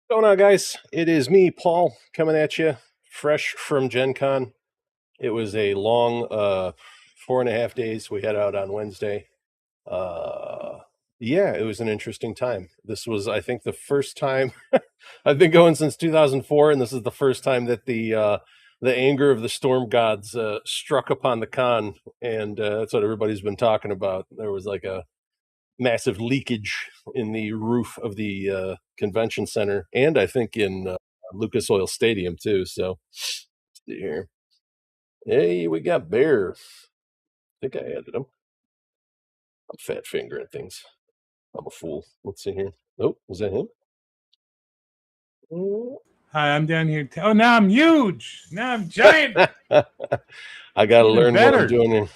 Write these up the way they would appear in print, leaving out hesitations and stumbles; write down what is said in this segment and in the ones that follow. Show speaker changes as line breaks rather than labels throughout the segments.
Going on, guys? It is me, Paul, coming at you fresh from Gen Con. It was a long 4.5 days. We head out on Wednesday. Uh, yeah, it was an interesting time. This was, I think, the first time I've been going since 2004, and this is the first time that the anger of the storm gods struck upon the con, and that's what everybody's been talking about. There was like a massive leakage in the roof of the convention center, and I think in Lucas Oil Stadium too. So see here, hey, we got Bear. I think I added him. I'm fat fingering things. I'm a fool. Let's see here. Oh, was that him?
Hi, I'm down here. Oh, now I'm huge. Now I'm giant.
I got to
Even
learn what I'm
better.
doing here.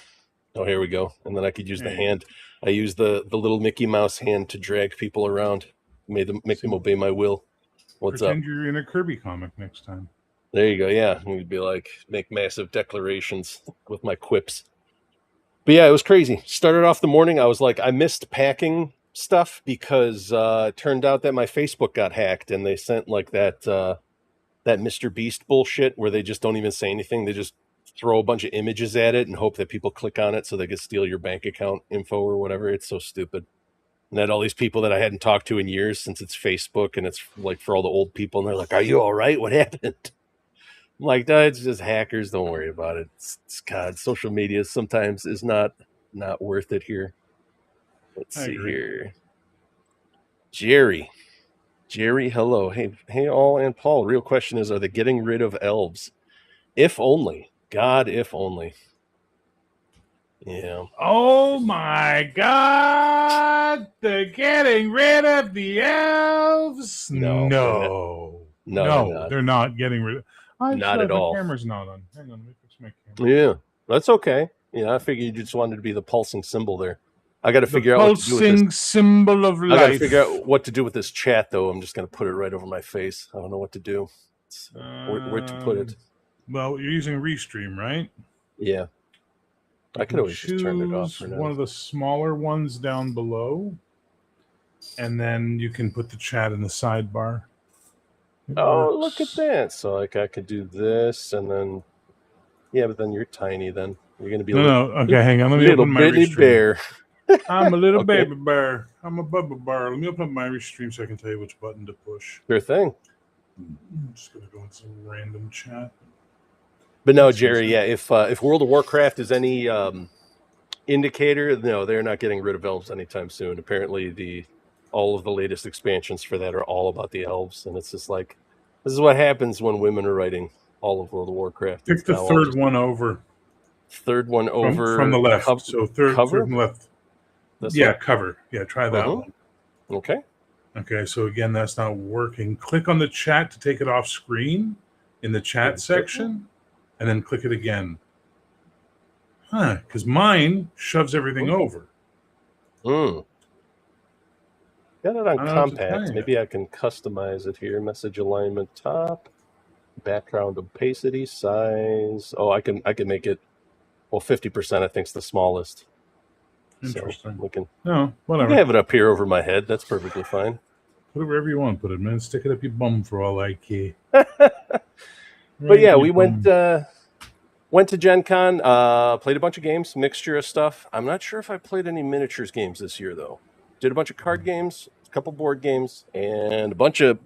Oh, here we go. And then I could use the
There you
hand. I use the little Mickey Mouse hand to drag people around, make them obey my will. What's up?
Pretend you're in a Kirby comic next time.
There you go. Yeah, you'd be like make massive declarations with my quips. But yeah, it was crazy. Started off the morning. I was like, I missed packing stuff because it turned out that my Facebook got hacked, and they sent like that Mr. Beast bullshit where they just don't even say anything. They just throw a bunch of images at it and hope that people click on it so they can steal your bank account info or whatever. It's so stupid. And I had all these people that I hadn't talked to in years since it's Facebook, and it's like for all the old people, and they're like, "Are you all right? What happened?" I'm like, no, it's just hackers. Don't worry about it. God, social media sometimes is not worth it here. Let's
I
see
agree.
here. Jerry. Jerry, hello. Hey, all and Paul. Real question is, are they getting rid of elves? If only. God, if only. Yeah.
Oh my God! They're getting rid of the elves.
No, they're not.
No,
No, they're
no,
not.
they're not getting rid of. I
Not
shut
at
up. My
all.
camera's not on. Hang on, let me fix my camera.
Yeah. That's okay. Yeah, I figured you just wanted to be the pulsing symbol there. I got to
The
figure out what to do with this.
pulsing symbol of
I got to figure
life.
out what to do with this chat, though. I'm just going to put it right over my face. I don't know what to do. Where to put it?
Well, you're using Restream, right?
Yeah. I could always just turn it off
Choose
for now.
one of the smaller ones down below, and then you can put the chat in the sidebar.
Oh, look at that. So, like, I could do this, and then... Yeah, but then you're tiny then. You're going to be
No. Okay, hang on. Let me
little
open my
bitty
Restream.
bear.
I'm a little
Okay.
baby bear. I'm a bubba bear. Let me open up my Restream so I can tell you which button to push.
Sure thing.
I'm just going to go in some random chat.
But no, Jerry, yeah, if World of Warcraft is any indicator, no, they're not getting rid of elves anytime soon. Apparently, all of the latest expansions for that are all about the elves, and it's just like, this is what happens when women are writing all of World of Warcraft.
Pick
It's
the
now all
third
just
one over.
third one over
From the left. So third
cover.
from left.
This
yeah,
one?
cover. Yeah, try that one.
Okay.
Okay, so again, that's not working. Click on the chat to take it off screen in the chat section, and then click it again. Because mine shoves everything over.
Got it on compact. Maybe I can customize it here. Message alignment top, background opacity, size. Oh, I can make it. Well, 50%. I think is the smallest.
Interesting.
So we can.
No, whatever.
I can have it up here over my head. That's perfectly fine.
Put it wherever you want to put it, man. Stick it up your bum for all I care.
But yeah, we went to Gen Con, played a bunch of games, mixture of stuff. I'm not sure if I played any miniatures games this year though. Did a bunch of card games, a couple board games, and a bunch of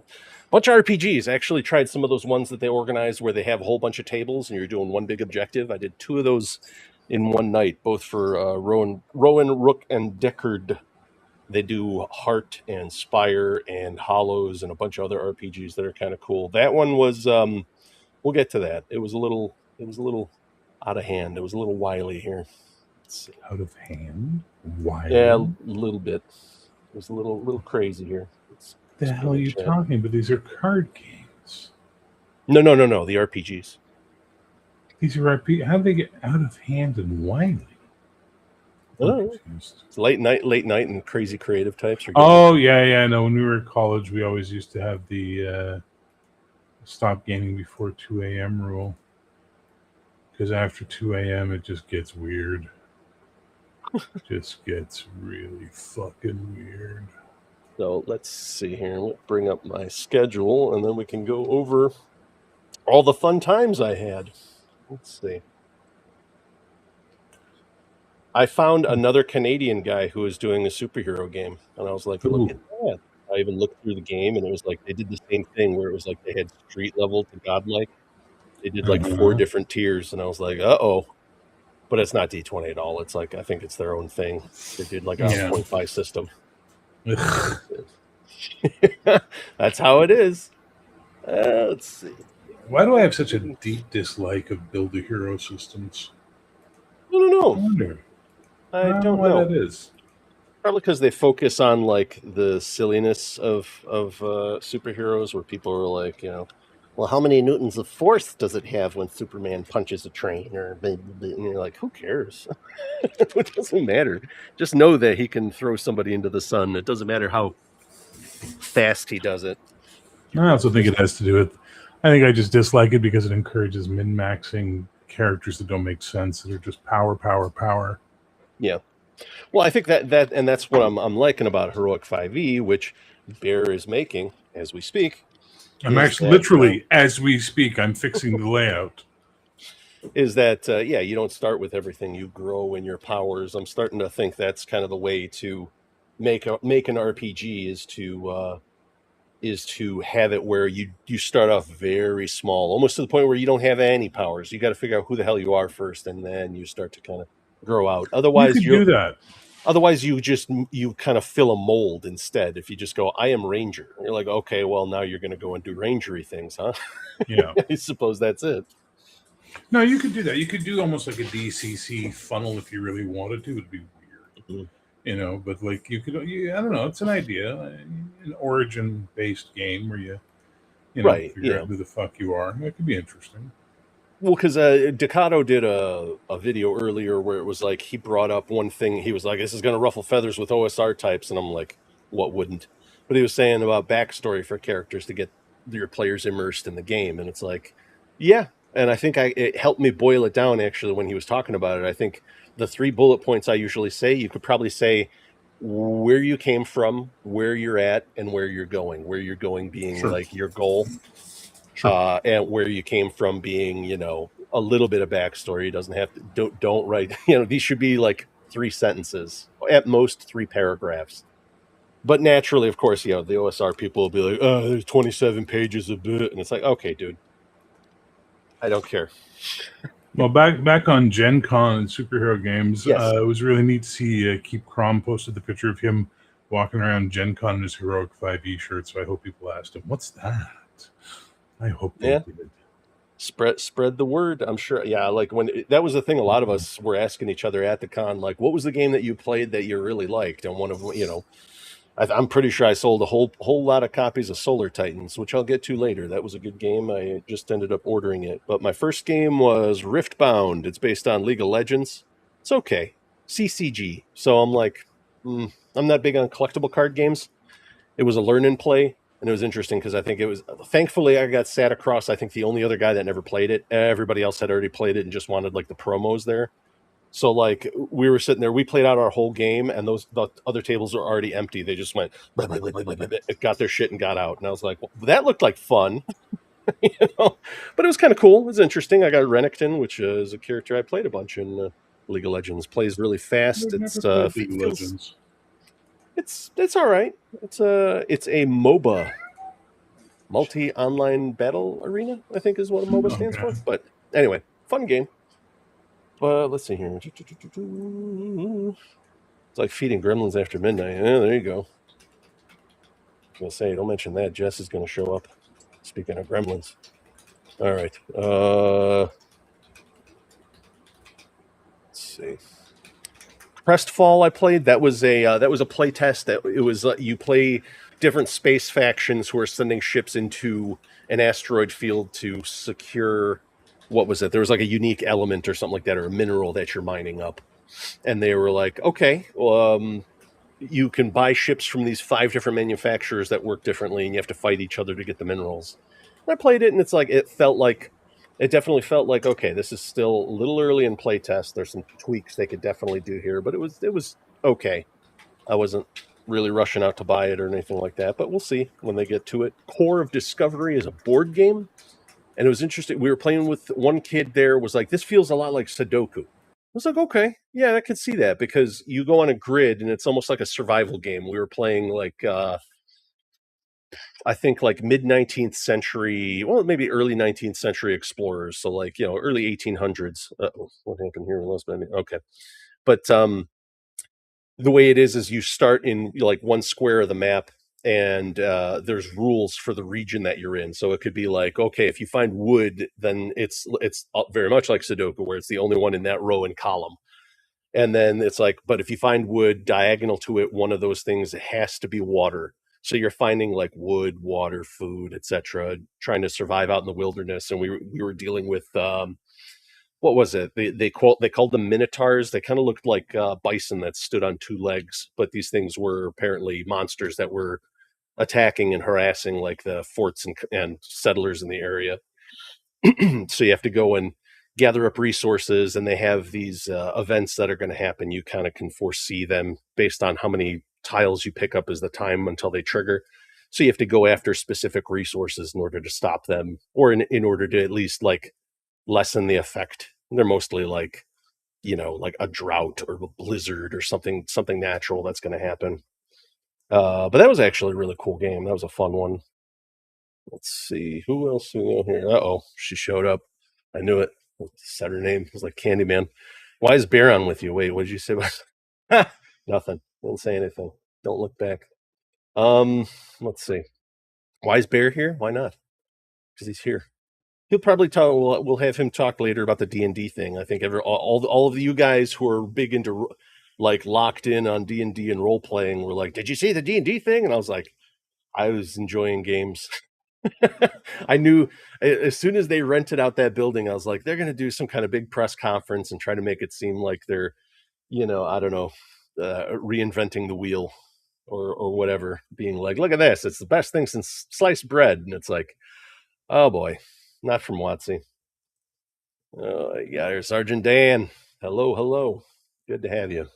RPGs. I actually tried some of those ones that they organize where they have a whole bunch of tables and you're doing one big objective. I did 2 of those in one night, both for Rowan, Rook, and Deckard. They do Heart and Spire and Hollows and a bunch of other RPGs that are kind of cool. That one was we'll get to that. It was a little out of hand. It was a little wily here. Let's see.
Out of hand? Wily?
Yeah, a little bit. It was a little crazy here.
The hell are you talking about? These are card games.
No. The RPGs.
These are RPGs. How do they get out of hand and wily?
It's late night, and crazy creative types.
Yeah. No, when we were in college, we always used to have the stop gaming before 2 a.m. rule. Because after 2 a.m., it just gets weird. Just gets really fucking weird.
So let's see here. We'll bring up my schedule, and then we can go over all the fun times I had. Let's see. I found another Canadian guy who was doing a superhero game, and I was like, "Look
Ooh.
at that!" I even looked through the game, and it was like they did the same thing where it was like they had street level to godlike. They did like four
Uh-huh.
different tiers, and I was like, "Uh oh!" But it's not D20 at all. It's like I think it's their own thing. They did like a
Yeah.
point buy system.
Ugh.
That's how it is. Let's see.
Why do I have such a deep dislike of Build-A-Hero systems?
I don't
I
know.
wonder. I
I
don't know
don't
why
know.
that is.
Probably because they focus on like the silliness of superheroes, where people are like, well, how many newtons of force does it have when Superman punches a train? Or and you're like, who cares? It doesn't matter. Just know that he can throw somebody into the sun. It doesn't matter how fast he does it.
I also think
Just
it has to do with. I think I just dislike it because it encourages min-maxing characters that don't make sense. That are just power, power, power.
yeah. Well, I think and that's what I'm liking about Heroic 5e, which Bear is making as we speak,
I'm
is
actually
that
literally, as we speak, I'm fixing the layout.
yeah, you don't start with everything. You grow in your powers. I'm starting to think that's kind of the way to make an RPG is to have it where you start off very small, almost to the point where you don't have any powers. You got to figure out who the hell you are first, and then you start to kind of grow out.
You could do that.
Otherwise you kind of fill a mold instead. If you just go, I am Ranger, you're like, okay, well now you're going to go and do rangery things, huh?
Yeah.
I suppose that's it.
No, you could do that. You could do almost like a DCC funnel if you really wanted to. It'd be weird,
Mhm.
But like you could, I don't know. It's an idea, an origin-based game where you
Right,
figure
yeah.
out who the fuck you are. That could be interesting.
Well, because Ducato did a video earlier where it was like he brought up one thing. He was like, "This is going to ruffle feathers with OSR types," and I'm like, "What wouldn't?" But he was saying about backstory for characters to get your players immersed in the game, and it's like, yeah. And I think it helped me boil it down actually when he was talking about it. I think the 3 bullet points I usually say, you could probably say where you came from, where you're at, and where you're going. Where you're going being
Sure,
like your goal,
sure.
and where you came from being, a little bit of backstory. It doesn't have to, don't write, these should be like 3 sentences, at most 3 paragraphs. But naturally, of course, the OSR people will be like, oh, there's 27 pages of bit. And it's like, okay, dude, I don't care.
Well, back on Gen Con and superhero games,
Yes.
it was really neat to see Keep Crom posted the picture of him walking around Gen Con in his Heroic 5e shirt. So I hope people asked him, "What's that?" I hope they
Yeah.
did.
Spread the word. I'm sure. Yeah. Like that was the thing. A lot of us were asking each other at the con, like, what was the game that you played that you really liked? And one of them, I'm pretty sure I sold a whole lot of copies of Solar Titans, which I'll get to later. That was a good game. I just ended up ordering it. But my first game was Riftbound. It's based on League of Legends. It's okay. CCG. So I'm like, I'm not big on collectible card games. It was a learn and play, and it was interesting because I think it was. Thankfully, I got sat across. I think the only other guy that never played it. Everybody else had already played it and just wanted like the promos there. So like we were sitting there, we played out our whole game, and the other tables were already empty. They just went, blah, blah, blah, blah, blah, blah, got their shit and got out. And I was like, well, that looked like fun, you know. But it was kind of cool. It was interesting. I got Renekton, which is a character I played a bunch in League of Legends. Plays really fast.
I've never played League of
Feels
Legends.
it's all right. It's a MOBA, multi online battle arena. I think is what a MOBA stands
Okay.
for. But anyway, fun game. Let's see here. It's like feeding gremlins after midnight. Yeah, there you go. I was gonna say, don't mention that. Jess is gonna show up. Speaking of gremlins. All right. Let's see. Crestfall I played. That was a play test. That it was you play different space factions who are sending ships into an asteroid field to secure what was it? There was like a unique element or something like that, or a mineral that you're mining up. And they were like, okay, you can buy ships from these 5 different manufacturers that work differently, and you have to fight each other to get the minerals. And I played it, and it definitely felt like, okay, this is still a little early in playtest. There's some tweaks they could definitely do here, but it was okay. I wasn't. really rushing out to buy it or anything like that, but we'll see when they get to it. Core of Discovery is a board game, and it was interesting. We were playing with one kid there, was like, this feels a lot like Sudoku. I was like, okay, yeah, I could see that because you go on a grid and it's almost like a survival game. We were playing like I think like mid 19th century, well, maybe early 19th century explorers. So like, early 1800s. What happened here? Okay. But the way it is you start in like one square of the map, and there's rules for the region that you're in. So it could be like, okay, if you find wood, then it's very much like Sudoku, where it's the only one in that row and column. And then it's like, but if you find wood diagonal to it, one of those things has to be water. So you're finding like wood, water, food, etc., trying to survive out in the wilderness. And we were dealing with what was it? They called them minotaurs. They kind of looked like bison that stood on two legs, but these things were apparently monsters that were attacking and harassing like the forts and settlers in the area. So you have to go and gather up resources, and they have these events that are going to happen. You kind of can foresee them based on how many tiles you pick up as the time until they trigger. So you have to go after specific resources in order to stop them, or in order to at least like lessen the effect. They're mostly like, like a drought or a blizzard or something natural that's going to happen. But that was actually a really cool game. That was a fun one. Let's see, who else do we know here? Uh-oh, she showed up. I knew it. Said her name. It was like Candyman. Why is Bear on with you? Wait, what did you say? Nothing. Didn't say anything. Don't look back. Let's see. Why is Bear here? Why not? Because he's here. He'll probably talk. We'll have him talk later about the D&D thing. I think all of you guys who are big into like locked in on D&D and role playing were like, "Did you see the D&D thing?" And I was like, I was enjoying games. I knew as soon as they rented out that building, I was like, they're going to do some kind of big press conference and try to make it seem like they're, I don't know, reinventing the wheel or whatever, being like, look at this, it's the best thing since sliced bread. And it's like, oh boy, not from Watsy. Yeah, there's Sergeant Dan. Hello, hello. Good to have you.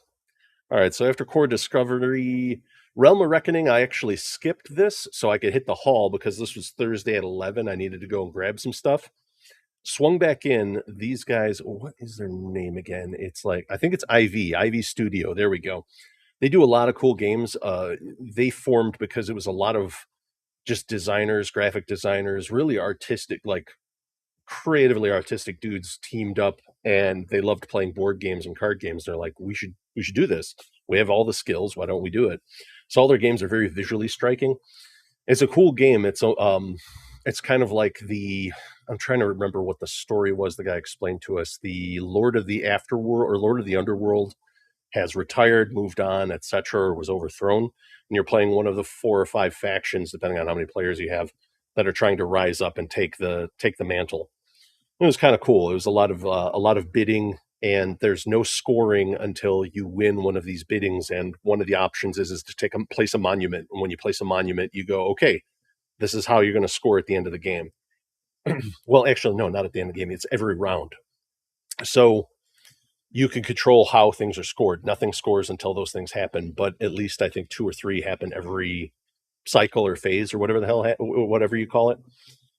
All right, so after Core Discovery, Realm of Reckoning, I actually skipped this so I could hit the hall because this was Thursday at 11. I needed to go and grab some stuff. Swung back in. These guys, what is their name again? It's like, I think it's IV Studio. There we go. They do a lot of cool games. They formed because it was a lot of just designers, graphic designers, really artistic, like creatively artistic dudes teamed up, and they loved playing board games and card games. They're like, we should do this. We have all the skills. Why don't we do it? So all their games are very visually striking. It's a cool game. It's kind of like I'm trying to remember what the story was. The guy explained to us the Lord of the Afterworld or Lord of the Underworld has retired, moved on, etc., or was overthrown, and you're playing one of the 4 or 5 factions, depending on how many players you have, that are trying to rise up and take the mantle. It was kind of cool. It was a lot of bidding, and there's no scoring until you win one of these biddings. And one of the options is to place a monument. And when you place a monument, you go, okay, this is how you're going to score at the end of the game. Well, actually, no, not at the end of the game. It's every round. So you can control how things are scored. Nothing scores until those things happen, but at least I think 2 or 3 happen every cycle or phase or whatever the hell, whatever you call it.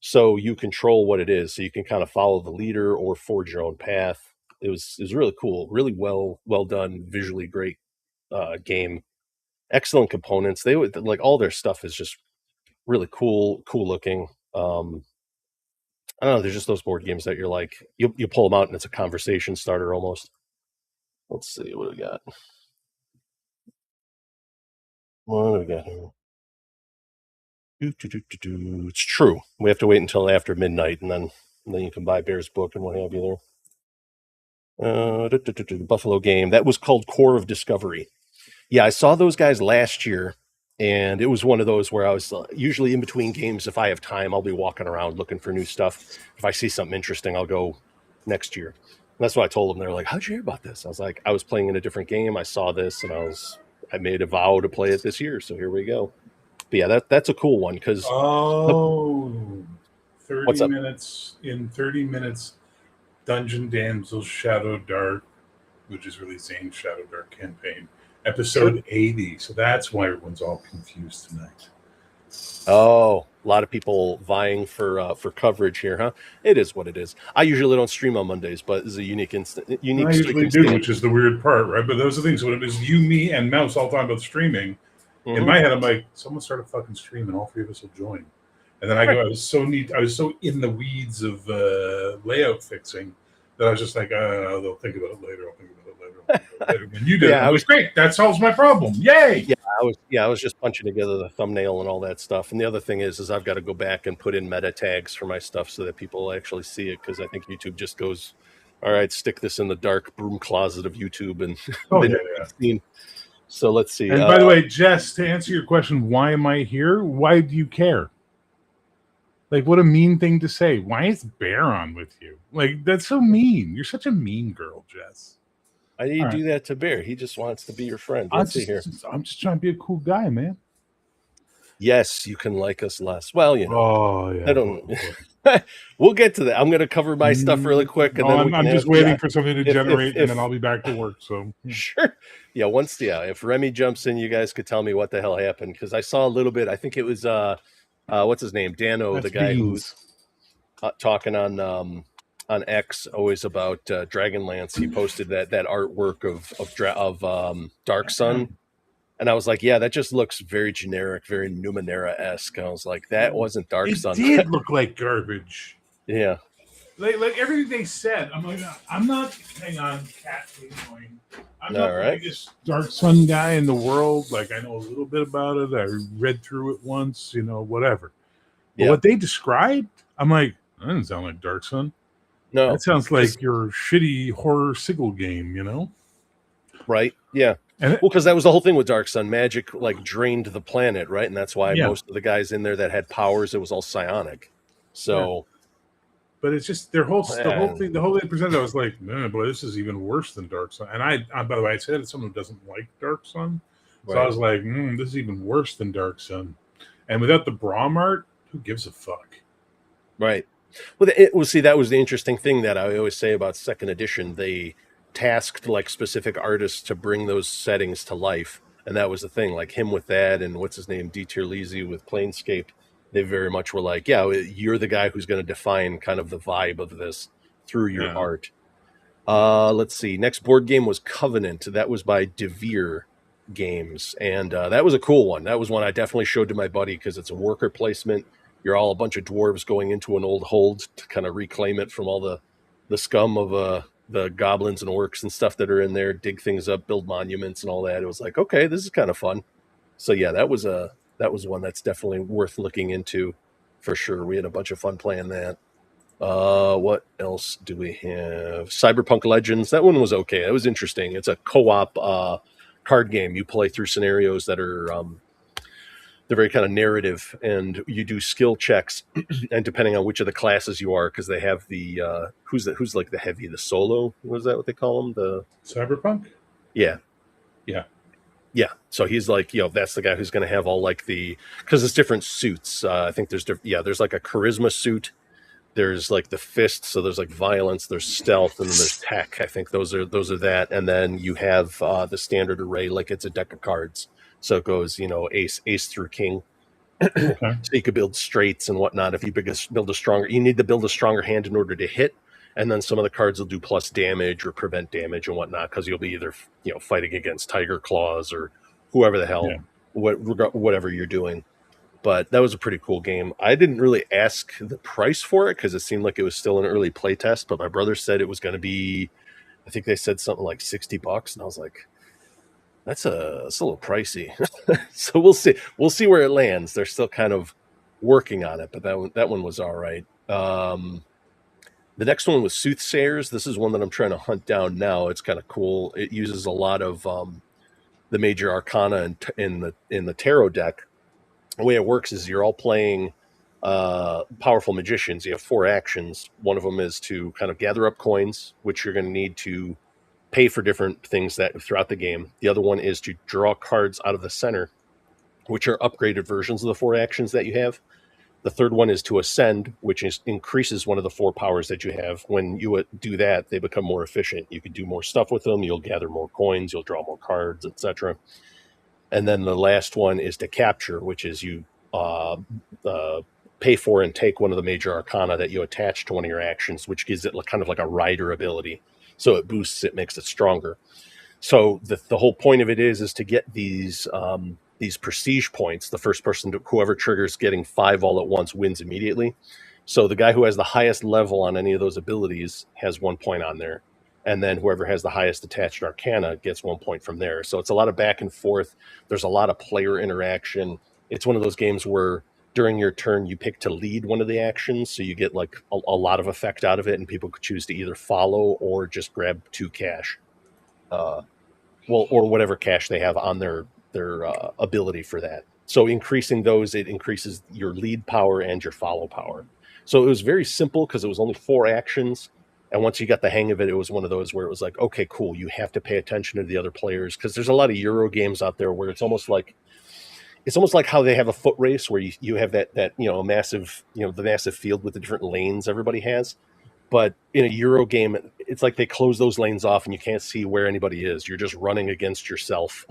So you control what it is. So you can kind of follow the leader or forge your own path. It was really cool, really well done, visually great game. Excellent components. They would like all their stuff is just really cool looking. I don't know. There's just those board games that you're like you pull them out and it's a conversation starter almost. Let's see what we got. What do we got here? It's true. We have to wait until after midnight, and then you can buy Bear's book and what have you there. Buffalo game that was called Core of Discovery. Yeah, I saw those guys last year, and it was one of those where I was usually in between games. If I have time, I'll be walking around looking for new stuff. If I see something interesting, I'll go next year. And that's what I told them. They're like, "How'd you hear about this?" I was like, "I was playing in a different game. I saw this, and I made a vow to play it this year. So here we go." But yeah, that's a cool one because
Oh,
what's
30
up?
minutes. In 30 minutes, Dungeon Damsel Shadow Dark, which is really Zane's Shadow Dark campaign, episode
Sure.
80. So that's why everyone's all confused tonight.
Oh, a lot of people vying for coverage here, huh? It is what it is. I usually don't stream on Mondays, but it's a unique
I usually do, which
circumstance.
is the weird part, right? But those are things when it was you, me, and Mouse all talking about streaming. In
Hmm.
my head, I'm like, someone start a fucking stream and all three of us will join. And then I go,
Right.
I was so neat, I was so in the weeds of layout fixing that I was just like, they'll think about it later. I'll think about it later. I'll think about it later. When you did it,
Yeah,
I'm like, great, that solves my problem. Yay!
I was just punching together the thumbnail and all that stuff. And the other thing is I've got to go back and put in meta tags for my stuff so that people actually see it, because I think YouTube just goes, all right, stick this in the dark broom closet of YouTube, and
Oh
they
yeah,
never
yeah.
get seen. So let's see.
And by the way, Jess, to answer your question, why am I here? Why do you care? Like, what a mean thing to say. Why is Bear on with you? Like, that's so mean. You're such a mean girl, Jess.
I need
All
to
right.
do that to Bear. He just wants to be your friend.
I'm
Let's see here.
just trying to be a cool guy, man.
Yes, you can like us less. Well,
Oh
I
yeah.
don't. We'll get to that. I'm going to cover my stuff really quick, and
Oh,
then we can
I'm
have
just waiting for something to generate, and then
if
I'll be back to work. So
sure. Yeah, if Remy jumps in, you guys could tell me what the hell happened, because I saw a little bit. I think it was what's his name? Dano, the
that's
guy who's
beans.
talking on X always about Dragonlance. He posted that artwork of Dark Sun, and I was like, yeah, that just looks very generic, very Numenera-esque. I was like, that wasn't Dark
It
Sun.
did look like garbage.
Yeah.
Like everything they said. I'm like, I'm not. Hang on, cat going. I'm
All
not the
right.
biggest Dark Sun guy in the world. Like I know a little bit about it. I read through it once. Whatever. But
Yeah.
what they described, I'm like, that doesn't sound like Dark Sun.
No.
That sounds like your shitty horror sigil game.
Right. Yeah.
And
Well, because that was the whole thing with Dark Sun. Magic like drained the planet, right? And that's why
yeah,
most of the guys in there that had powers, it was all psionic.
yeah.
So,
But it's just the whole
and,
thing. The whole thing presented, I was like, man, boy, this is even worse than Dark Sun. And I by the way, I said it's someone who doesn't like Dark Sun, so I
right,
was like, this is even worse than Dark Sun. And without the Brahm art, who gives a fuck?
right. Well, see, that was the interesting thing that I always say about second edition. They tasked like specific artists to bring those settings to life, and that was the thing. Like him with that, and what's his name, Dieter Lisi with Planescape. They very much were like, yeah, you're the guy who's going to define kind of the vibe of this through your
Yeah,
art. Let's see. Next board game was Covenant. That was by Devere Games, and that was a cool one. That was one I definitely showed to my buddy because it's a worker placement. You're all a bunch of dwarves going into an old hold to kind of reclaim it from all the scum of the goblins and orcs and stuff that are in there. Dig things up, build monuments and all that. It was like, okay, this is kind of fun. So yeah, that was one that's definitely worth looking into for sure. We had a bunch of fun playing that. What else do we have? Cyberpunk Legends. That one was okay. It was interesting. It's a co-op card game. You play through scenarios that are they're very kind of narrative, and you do skill checks, and depending on which of the classes you are, because they have the who's like the heavy, the solo. Was that what they call them? The
Cyberpunk.
yeah.
Yeah,
Yeah, so he's like, that's the guy who's going to have all like because it's different suits. I think there's like a charisma suit. There's like the fist, so there's like violence, there's stealth, and then there's tech. I think those are that, and then you have the standard array, like it's a deck of cards. So it goes, ace through king.
okay.
So you could build straights and whatnot. If you build a stronger, you need to build a stronger hand in order to hit. And then some of the cards will do plus damage or prevent damage and whatnot, because you'll be either fighting against tiger claws or whoever the hell,
Yeah,
whatever you're doing. But that was a pretty cool game. I didn't really ask the price for it because it seemed like it was still an early play test. But my brother said it was going to be, I think they said something like $60, and I was like, that's a little pricey. So we'll see. We'll see where it lands. They're still kind of working on it, but that one was all right. The next one was Soothsayers. This is one that I'm trying to hunt down now. It's kind of cool. It uses a lot of the major arcana in the tarot deck. The way it works is you're all playing powerful magicians. You have 4 actions. One of them is to kind of gather up coins, which you're going to need to pay for different things that throughout the game. The other one is to draw cards out of the center, which are upgraded versions of the 4 actions that you have. The third one is to ascend, which increases one of the 4 powers that you have. When you do that, they become more efficient. You can do more stuff with them. You'll gather more coins. You'll draw more cards, etc. And then the last one is to capture, which is you uh, uh, pay for and take one of the major arcana that you attach to one of your actions, which gives it kind of like a rider ability. So it boosts it, makes it stronger. So the whole point of it is to get these prestige points. The first person to whoever triggers getting 5 all at once wins immediately. So the guy who has the highest level on any of those abilities has 1 point on there, and then whoever has the highest attached arcana gets 1 point from there. So it's a lot of back and forth. There's a lot of player interaction. It's one of those games where during your turn you pick to lead one of the actions, so you get like a lot of effect out of it, and people could choose to either follow or just grab 2 cash. Well, or whatever cash they have on their ability for that. So increasing those, it increases your lead power and your follow power. So it was very simple because it was only 4 actions. And once you got the hang of it, it was one of those where it was like, okay, cool. You have to pay attention to the other players, because there's a lot of Euro games out there where it's almost like how they have a foot race where you have that a massive, the massive field with the different lanes everybody has. But in a Euro game, it's like they close those lanes off and you can't see where anybody is. You're just running against yourself.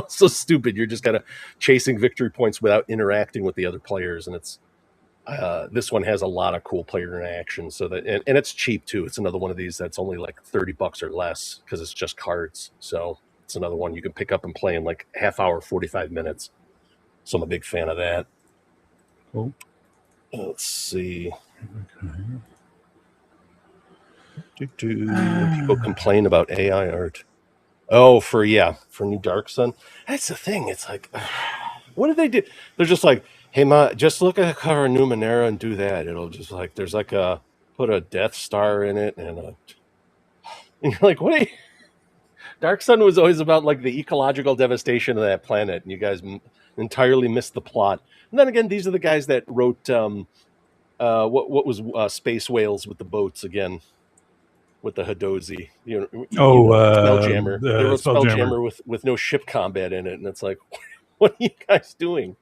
So stupid. You're just kind of chasing victory points without interacting with the other players. And it's this one has a lot of cool player interaction. So that and it's cheap too. It's another one of these that's only like $30 or less because it's just cards. So it's another one you can pick up and play in like half hour, 45 minutes. So I'm a big fan of that.
Cool.
Let's see. People complain about AI art. Oh, for New Dark Sun. That's the thing. It's like, what do they do? They're just like, hey, ma, just look at the cover of Numenera and do that. It'll just like, there's like put a Death Star in it, and you're like, what? Dark Sun was always about like the ecological devastation of that planet, and you guys entirely missed the plot. And then again, these are the guys that wrote what was Space Whales with the boats again. With the Hadozi, Spelljammer. They wrote
Spelljammer.
Spelljammer with no ship combat in it, and it's like, what are you guys doing?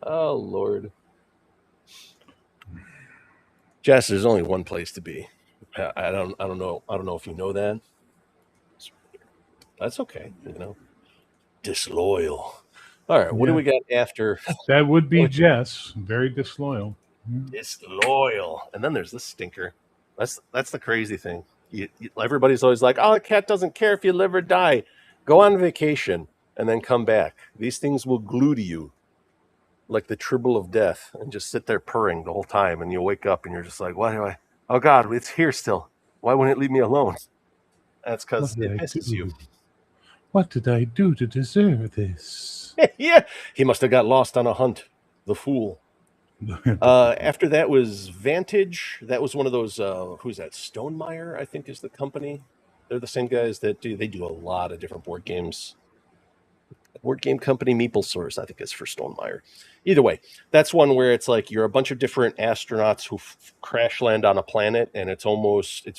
Oh Lord, Jess, there's only one place to be. I don't know if you know that. That's okay, Disloyal. All right, what do we got after?
That would be Jess. Very disloyal.
Disloyal, and then there's this stinker. That's the crazy thing. Everybody's always like, "Oh, the cat doesn't care if you live or die. Go on vacation and then come back. These things will glue to you like the tribble of death, and just sit there purring the whole time. And you wake up and you're just like, why do I? Oh God, it's here still. Why wouldn't it leave me alone? That's because it misses you.
What did I do to deserve this?
Yeah, he must have got lost on a hunt. The fool. After that was Vantage. That was one of those. Who's that? Stonemeyer, I think, is the company. They're the same guys that do. They do a lot of different board games. Board game company Meeple Source, I think, is for Stonemeyer. Either way, that's one where it's like you're a bunch of different astronauts who crash land on a planet, and it's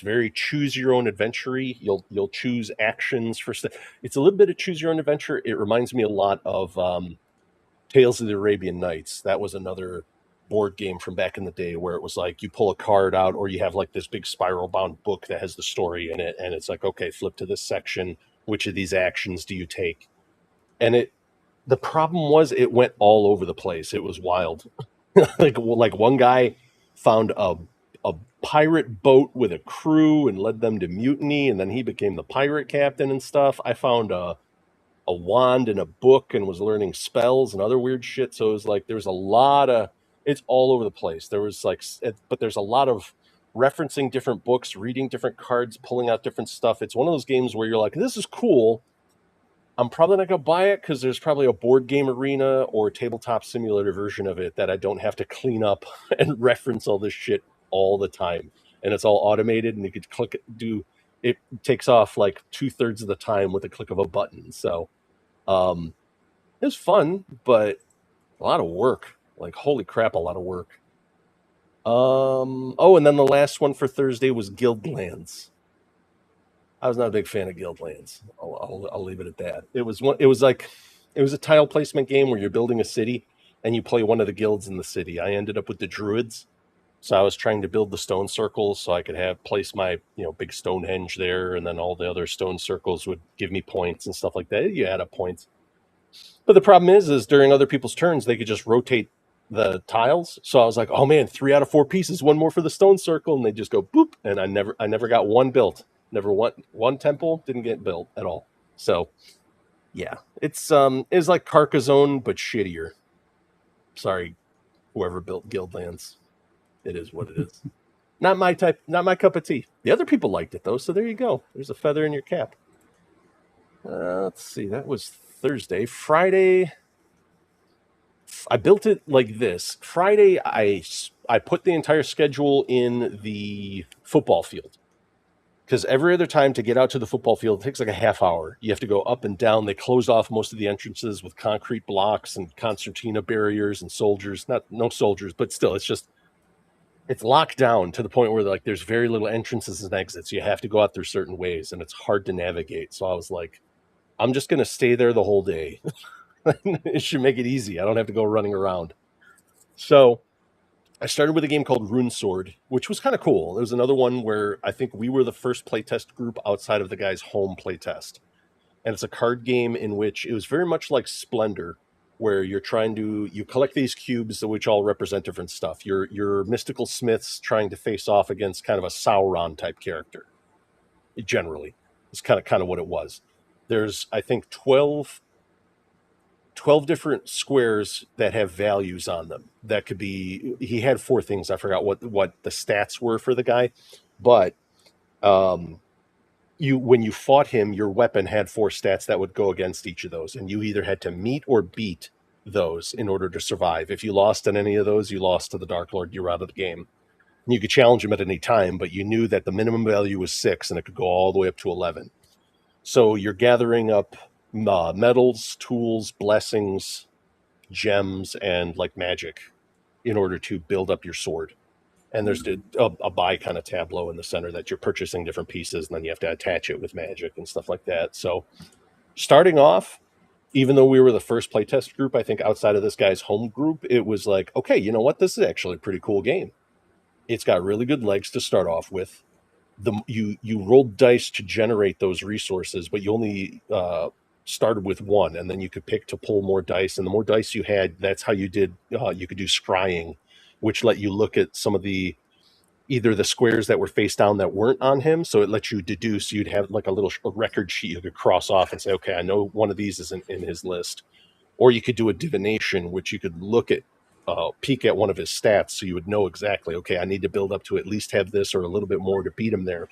very choose your own adventure. You'll choose actions for stuff. It's a little bit of choose your own adventure. It reminds me a lot of Tales of the Arabian Nights. That was another board game from back in the day where it was like you pull a card out, or you have like this big spiral bound book that has the story in it, and it's like, okay, flip to this section. Which of these actions do you take? And the problem was it went all over the place. It was wild. like one guy found a pirate boat with a crew and led them to mutiny, and then he became the pirate captain and stuff. I found a wand in a book and was learning spells and other weird shit. So it was like there's a lot of it's all over the place. There was but there's a lot of referencing different books, reading different cards, pulling out different stuff. It's one of those games where you're like, this is cool. I'm probably not going to buy it because there's probably a board game arena or tabletop simulator version of it that I don't have to clean up and reference all this shit all the time. And it's all automated, and you could it takes off like 2/3 of the time with a click of a button. So it was fun, but a lot of work. Like, holy crap, a lot of work. And then the last one for Thursday was Guildlands. I was not a big fan of Guildlands. I'll leave it at that. It was a tile placement game where you're building a city, and you play one of the guilds in the city. I ended up with the druids. So I was trying to build the stone circles so I could have place my big Stonehenge there, and then all the other stone circles would give me points and stuff like that. You add up points, but the problem is during other people's turns they could just rotate the tiles. So I was like, oh man, 3 out of 4 pieces, one more for the stone circle, and they just go boop, and I never got one built. Never one temple didn't get built at all. So yeah, it's like Carcassonne but shittier. Sorry, whoever built Guildlands. It is what it is. Not my type, not my cup of tea. The other people liked it though, so there you go. There's a feather in your cap. Let's see, that was Thursday. Friday, I built it like this. Friday, I put the entire schedule in the football field because every other time to get out to the football field it takes like a half hour. You have to go up and down. They closed off most of the entrances with concrete blocks and concertina barriers and soldiers. Not no soldiers, but still, it's locked down to the point where like there's very little entrances and exits. You have to go out through certain ways, and it's hard to navigate. So I was like, I'm just going to stay there the whole day. It should make it easy. I don't have to go running around. So I started with a game called Rune Sword, which was kind of cool. There was another one where I think we were the first playtest group outside of the guy's home playtest. And it's a card game in which it was very much like Splendor, where you collect these cubes which all represent different stuff. Your mystical smiths trying to face off against kind of a Sauron type character. Generally, it's kind of what it was. There's I think 12 different squares that have values on them. That could be, he had 4 things. I forgot what the stats were for the guy, but when you fought him, your weapon had 4 stats that would go against each of those, and you either had to meet or beat those in order to survive. If you lost on any of those, you lost to the Dark Lord. You're out of the game. And you could challenge him at any time, but you knew that the minimum value was 6, and it could go all the way up to 11. So you're gathering up metals, tools, blessings, gems, and like magic in order to build up your sword. And there's a buy kind of tableau in the center that you're purchasing different pieces, and then you have to attach it with magic and stuff like that. So starting off, even though we were the first playtest group, I think outside of this guy's home group, it was like, okay, you know what? This is actually a pretty cool game. It's got really good legs to start off with. You rolled dice to generate those resources, but you only started with 1, and then you could pick to pull more dice. And the more dice you had, that's how you did. You could do scrying, which let you look at some of either the squares that were face down that weren't on him. So it lets you deduce. You'd have like a little record sheet you could cross off and say, okay, I know one of these isn't in his list. Or you could do a divination, which you could look at, peek at one of his stats, so you would know exactly, okay, I need to build up to at least have this or a little bit more to beat him there.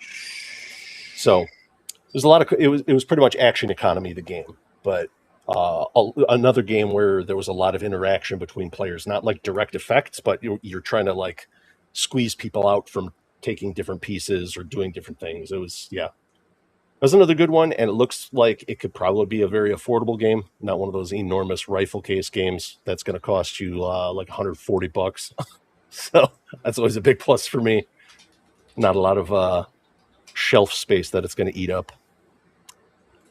So there's a lot of it was pretty much action economy, the game, but another game where there was a lot of interaction between players, not like direct effects, but you're trying to like squeeze people out from taking different pieces or doing different things. It was That's another good one, and it looks like it could probably be a very affordable game, not one of those enormous rifle case games that's going to cost you like $140. So that's always a big plus for me. Not a lot of shelf space that it's going to eat up.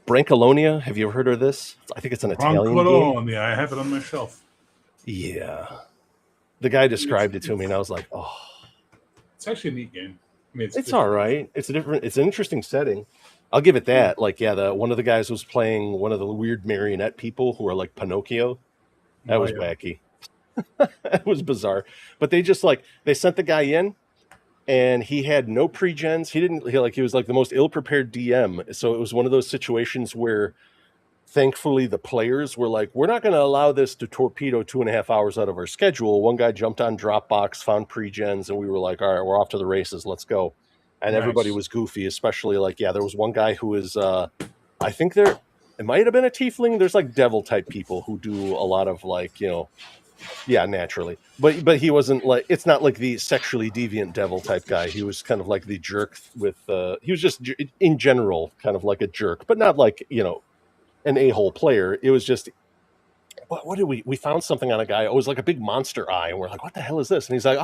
Brancalonia, have you ever heard of this? I think it's an Italian game.
Yeah, I have it on my shelf.
Yeah. The guy described it to me, and I was like, oh.
It's actually a neat game. I mean,
it's all right. It's an interesting setting. I'll give it that. Like, one of the guys was playing one of the weird marionette people who are like Pinocchio. That was wacky. It was bizarre. But they just they sent the guy in, and he had no pre-gens. He was like the most ill-prepared DM. So it was one of those situations where thankfully the players were like, we're not going to allow this to torpedo 2.5 hours out of our schedule. One guy jumped on Dropbox, found pre-gens, and we were like, all right, we're off to the races. Let's go. And everybody was goofy, especially there was one guy who was, I think it might have been a tiefling. There's like devil type people who do a lot of naturally. But he wasn't it's not like the sexually deviant devil type guy. He was kind of like the jerk with, he was just in general kind of like a jerk, but not like, an a-hole player. It was just, what did we found something on a guy. It was like a big monster eye. And we're like, what the hell is this? And he's like,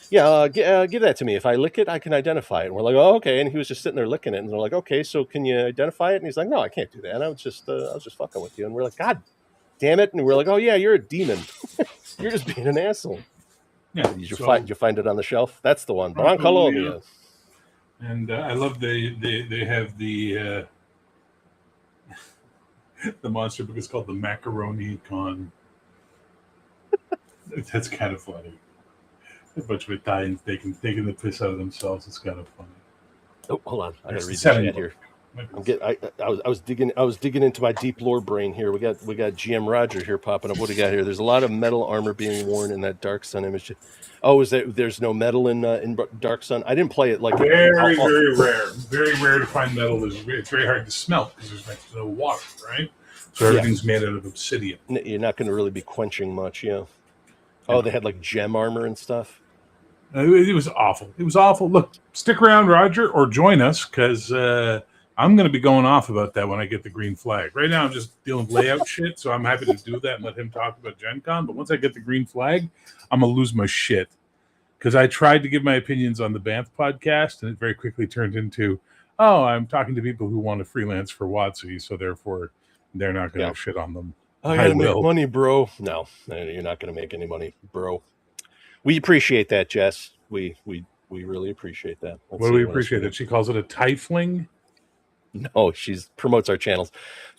give that to me. If I lick it, I can identify it. And we're like, oh, okay. And he was just sitting there licking it. And they're like, okay, so can you identify it? And he's like, no, I can't do that. I was just fucking with you. And we're like, God damn it. And we're like, oh yeah, you're a demon. You're just being an asshole.
Yeah.
Did you find it on the shelf? That's the one.
Broncolonia.
Broncolonia.
And I love they have the monster book is called the Macaroni Con. That's kind of funny. A bunch of Italians taking the piss out of themselves. It's kind of funny.
Oh, hold on. I gotta read the
setting
chat here. I was digging into my deep lore brain here. We got GM Roger here popping up. What do we got here? There's a lot of metal armor being worn in that Dark Sun image. Oh, is that there's no metal in Dark Sun? I didn't play it like
very rare. Very rare to find metal. It's very hard to smelt because there's no water, right? So everything's made out of obsidian.
You're not going to really be quenching much, yeah. Oh, they had like gem armor and stuff.
It was awful. It was awful. Look, stick around, Roger, or join us because I'm going to be going off about that when I get the green flag. Right now, I'm just dealing with layout shit, so I'm happy to do that and let him talk about Gen Con. But once I get the green flag, I'm going to lose my shit because I tried to give my opinions on the Banff podcast, and it very quickly turned into, oh, I'm talking to people who want to freelance for WotC, so therefore they're not going to shit on them.
I gotta make money, bro. No, you're not going to make any money, bro. We appreciate that, Jess. We really appreciate that.
What do we appreciate? That she calls it a tiefling?
No, she promotes our channels.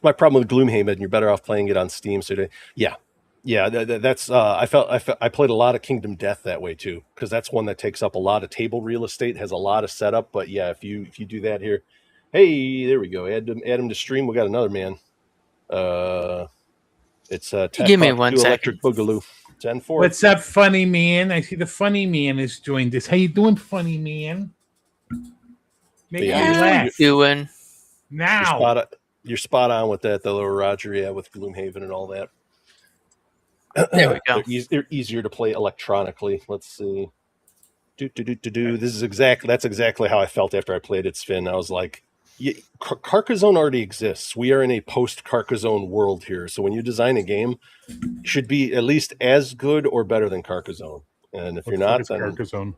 My problem with Gloomhaven, you're better off playing it on Steam. So that's I played a lot of Kingdom Death that way too, because that's one that takes up a lot of table real estate, has a lot of setup. But yeah, if you do that here, hey, there we go. Add him to stream. We got another man. It's
give me 1 second.
Electric Boogaloo. Gen 4.
What's up, funny man? I see the funny man has joined us. How you doing, funny man?
Make me laugh. Doing
now. You're spot on with that, though, Roger. Yeah, with Gloomhaven and all that.
There we go.
They're easier to play electronically. Let's see. That's exactly how I felt after I played it, Sven. I was like, Carcassonne already exists. We are in a post-Carcassonne world here. So when you design a game, it should be at least as good or better than Carcassonne. And if you're not, then
Carcassonne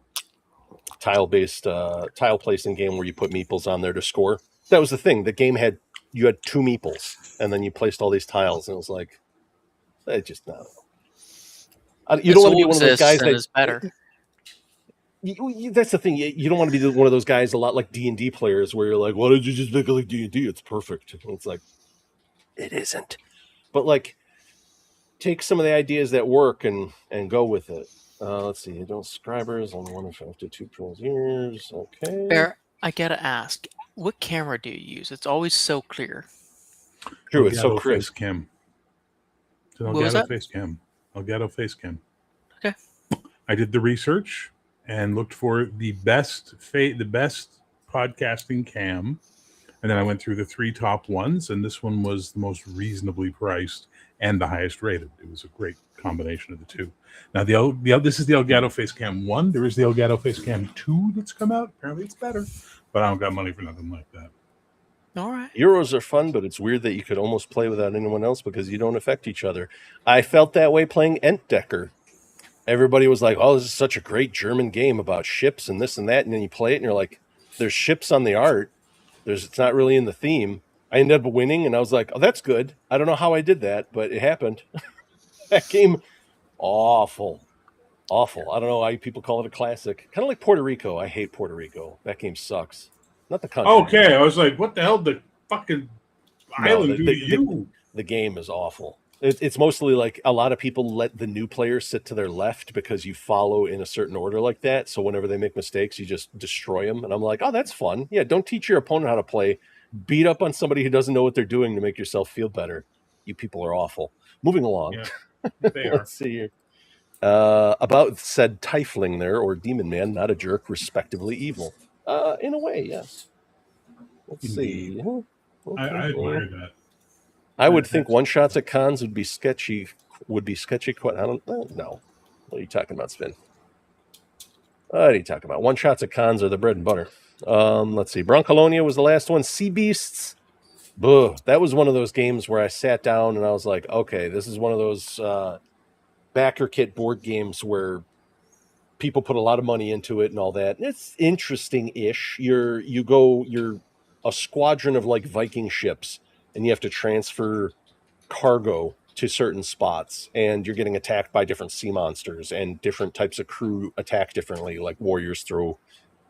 tile-based tile placing game where you put meeples on there to score. That was the thing. The game had 2 meeples, and then you placed all these tiles, and it was like, it's just not. You don't want to be one of those guys that is better. That's the thing. You don't want to be one of those guys, a lot like D&D players, where you're like, "Why did you just make it like D&D? It's perfect." And it's like, it isn't. But like, take some of the ideas that work and go with it. Let's see. Don't subscribers on 1 to 2 pro years. Okay.
Bear, I gotta ask, what camera do you use? It's always so clear.
True, it's so crisp.
Face cam. Elgato face cam. Elgato face cam.
Okay.
I did the research and looked for the best podcasting cam, and then I went through the 3 top ones, and this one was the most reasonably priced and the highest rated. It was a great combination of the two. Now this is the Elgato Facecam 1. There is the Elgato Facecam 2 that's come out. Apparently it's better, but I don't got money for nothing like that.
All right.
Euros are fun, but it's weird that you could almost play without anyone else because you don't affect each other. I felt that way playing Entdecker. Everybody was like, "Oh, this is such a great German game about ships and this and that," and then you play it and you're like, "There's ships on the art. It's not really in the theme." I ended up winning, and I was like, "Oh, that's good." I don't know how I did that, but it happened. That game, awful. I don't know why people call it a classic. Kind of like Puerto Rico. I hate Puerto Rico. That game sucks. Not the country.
Okay, I was like, what the hell? The fucking island do to you?
The game is awful. It's mostly like a lot of people let the new players sit to their left because you follow in a certain order like that. So whenever they make mistakes, you just destroy them. And I'm like, oh, that's fun. Yeah, don't teach your opponent how to play. Beat up on somebody who doesn't know what they're doing to make yourself feel better. You people are awful. Moving along.
Yeah, they are.
Let's see here. About said tiefling there, or demon man, not a jerk, respectively evil. In a way, yes. Let's see.
I admire that.
I would think one shots at cons would be sketchy. I don't know. What are you talking about, Spin? What are you talking about? One shots at cons are the bread and butter. Let's see. Broncolonia was the last one. Sea Beasts. Buh. That was one of those games where I sat down and I was like, okay, this is one of those backer kit board games where people put a lot of money into it and all that. And it's interesting-ish. You're a squadron of like Viking ships, and you have to transfer cargo to certain spots, and you're getting attacked by different sea monsters, and different types of crew attack differently. Like warriors throw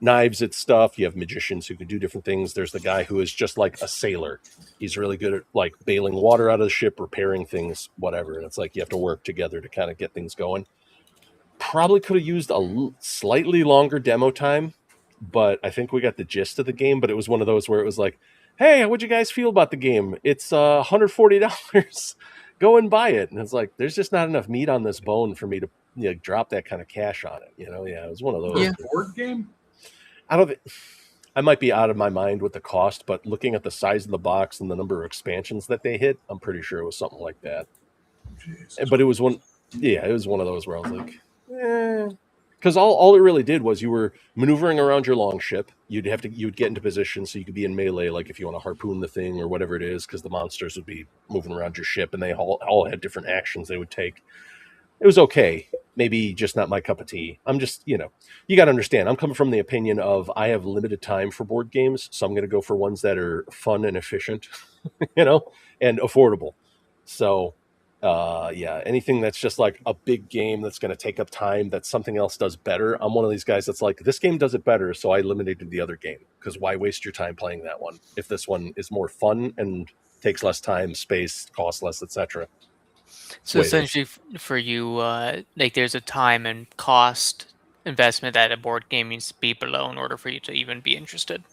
knives at stuff. You have magicians who can do different things. There's the guy who is just like a sailor. He's really good at like bailing water out of the ship, repairing things, whatever. And it's like you have to work together to kind of get things going. Probably could have used a slightly longer demo time, but I think we got the gist of the game. But it was one of those where it was like, hey, what'd you guys feel about the game? It's $140. Go and buy it. And it's like, there's just not enough meat on this bone for me to drop that kind of cash on it. Yeah, it was one of those.
Yeah.
Board game?
I don't. I might be out of my mind with the cost, but looking at the size of the box and the number of expansions that they hit, I'm pretty sure it was something like that.
Jesus.
But it was one. Yeah, it was one of those where I was like, because all it really did was you were maneuvering around your long ship. You'd get into position so you could be in melee, like if you want to harpoon the thing or whatever it is, because the monsters would be moving around your ship, and they all had different actions they would take. It was okay. Maybe just not my cup of tea. I'm just, you got to understand. I'm coming from the opinion of I have limited time for board games, so I'm going to go for ones that are fun and efficient, and affordable. So, anything that's just like a big game that's going to take up time that something else does better. I'm one of these guys that's like, this game does it better, so I eliminated the other game, because why waste your time playing that one if this one is more fun and takes less time, space, costs less, etc.
So essentially, for you, like there's a time and cost investment that a board game needs to be below in order for you to even be interested.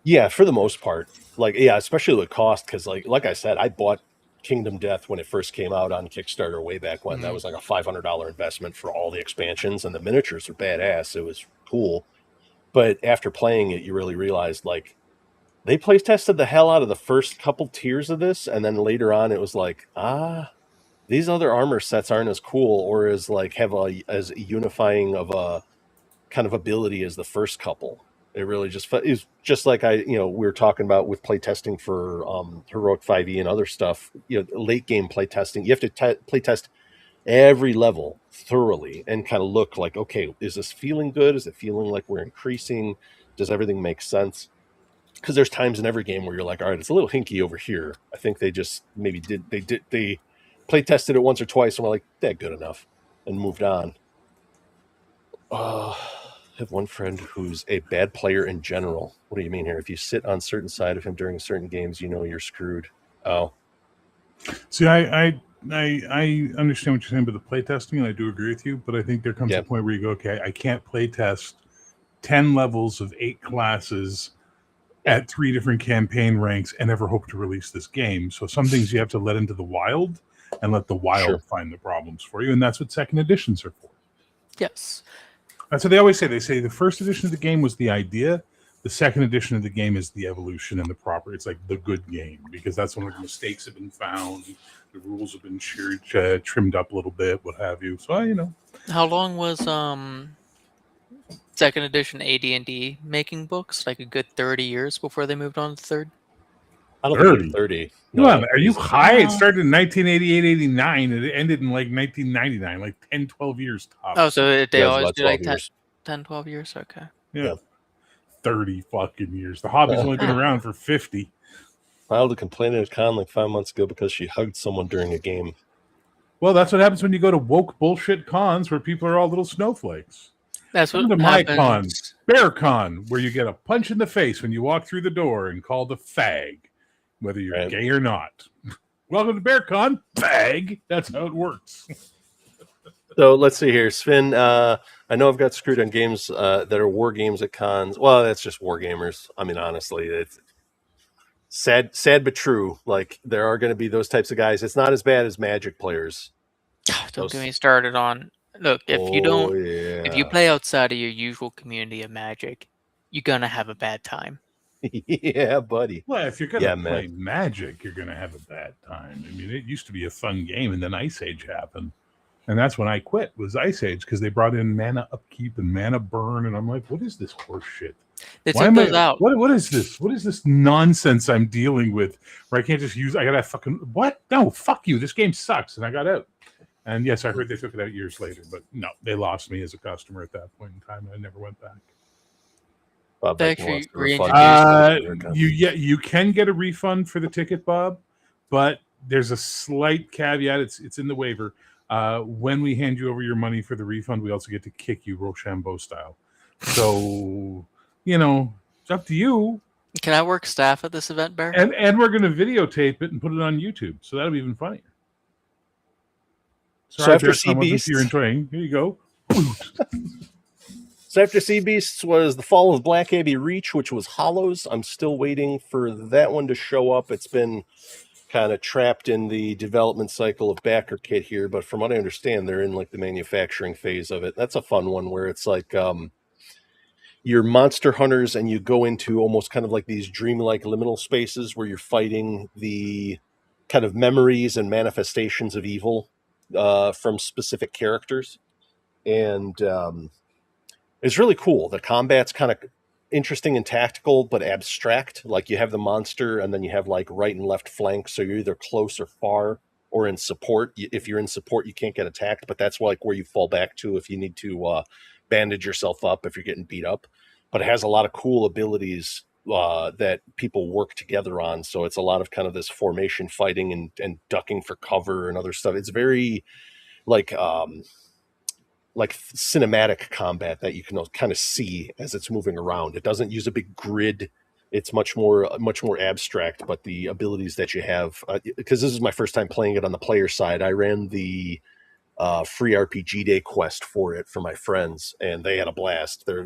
Yeah, for the most part. Like, yeah, especially with cost, because like I said, I bought Kingdom Death when it first came out on Kickstarter way back when. That was like a $500 investment for all the expansions, and the miniatures were badass. It was cool. But after playing it, you really realized, like, they play tested the hell out of the first couple tiers of this, and then later on it was like, these other armor sets aren't as cool or as like have as unifying of a kind of ability as the first couple. It really just is just like we were talking about with playtesting for Heroic 5e and other stuff. Late game playtesting, you have to playtest every level thoroughly and kind of look like, okay, is this feeling good? Is it feeling like we're increasing? Does everything make sense? Because there's times in every game where you're like, all right, it's a little hinky over here. I think they just maybe they play tested it once or twice and we're like, that's good enough, and moved on. I have one friend who's a bad player in general. What do you mean here? If you sit on certain side of him during certain games, you're screwed. Oh,
see, I understand what you're saying about the playtesting, and I do agree with you. But I think there comes a point where you go, okay, I can't playtest 10 levels of 8 classes at 3 different campaign ranks and ever hope to release this game. So some things you have to let into the wild and let the wild find the problems for you. And that's what second editions are for.
Yes.
That's what they always say. They say the first edition of the game was the idea. The second edition of the game is the evolution and the proper. It's like the good game, because that's when the mistakes have been found. The rules have been trimmed up a little bit, what have you. So,
How long was second edition AD&D making books? Like a good 30 years before they moved on to third?
I don't think it's 30.
No, are you high? It started in 1988, 89, and it ended in like 1999, like 10, 12 years tops.
Oh, so they always do like
10,
10, 12 years? Okay.
Yeah. 30 fucking years. The hobby's only been around for 50.
Filed a complaint at a con like 5 months ago because she hugged someone during a game.
Well, that's what happens when you go to woke bullshit cons where people are all little snowflakes.
That's what
happens.
My
con, Bear Con, where you get a punch in the face when you walk through the door and called a fag, whether you're gay or not. Welcome to Bear Con, fag. That's how it works.
So let's see here, Sven. I know I've got screwed on games that are war games at cons. Well, that's just war gamers. I mean, honestly, it's sad but true. Like, there are going to be those types of guys. It's not as bad as Magic players.
Don't get me started on. Look, if you play outside of your usual community of Magic, you're gonna have a bad time.
Yeah, buddy.
Well, if you're gonna play Magic, you're gonna have a bad time. I mean, it used to be a fun game, and then Ice Age happened. And that's when I quit, was Ice Age, because they brought in mana upkeep and mana burn, and I'm like, what is this horse shit?
They took those out.
What is this? What is this nonsense I'm dealing with where I can't just use, I gotta fucking, what? No, fuck you. This game sucks. And I got out. And yes, I heard they took it out years later, but no, they lost me as a customer at that point in time. And I never went back.
They actually
you can get a refund for the ticket, Bob, but there's a slight caveat. It's in the waiver. When we hand you over your money for the refund, we also get to kick you Rochambeau style. So, it's up to you.
Can I work staff at this event, Bear?
And we're going to videotape it and put it on YouTube. So that'll be even funnier. Sorry,
after
Bear,
Sea
wasn't
Beasts,
you're enjoying. Here you go.
So after Sea Beasts was the Fall of Black Abbey Reach, which was Hollows. I'm still waiting for that one to show up. It's been kind of trapped in the development cycle of backer kit here, but from what I understand, they're in like the manufacturing phase of it. That's a fun one where it's like you're monster hunters and you go into almost kind of like these dreamlike liminal spaces where you're fighting the kind of memories and manifestations of evil from specific characters. And it's really cool. The combat's kind of interesting and tactical, but abstract. Like you have the monster and then you have like right and left flank. So you're either close or far or in support. If you're in support, you can't get attacked, but that's like where you fall back to if you need to bandage yourself up if you're getting beat up. But it has a lot of cool abilities that people work together on. So it's a lot of kind of this formation fighting and ducking for cover and other stuff. It's very like cinematic combat that you can kind of see as it's moving around. It doesn't use a big grid. It's much more abstract, but the abilities that you have, because this is my first time playing it on the player side. I ran the free RPG Day quest for it for my friends, and they had a blast. They're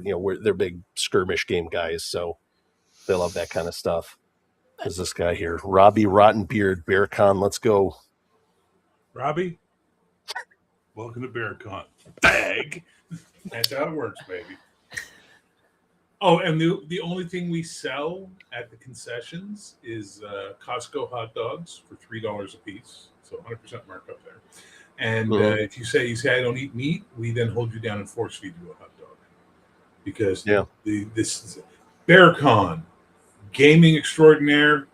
big skirmish game guys, so they love that kind of stuff. There's this guy here, Robbie Rottenbeard, BearCon. Let's go,
Robbie. Welcome to BearCon. Bag. That's how it works, baby. Oh, and the only thing we sell at the concessions is Costco hot dogs for $3 a piece, so 100% markup there. And if you say I don't eat meat, we then hold you down and force feed you a hot dog because this is BearCon, gaming extraordinaire,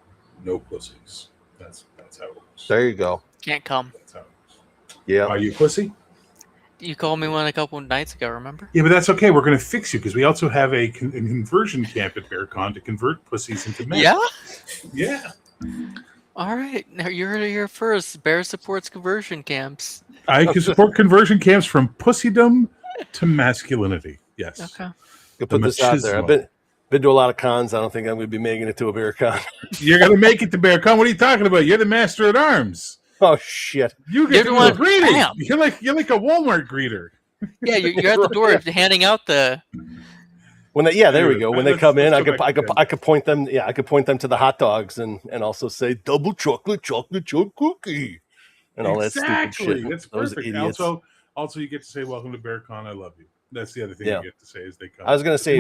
no pussies. That's how it works.
There you go.
Can't come.
That's how it works.
Yeah.
Are you a pussy?
You called me one a couple of nights ago, remember?
Yeah, but that's okay. We're going to fix you because we also have a conversion camp at BearCon to convert pussies into men.
Yeah?
Yeah.
All right. Now you're here first. Bear supports conversion camps.
I can support conversion camps from pussydom to masculinity. Yes.
Okay.
You put this out there. I've been to a lot of cons. I don't think I'm going to be making it to a BearCon.
You're going to make it to BearCon. What are you talking about? You're the master at arms.
Oh shit!
You get to do greeting. Damn. You're like a Walmart greeter.
Yeah, you're at the door handing out the.
There we go. When they come in, I could point them. Yeah, I could point them to the hot dogs and also say double chocolate chip cookie and all that stupid shit.
That's perfect. Also, you get to say welcome to BearCon. I love you. That's the other thing you get to say as they come.
I was going to say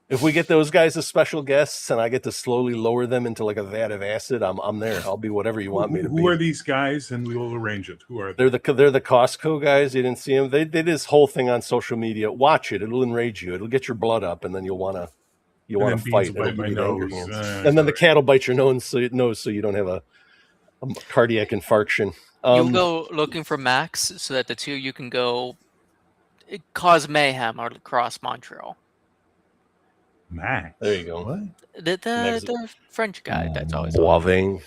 if we get those guys as special guests and I get to slowly lower them into like a vat of acid, I'm there. I'll be whatever you want me to be.
Who are these guys? And we will arrange it. Who are
they? They're the Costco guys. You didn't see them. They did this whole thing on social media. Watch it. It'll enrage you. It'll get your blood up, and then you'll want to fight.
Bite my nose.
And then the cat will bite your nose so you don't have a cardiac infarction.
You'll go looking for Max so that the two of you can go cause mayhem across Montreal.
Max.
There you go.
What?
The French guy that's always
Boivin.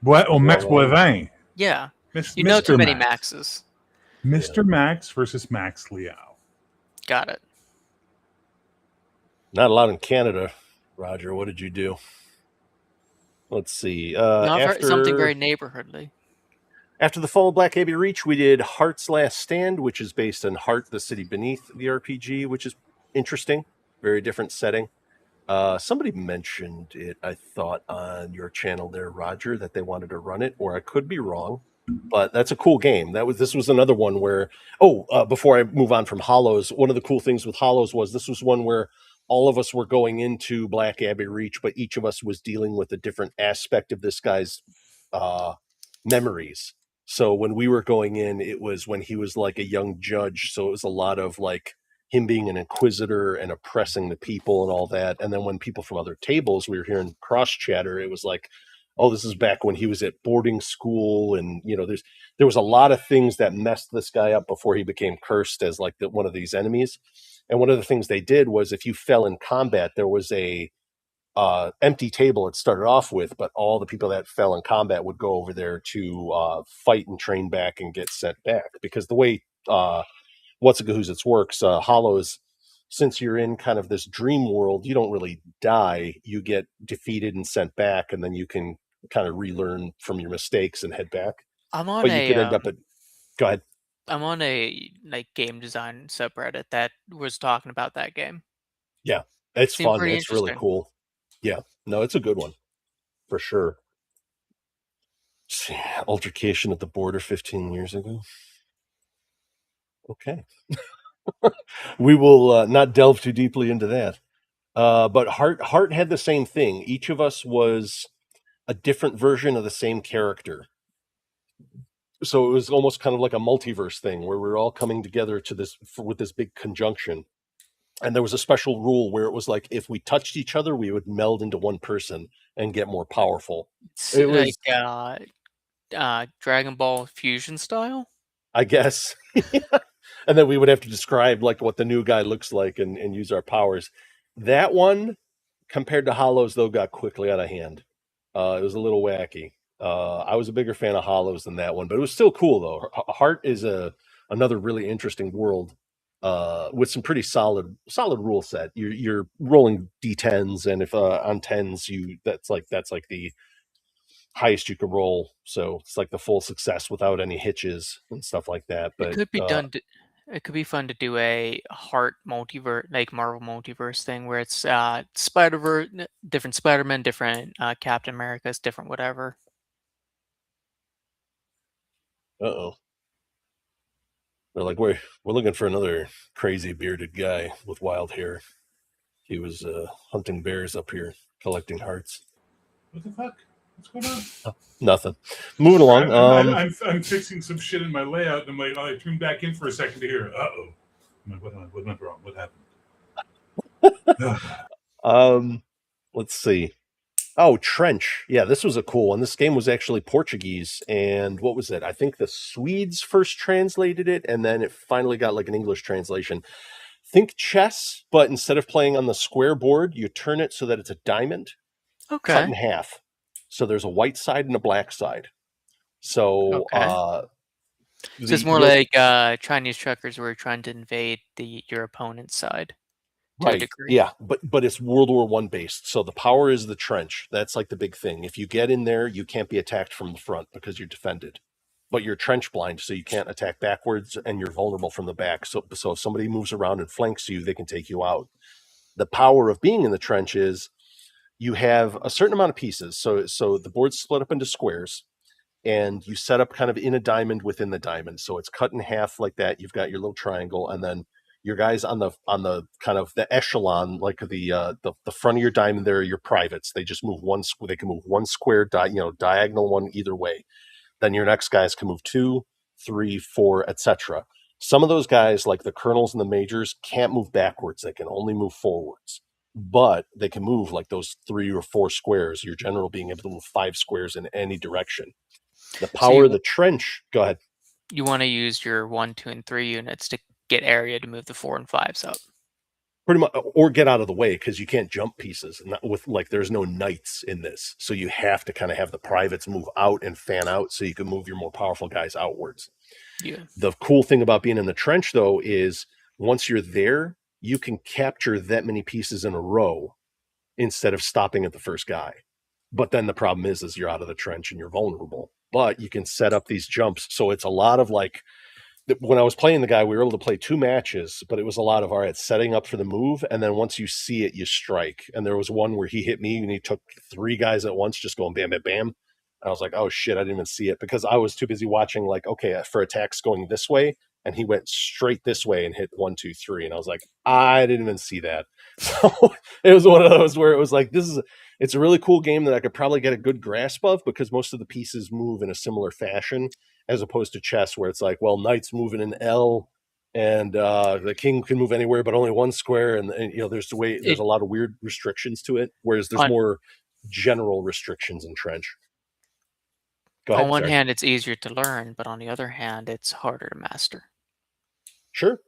Max Boivin.
Yeah. You know too many Maxes.
Mr. Max versus Max Liao.
Got it.
Not a lot in Canada, Roger. What did you do? Let's see.
Something very neighborhoodly.
After the Fall of Black Abbey Reach, we did Heart's Last Stand, which is based on Heart, the City Beneath the RPG, which is interesting. Very different setting. Somebody mentioned it, I thought, on your channel there, Roger, that they wanted to run it, or I could be wrong, but that's a cool game. This was another one where, before I move on from Hollows, one of the cool things with Hollows was this was one where all of us were going into Black Abbey Reach, but each of us was dealing with a different aspect of this guy's memories. So when we were going in, it was when he was like a young judge. So it was a lot of like him being an inquisitor and oppressing the people and all that. And then when people from other tables, we were hearing cross chatter, it was like, oh, this is back when he was at boarding school. And, there was a lot of things that messed this guy up before he became cursed as like one of these enemies. And one of the things they did was if you fell in combat, there was a empty table it started off with, but all the people that fell in combat would go over there to fight and train back and get sent back. Because the way What's a Gahoozits works, Hollows, since you're in kind of this dream world, you don't really die. You get defeated and sent back, and then you can kind of relearn from your mistakes and head back.
I'm on
But you
a
could end up at go ahead.
I'm on a like game design subreddit that was talking about that game.
Yeah, it's
Seemed
fun.
pretty
It's really
interesting.
cool. Yeah, no, it's a good one for sure. See, altercation at the border 15 years ago. Okay. We will not delve too deeply into that. But Heart had the same thing. Each of us was a different version of the same character. So it was almost kind of like a multiverse thing where we were all coming together to this with this big conjunction. And there was a special rule where it was like if we touched each other, we would meld into one person and get more powerful.
It's
It
like
was,
Dragon Ball Fusion style.
I guess. And then we would have to describe like what the new guy looks like and use our powers. That one, compared to Hollows, though, got quickly out of hand. It was a little wacky. I was a bigger fan of Hollows than that one, but it was still cool though. Heart is another really interesting world with some pretty solid rule set. You're rolling d10s, and if on tens that's like the highest you could roll. So it's like the full success without any hitches and stuff like that.
It
But
could be done. It could be fun to do a Heart multiverse, like Marvel multiverse thing, where it's Spider Verse, different Spider Man, different Captain America's, different whatever.
oh, they're like we're looking for another crazy bearded guy with wild hair. He was hunting bears up here, collecting hearts.
What the fuck? What's going on?
Nothing. Moving along.
I'm fixing some shit in my layout, and I'm like, I tuned back in for a second to hear. Uh-oh. I'm like, what went wrong? What happened?
Let's see. Oh, Trench. Yeah, this was a cool one. This game was actually Portuguese, and what was it? I think the Swedes first translated it, and then it finally got like an English translation. Think chess, but instead of playing on the square board, you turn it so that it's a diamond cut in
Okay.
half. So there's a white side and a black side. So
Okay. So it's more
the
like Chinese checkers, where you're trying to invade your opponent's side to a
right,
degree.
yeah, but it's World War One based. So the power is the trench. That's like the big thing. If you get in there, you can't be attacked from the front because you're defended. But you're trench blind, so you can't attack backwards, and you're vulnerable from the back. So if somebody moves around and flanks you, they can take you out. The power of being in the trench is you have a certain amount of pieces. So the board's split up into squares, and you set up kind of in a diamond within the diamond. So it's cut in half like that. You've got your little triangle, and then your guys on the kind of the echelon, like the front of your diamond. There are your privates. They just move one. They can move one square, diagonal one either way. Then your next guys can move 2, 3, 4, etc. Some of those guys, like the colonels and the majors, can't move backwards. They can only move forwards. But they can move like those 3 or 4 squares. Your general being able to move 5 squares in any direction. The
So
power of the trench. Go ahead.
you want to use your 1, 2, and 3 units to get area to move the 4 and 5s up.
Pretty much, or get out of the way because you can't jump pieces. Not with like, there's no knights in this, so you have to kind of have the privates move out and fan out so you can move your more powerful guys outwards.
Yeah.
The cool thing about being in the trench, though, is once you're there, you can capture that many pieces in a row instead of stopping at the first guy. But then the problem is you're out of the trench and you're vulnerable. But you can set up these jumps, so it's a lot of like when I was playing the guy, we were able to play 2 matches, but it was a lot of all right, setting up for the move, and then once you see it, you strike. And there was one where he hit me and he took 3 guys at once, just going bam, bam, bam. I was like, oh shit, I didn't even see it because I was too busy watching, like, okay, for attacks going this way, and he went straight this way and hit 1, 2, 3, and I was like, I didn't even see that. So it was one of those where it was like, it's a really cool game that I could probably get a good grasp of because most of the pieces move in a similar fashion, as opposed to chess where it's like, well, knight's moving an L, and the king can move anywhere but only one square, and there's
It
a lot of weird restrictions to it, whereas there's
on
more general restrictions in trench. Go
on
ahead,
one
sorry.
hand, it's easier to learn, but on the other hand, it's harder to master.
Sure,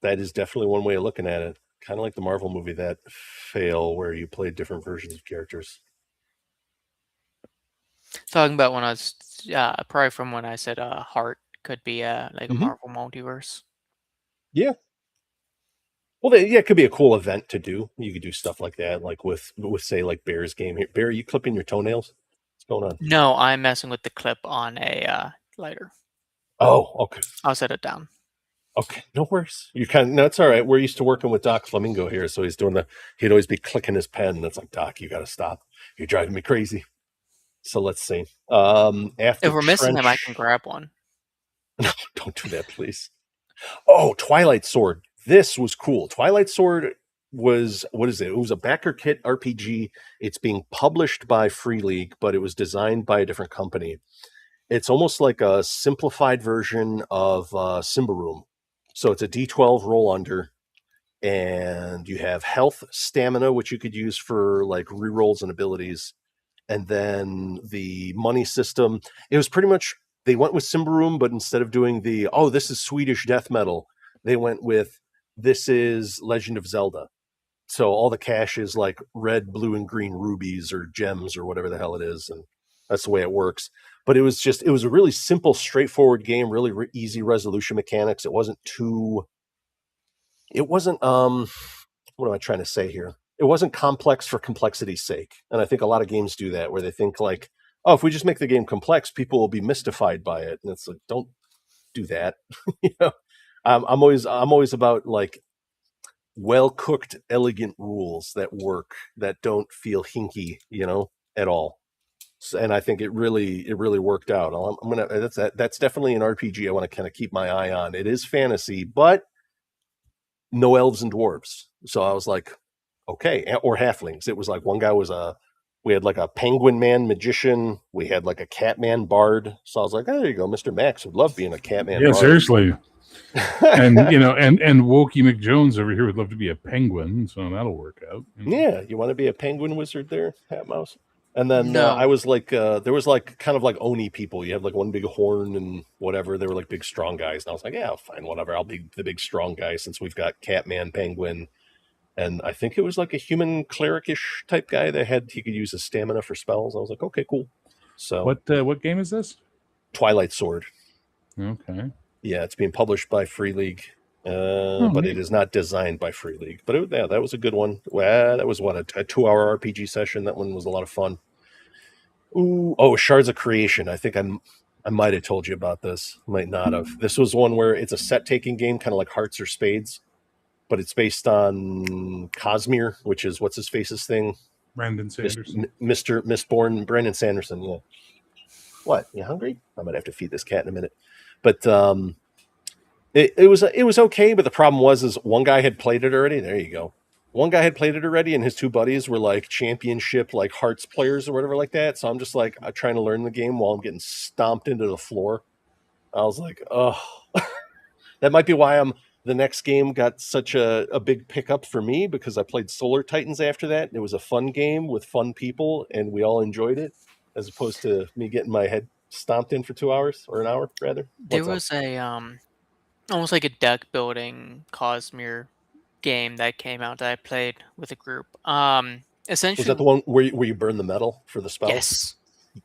that is definitely one way of looking at it. kind of like the Marvel movie that fail where you played different versions of characters.
Talking about when I was probably from when I said heart could be like a
Mm-hmm.
Marvel multiverse.
Yeah. Well, yeah, it could be a cool event to do. You could do stuff like that, like with say like Bear's game here. Bear, are you clipping your toenails? What's going on?
No, I'm messing with the clip on a lighter.
Oh, okay.
I'll set it down.
Okay, no worries. You kind of, no, it's all right. We're used to working with Doc Flamingo here, so he'd always be clicking his pen. And it's like, Doc, you got to stop. You're driving me crazy. So let's see. After
If we're missing them, I can
Trench,
grab one.
no, don't do that, please. Oh, Twilight Sword. This was cool. Twilight Sword was, what is it? It was a backer kit RPG. It's being published by Free League, but it was designed by a different company. It's almost like a simplified version of Room. So it's a D12 roll under, and you have health, stamina, which you could use for like rerolls and abilities, and then the money system. It was pretty much they went with Room, but instead of doing the this is Swedish death metal, they went with this is Legend of Zelda. So all the cash is like red, blue, and green rubies or gems or whatever the hell it is, and that's the way it works. But it was a really simple, straightforward game, really easy resolution mechanics. It wasn't what am I trying to say here? It wasn't complex for complexity's sake. And I think a lot of games do that where they think like, oh, if we just make the game complex, people will be mystified by it. And it's like, don't do that. you know, I'm always about like well cooked, elegant rules that work, that don't feel hinky, at all. And I think it really worked out. That's definitely an RPG I want to kind of keep my eye on. It is fantasy, but no elves and dwarves. So I was like, okay, or halflings. It was like one guy we had like a penguin man magician. We had like a cat man bard. So I was like, oh, there you go. Mr. Max would love being a cat man bard.
Seriously. And and Wokey McJones over here would love to be a penguin, so that'll work out.
Yeah, you want to be a penguin wizard there, Hat Mouse? And then
No.
I was like, there was like kind of like Oni people. You have like one big horn and whatever. They were like big strong guys. And I was like, yeah, fine, whatever. I'll be the big strong guy since we've got Catman, Penguin, and I think it was like a human cleric-ish type guy that he could use his stamina for spells. I was like, okay, cool. So
what game is this?
Twilight Sword.
Okay.
Yeah, it's being published by Free League. But it is not designed by Free League. But that was a good one. Well, that was a 2-hour RPG session. That one was a lot of fun. Shards of Creation. I think I might have told you about this. Might not have. This was one where it's a set taking game, kind of like Hearts or Spades, but it's based on Cosmere, which is what's his face's thing.
Brandon Sanderson.
Mr. Mistborn, Brandon Sanderson. Yeah. What? You hungry? I might have to feed this cat in a minute. But it was okay, but the problem is one guy had played it already. There you go. One guy had played it already, and his two buddies were like championship, like Hearts players or whatever like that. So I'm just like trying to learn the game while I'm getting stomped into the floor. I was like, oh, that might be why the next game got such a big pickup for me, because I played Solar Titans after that. It was a fun game with fun people, and we all enjoyed it, as opposed to me getting my head stomped in for 2 hours or an hour rather.
There was a almost like a deck building Cosmere game that came out that I played with a group. Essentially,
was that the one where you burn the metal for the spells?
Yes.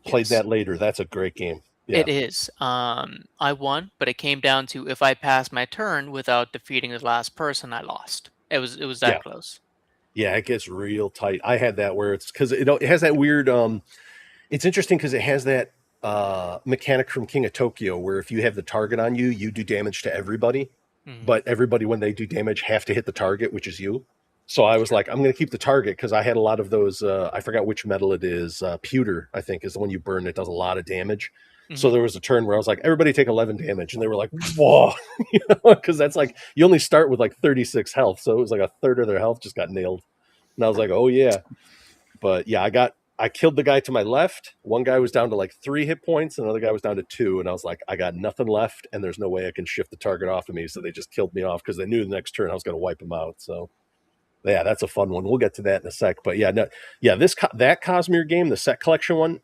Played that later. That's a great game. Yeah.
It is. I won, but it came down to if I passed my turn without defeating the last person, I lost. It was that close.
Yeah, it gets real tight. I had that where it's because it has that weird. It's interesting because it has that mechanic from King of Tokyo where if you have the target on you, you do damage to everybody, but everybody when they do damage have to hit the target, which is you. So I was like, I'm going to keep the target because I had a lot of those. I forgot which metal it is. Pewter, I think, is the one you burn. It does a lot of damage. So there was a turn where I was like, everybody take 11 damage. And they were like, whoa, because that's like, you only start with like 36 health. So it was like a third of their health just got nailed. And I was like, oh yeah. But yeah, I killed the guy to my left. One guy was down to like 3 hit points. Another guy was down to 2. And I was like, I got nothing left. And there's no way I can shift the target off of me. So they just killed me off because they knew the next turn I was going to wipe them out. So yeah, that's a fun one. We'll get to that in a sec. But yeah, no, yeah, that Cosmere game, the set collection one,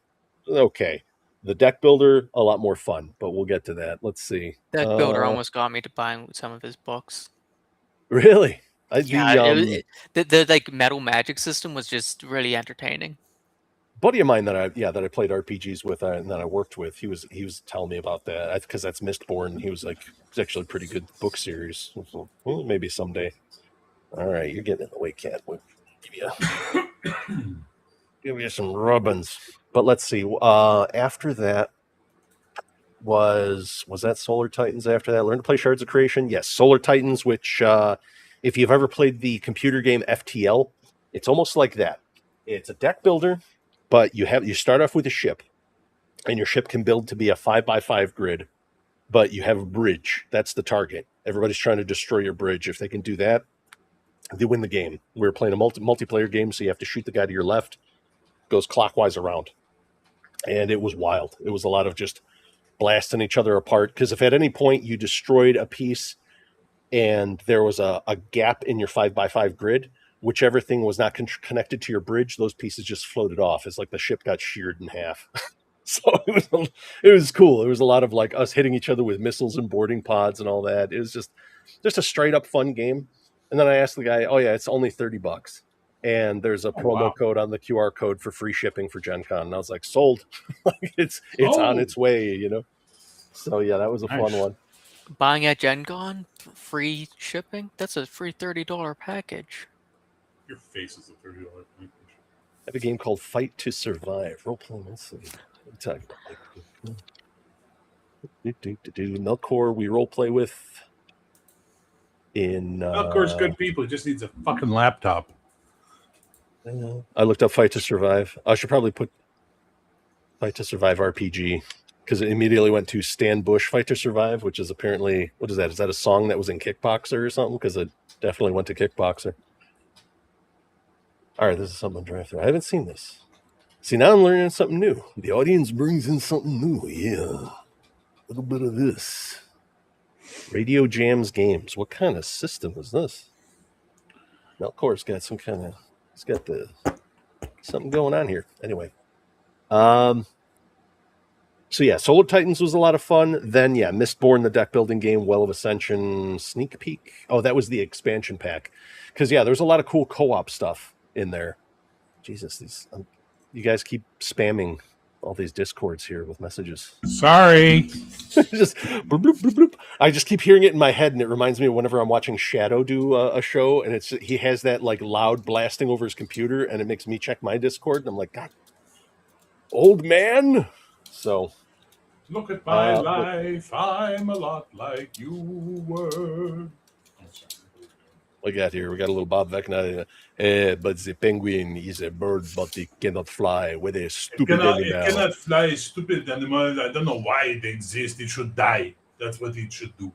okay. The deck builder, a lot more fun, but we'll get to that. Let's see.
Deck builder almost got me to buying some of his books.
Really?
The like metal magic system was just really entertaining.
Buddy of mine that I played RPGs with and that I worked with, he was telling me about that because that's Mistborn. He was like, it's actually a pretty good book series. So, well, maybe someday. All right, you're getting in the way, cat. We'll give you some rubbins. But let's see. After that was that Solar Titans? After that, Learn to Play Shards of Creation. Yes, Solar Titans. Which, if you've ever played the computer game FTL, it's almost like that. It's a deck builder, but you start off with a ship, and your ship can build to be a 5x5 grid, but you have a bridge. That's the target. Everybody's trying to destroy your bridge. If they can do that, they win the game. We were playing a multiplayer game, so you have to shoot the guy to your left. Goes clockwise around. And it was wild. It was a lot of just blasting each other apart, because if at any point you destroyed a piece and there was a gap in your 5x5 grid, whichever thing was not connected to your bridge, those pieces just floated off. It's like the ship got sheared in half. So it was cool. It was a lot of like us hitting each other with missiles and boarding pods and all that. It was just a straight up fun game. And then I asked the guy, "Oh yeah, it's only $30, and there's a promo code on the QR code for free shipping for Gen Con." And I was like, "Sold!" Like it's on its way, you know. So yeah, that was a fun one.
Buying at Gen Con, free shipping. That's a free $30 package.
Your face is a $30 package.
I have a game called Fight to Survive. Role playing. Let's see. What are you talking about? Melkor, we role play with.
Melkor's good people. He just needs a fucking laptop.
I looked up Fight to Survive. I should probably put Fight to Survive RPG, because it immediately went to Stan Bush Fight to Survive, which is apparently, what is that? Is that a song that was in Kickboxer or something? Because it definitely went to Kickboxer. All right, this is something I'm driving through. I haven't seen this. See, now I'm learning something new. The audience brings in something new. Yeah. A little bit of this. Radio Jams Games. What kind of system is this? Melkor's got some kind of... He's got something going on here. Anyway. So yeah, Solar Titans was a lot of fun. Then yeah, Mistborn, the deck building game, Well of Ascension, sneak peek. Oh, that was the expansion pack. Because yeah, there's a lot of cool co-op stuff in there. Jesus, you guys keep spamming all these discords here with messages.
Sorry.
Just bloop, bloop, bloop, bloop. I just keep hearing it in my head, and it reminds me of whenever I'm watching Shadow do a show, and he has that like loud blasting over his computer, and it makes me check my Discord, and I'm like, God, old man. So
look at my life. I'm a lot like you were.
We got here. We got a little Bob Vecna. But the penguin is a bird, but it cannot fly. With a stupid animal.
It cannot fly. Stupid animal. I don't know why it exists. It should die. That's what it should do.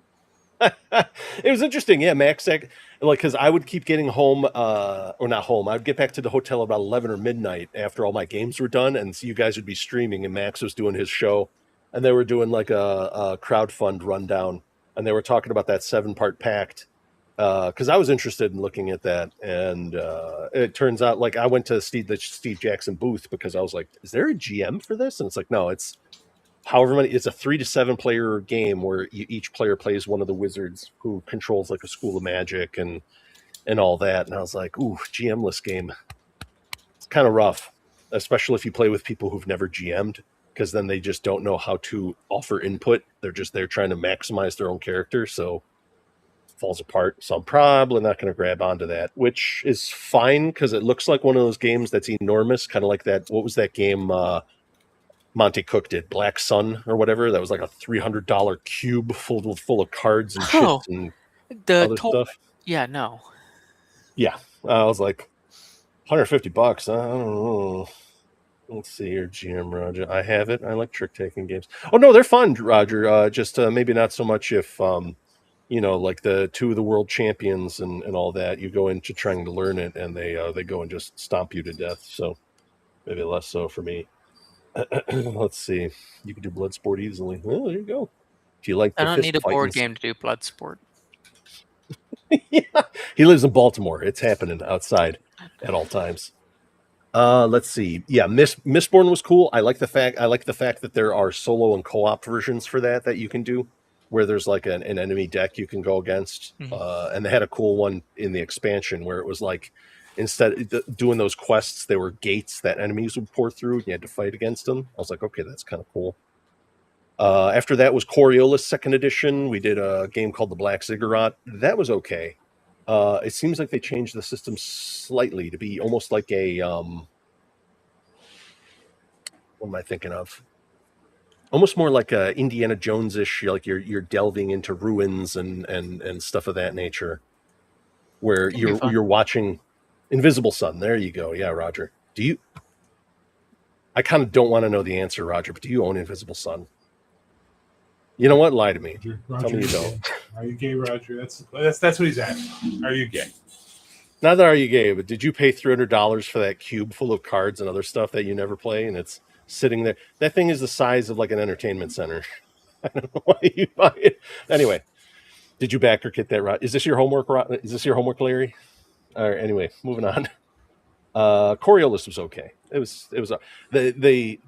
It was interesting, yeah, Max. Like, because I would keep getting home, or not home. I'd get back to the hotel about 11 or midnight after all my games were done, and so you guys would be streaming, and Max was doing his show, and they were doing like a crowdfund rundown, and they were talking about that 7-part pact. Because I was interested in looking at that, and it turns out, like, I went to the Steve Jackson booth because I was like, "Is there a GM for this?" And it's like, no, it's however many. It's a 3 to 7 player game where each player plays one of the wizards who controls like a school of magic and all that. And I was like, "Ooh, GM-less game." It's kind of rough, especially if you play with people who've never GM'd, because then they just don't know how to offer input. They're just there trying to maximize their own character, so falls apart. So I'm probably not going to grab onto that, which is fine because it looks like one of those games that's enormous, kind of like that. What was that game Monty Cook did, Black Sun or whatever? That was like a $300 cube full of cards and shit and other stuff.
Yeah, no.
Yeah, I was like $150. I don't know. Let's see here, GM Roger. I have it. I like trick taking games. Oh no, they're fun, Roger. Just maybe not so much if like the 2 of the world champions and all that, you go into trying to learn it and they go and just stomp you to death. So maybe less so for me. Let's see. You can do Bloodsport easily. Well, there you go. If you like,
I don't need a board game to do Bloodsport.
Yeah, he lives in Baltimore. It's happening outside at all times. Let's see. Yeah, Mistborn was cool. I like the fact that there are solo and co-op versions for that you can do. where there's like an enemy deck you can go against. And they had a cool one in the expansion where it was like, instead of doing those quests, there were gates that enemies would pour through and you had to fight against them. I was like, okay, that's kind of cool. After that was Coriolis 2nd edition. We did a game called the Black Ziggurat. That was okay. It seems like they changed the system slightly to be almost like a what am I thinking of? Almost more like a Indiana Jones-ish, like you're delving into ruins and stuff of that nature, where you're watching Invisible Sun. There you go. Yeah, Roger. Do you? I kind of don't want to know the answer, Roger, but do you own Invisible Sun? You know what? Lie to me.
Roger,
tell me you don't.
Are you gay, Roger? That's what he's asking. Are you gay?
Not that are you gay, but did you pay $300 for that cube full of cards and other stuff that you never play, and it's sitting there? That thing is the size of like an entertainment center. I don't know why you buy it. Anyway, did you back or get that right? Is this your homework, Larry? All right. Anyway, moving on. Coriolis was okay. It was the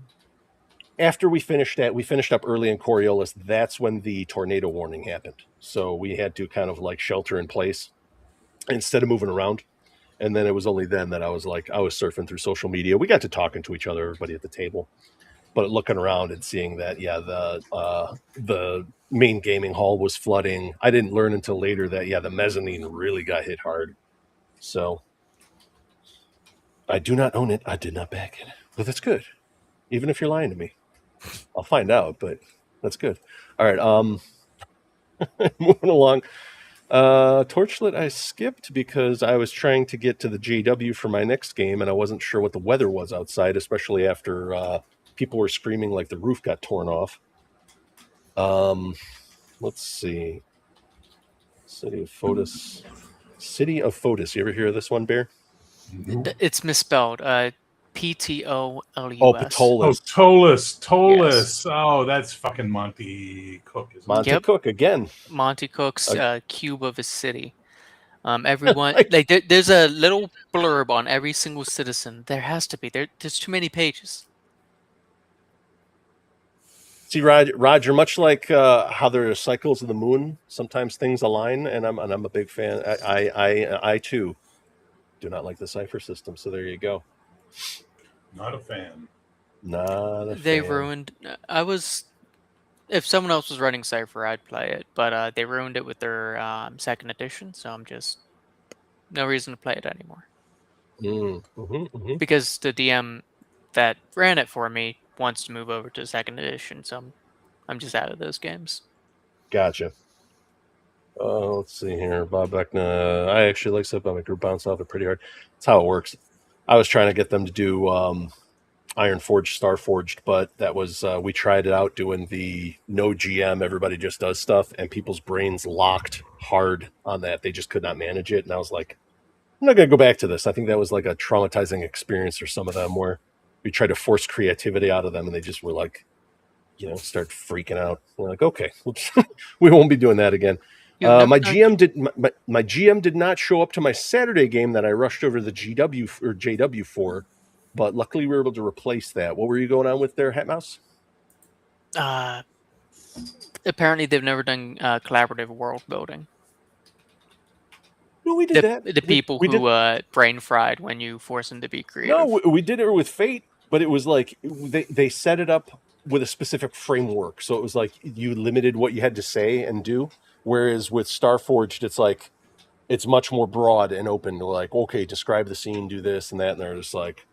after we finished up early in Coriolis. That's when the tornado warning happened. So we had to kind of like shelter in place instead of moving around. And then it was only then that I was surfing through social media. We got to talking to each other, everybody at the table, but looking around and seeing that, the main gaming hall was flooding. I didn't learn until later that, the mezzanine really got hit hard. So I do not own it. I did not back it, but that's good. Even if you're lying to me, I'll find out, but that's good. All right. Moving along. Torchlit I skipped because I was trying to get to the JW for my next game, and I wasn't sure what the weather was outside, especially after people were screaming like the roof got torn off. Let's see. City of Fotis. You ever hear of this one, Bear?
It's misspelled. Ptolus.
Oh, Ptolus.
Ptolus.
Yes.
Oh, that's fucking Monty Cook, isn't it?
Monty Cook again.
Monty Cook's cube of a city. Everyone there's a little blurb on every single citizen. There has to be. There's too many pages.
See, Roger, much like how there are cycles of the moon, sometimes things align, and I'm a big fan. I too do not like the cipher system. So there you go.
Not a fan.
They ruined. If someone else was running Cypher, I'd play it, but they ruined it with their 2nd edition, so I'm just no reason to play it anymore. Because the DM that ran it for me wants to move over to 2nd edition, so I'm just out of those games.
Gotcha. Let's see here. Bob Beckna. I actually like stuff, but my group bounced off it pretty hard. That's how it works. I was trying to get them to do Ironforged, Starforged, but that was we tried it out doing the no GM, everybody just does stuff, and people's brains locked hard on that. They just could not manage it, and I was like, I'm not going to go back to this. I think that was like a traumatizing experience for some of them where we tried to force creativity out of them, and they just were like, start freaking out. We're like, okay, we won't be doing that again. My GM did not show up to my Saturday game that I rushed over the JW for, but luckily we were able to replace that. What were you going on with there, Hatmouse?
Apparently they've never done collaborative world building.
No, we did that.
The people who brain fried when you force them to be creative.
No, we did it with Fate, but it was like they set it up with a specific framework. So it was like you limited what you had to say and do. Whereas with Starforged, it's like it's much more broad and open to like, okay, describe the scene, do this and that, and they're just like,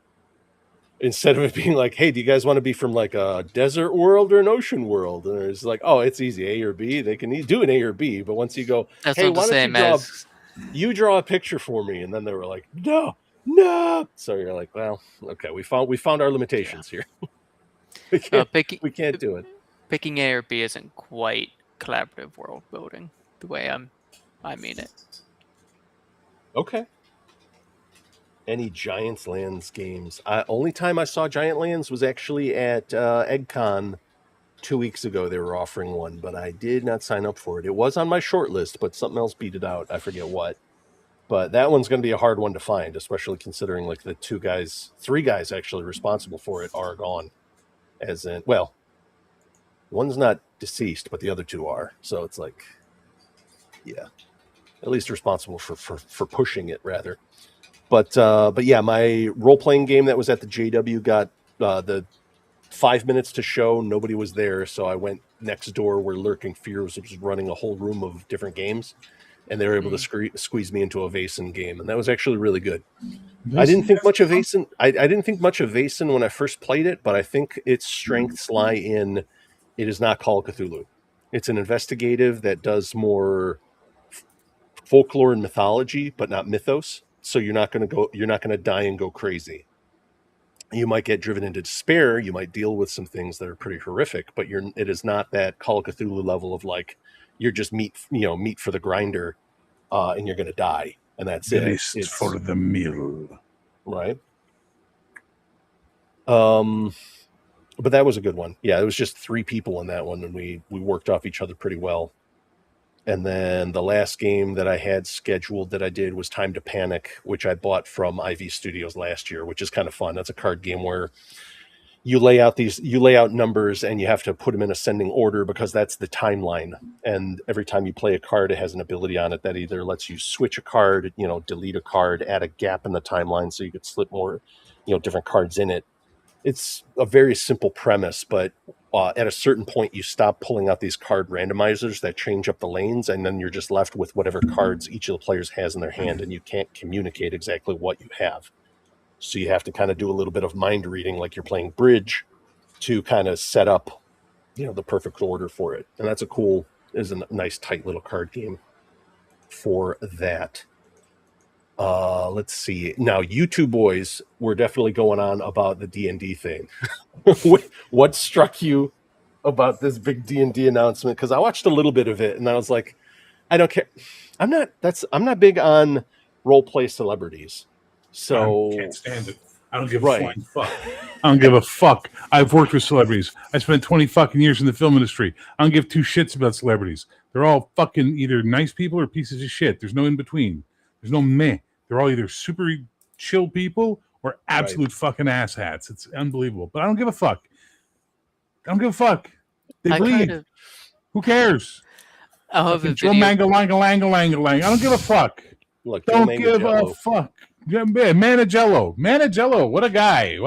instead of it being like, hey, do you guys want to be from like a desert world or an ocean world? And it's like, oh, it's easy, A or B. They can do an A or B, but once you go,
that's
hey,
not the same as
you draw a picture for me, and then they were like, no. So you're like, well, okay, we found our limitations here. we can't do it.
Picking A or B isn't quite collaborative world building the way I mean it.
Okay. Any Giants Lands games? Only time I saw Giant Lands was actually at EggCon 2 weeks ago. They were offering one, but I did not sign up for it. It was on my short list, but something else beat it out. I forget what. But that one's going to be a hard one to find, especially considering like the 3 guys actually responsible for it are gone. As in, well, One's not deceased, but the other two are. So it's like, yeah, at least responsible for pushing it rather. But yeah, my role playing game that was at the JW got the 5 minutes to show. Nobody was there, so I went next door where Lurking Fears was running a whole room of different games, and they were able to squeeze me into a Vaesen game, and that was actually really good. I didn't think much of Vaesen. I didn't think much of Vaesen when I first played it, but I think its strengths lie in it is not Call of Cthulhu. It's an investigative that does more folklore and mythology, but not mythos. So you're not going to die and go crazy. You might get driven into despair. You might deal with some things that are pretty horrific, but it is not that Call of Cthulhu level of like you're just meat for the grinder, and you're going to die, and that's it.
It's for the meal,
right? But that was a good one. Yeah, it was just 3 people in that one, and we worked off each other pretty well. And then the last game that I had scheduled that I did was Time to Panic, which I bought from IV Studios last year, which is kind of fun. That's a card game where you lay out numbers and you have to put them in ascending order because that's the timeline. And every time you play a card, it has an ability on it that either lets you switch a card, delete a card, add a gap in the timeline so you could slip more, different cards in it. It's a very simple premise, but at a certain point, you stop pulling out these card randomizers that change up the lanes, and then you're just left with whatever cards each of the players has in their hand, and you can't communicate exactly what you have. So you have to kind of do a little bit of mind reading, like you're playing bridge, to kind of set up, the perfect order for it. And that's a nice tight little card game for that. Let's see. Now, you two boys were definitely going on about the D&D thing. What struck you about this big D&D announcement? Because I watched a little bit of it, and I was like, I don't care. I'm not big on role play celebrities. So
I can't stand it. I don't give a flying fuck. I don't give a fuck. I've worked with celebrities. I spent 20 fucking years in the film industry. I don't give 2 shits about celebrities. They're all fucking either nice people or pieces of shit. There's no in between. There's no meh. They're all either super chill people or absolute fucking asshats. It's unbelievable. But I don't give a fuck. I don't give a fuck. They bleed. Who cares?
I'll have a video.
I don't give a fuck.
Look,
don't give a fuck. Manigello, what a guy,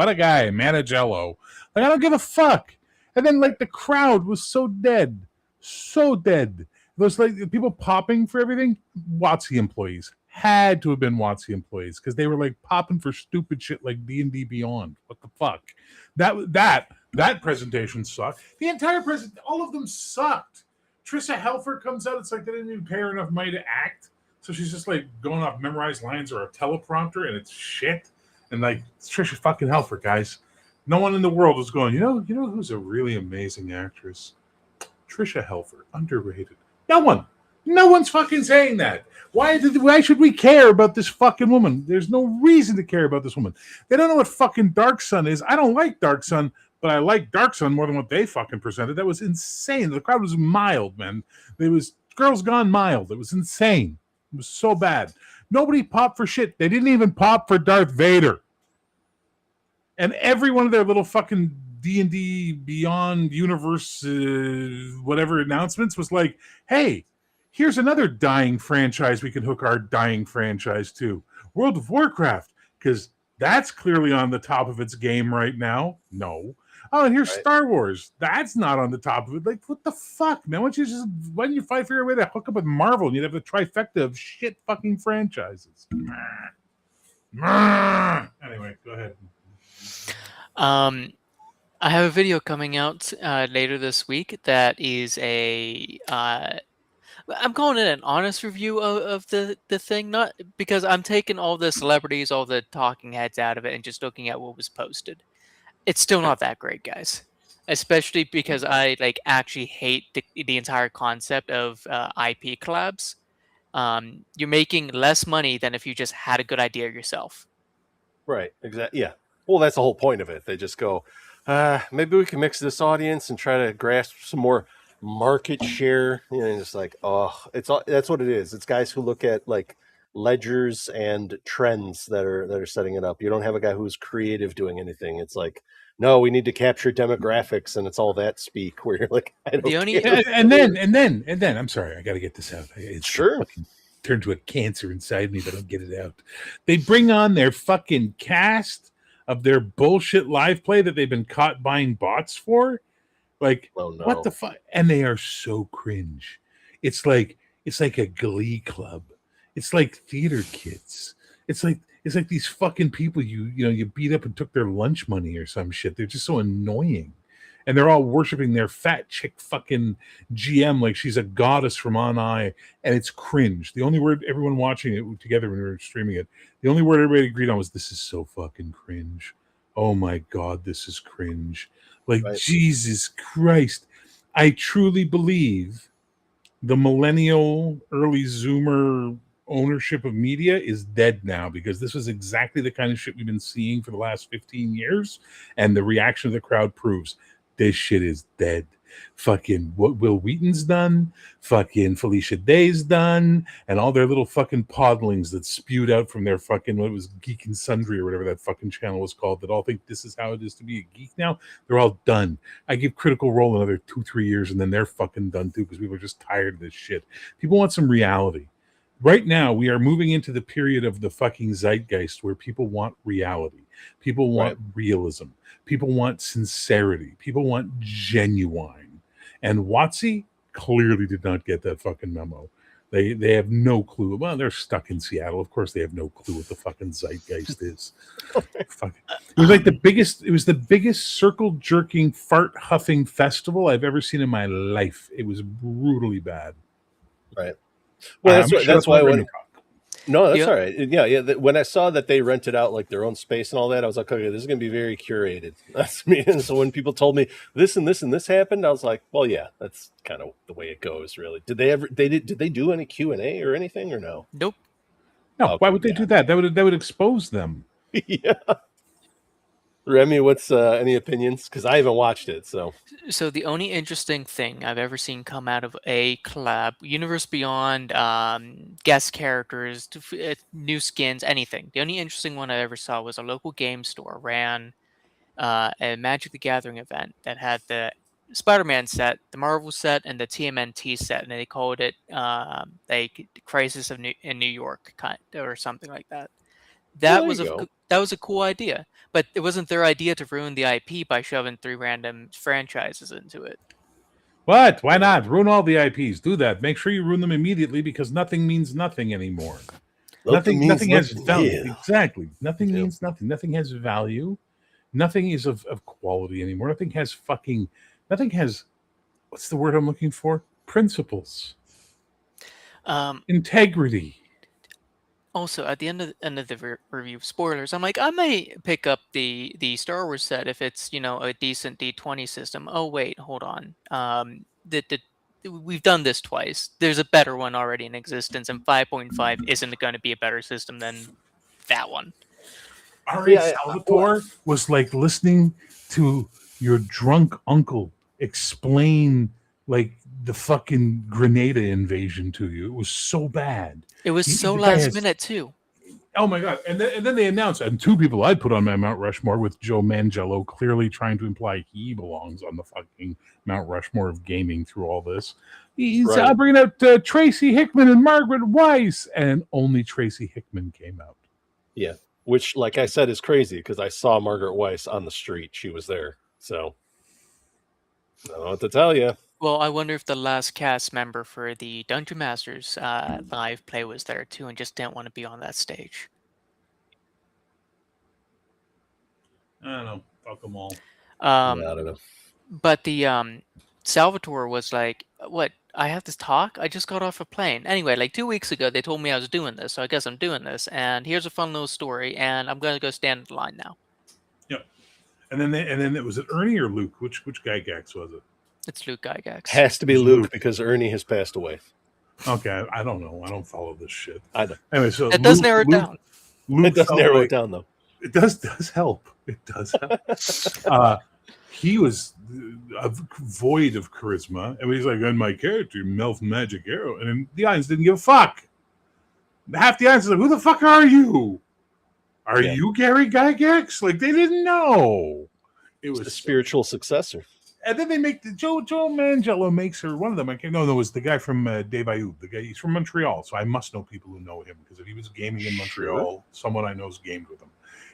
Manigello. Like, I don't give a fuck. And then, like, the crowd was so dead. It was like people popping for everything. WotC employees had to have been WotC employees because they were like popping for stupid shit like D&D Beyond. What the fuck? That presentation sucked. The entire all of them sucked. Trisha Helfer comes out. It's like they didn't even pay her enough money to act. So she's just like going off memorized lines or a teleprompter, and it's shit. And like, it's Trisha fucking Helfer, guys. No one in the world was going, you know who's a really amazing actress? Trisha Helfer, underrated. No one's fucking saying that. Why should we care about this fucking woman? There's no reason to care about this woman. They don't know what fucking Dark Sun is. I don't like Dark Sun, but I like Dark Sun more than what they fucking presented. That was insane. The crowd was mild, man. It was Girls Gone Mild. It was insane. It was so bad. Nobody popped for shit. They didn't even pop for Darth Vader. And every one of their little fucking D&D Beyond Universe whatever announcements was like, hey, here's another dying franchise we can hook our dying franchise to. World of Warcraft, because that's clearly on the top of its game right now. No. Oh, and here's Star Wars. That's not on the top of it. Like, what the fuck, man? Why don't you fight for your way to hook up with Marvel and you'd have the trifecta of shit fucking franchises? Anyway, go ahead.
I have a video coming out later this week that is I'm calling it an honest review of the thing, not because I'm taking all the celebrities, all the talking heads out of it and just looking at what was posted. It's still not that great, guys. Especially because I actually hate the entire concept of IP collabs. You're making less money than if you just had a good idea yourself.
Right. Exactly. Yeah. Well, that's the whole point of it. They just go, maybe we can mix this audience and try to grasp some more market share. Just like, that's what it is. It's guys who look at like ledgers and trends that are setting it up. You don't have a guy who's creative doing anything. It's like no, we need to capture demographics, and it's all that speak where you're like, I don't
The only-
care.
And then I'm sorry, I got to get this out. It's
Sure.
fucking turned to a cancer inside me if I don't get it out. They bring on their fucking cast of their bullshit live play that they've been caught buying bots for. Like,
Oh, no.
what the fuck? And they are so cringe. It's like a glee club. It's like theater kids. It's like these fucking people you beat up and took their lunch money or some shit. They're just so annoying. And they're all worshiping their fat chick fucking GM like she's a goddess from on high, and it's cringe. The only word everyone watching it together when we were streaming it, the only word everybody agreed on was, "This is so fucking cringe. Oh my god, this is cringe." Like,
Right.
Jesus Christ. I truly believe the millennial, early Zoomer ownership of media is dead now, because this was exactly the kind of shit we've been seeing for the last 15 years, and the reaction of the crowd proves this shit is dead. Fucking what Will Wheaton's done, fucking Felicia Day's done, and all their little fucking podlings that spewed out from their fucking, what was Geek and Sundry or whatever that fucking channel was called, that all think this is how it is to be a geek now. They're all done. I give Critical Role another 2-3 years and then they're fucking done too, because people are just tired of this shit. People want some reality. Right now, we are moving into the period of the fucking zeitgeist where people want reality. People want realism. People want sincerity. People want genuine. And WotC clearly did not get that fucking memo. They have no clue. Well, they're stuck in Seattle. Of course, they have no clue what the fucking zeitgeist is. Fuck. It was like the biggest. It was the biggest circle jerking, fart huffing festival I've ever seen in my life. It was brutally bad.
Right. Well, that's why when. No, that's
Yeah.
all right. Yeah. When I saw that they rented out like their own space and all that, I was like, okay, this is going to be very curated. That's me. And so when people told me this and this and this happened, I was like, well, yeah, that's kind of the way it goes, really. Did they do any Q&A or anything, or no?
Nope.
No,
Okay,
why would they do that? That would expose them.
Yeah. Remy, what's any opinions? Because I haven't watched it, so.
So the only interesting thing I've ever seen come out of a collab, Universe Beyond, guest characters, new skins, anything. The only interesting one I ever saw was a local game store ran a Magic the Gathering event that had the Spider-Man set, the Marvel set, and the TMNT set, and they called it like Crisis in New York, or something like that. That was a cool idea, but it wasn't their idea to ruin the IP by shoving 3 random franchises into it.
What? Why not? Ruin all the IPs. Do that. Make sure you ruin them immediately, because nothing means nothing anymore. Nothing has value. Yeah. Exactly. Nothing means nothing. Nothing has value. Nothing is of quality anymore. Nothing has what's the word I'm looking for? Principles. Integrity.
Also, at the end of the review, spoilers, I'm like, I might pick up the Star Wars set if it's, a decent D20 system. Oh wait, hold on. We've done this twice. There's a better one already in existence, and 5.5 isn't going to be a better system than that one.
R.A. Salvatore was like listening to your drunk uncle explain like the fucking Grenada invasion to you. It was so bad.
It was so last minute too.
Oh my god! And then they announced, and 2 people I'd put on my Mount Rushmore, with Joe Manganiello clearly trying to imply he belongs on the fucking Mount Rushmore of gaming through all this. He's bringing out Tracy Hickman and Margaret Weiss, and only Tracy Hickman came out.
Yeah, which, like I said, is crazy, because I saw Margaret Weiss on the street. She was there, so I don't know what to tell you.
Well, I wonder if the last cast member for the Dungeon Masters live play was there too and just didn't want to be on that stage.
I don't know. Fuck them all.
I don't know.
But the Salvatore was like, what? I have to talk? I just got off a plane. Anyway, like 2 weeks ago, they told me I was doing this, so I guess I'm doing this. And here's a fun little story, and I'm going to go stand in the line now.
Yep. And then it was it Ernie or Luke? Which Gygax was it?
It's Luke Gygax.
Has to be Luke, because Ernie has passed away.
Okay, I don't know. I don't follow this shit.
I don't.
Anyway, so
it does narrow it down.
It does narrow it down, though.
It does help. It does help. He was void of charisma, and he's like, "And my character, Melf Magic Arrow," and the audience didn't give a fuck. Half the audience was like, "Who the fuck are you? Are you Gary Gygax?" Like, they didn't know. It was
the spiritual successor.
And then they make Joe Manganiello makes her one of them. No, it was the guy from Dave Ayub. The guy, he's from Montreal, so I must know people who know him because if he was gaming in Montreal, someone I know has gamed with him.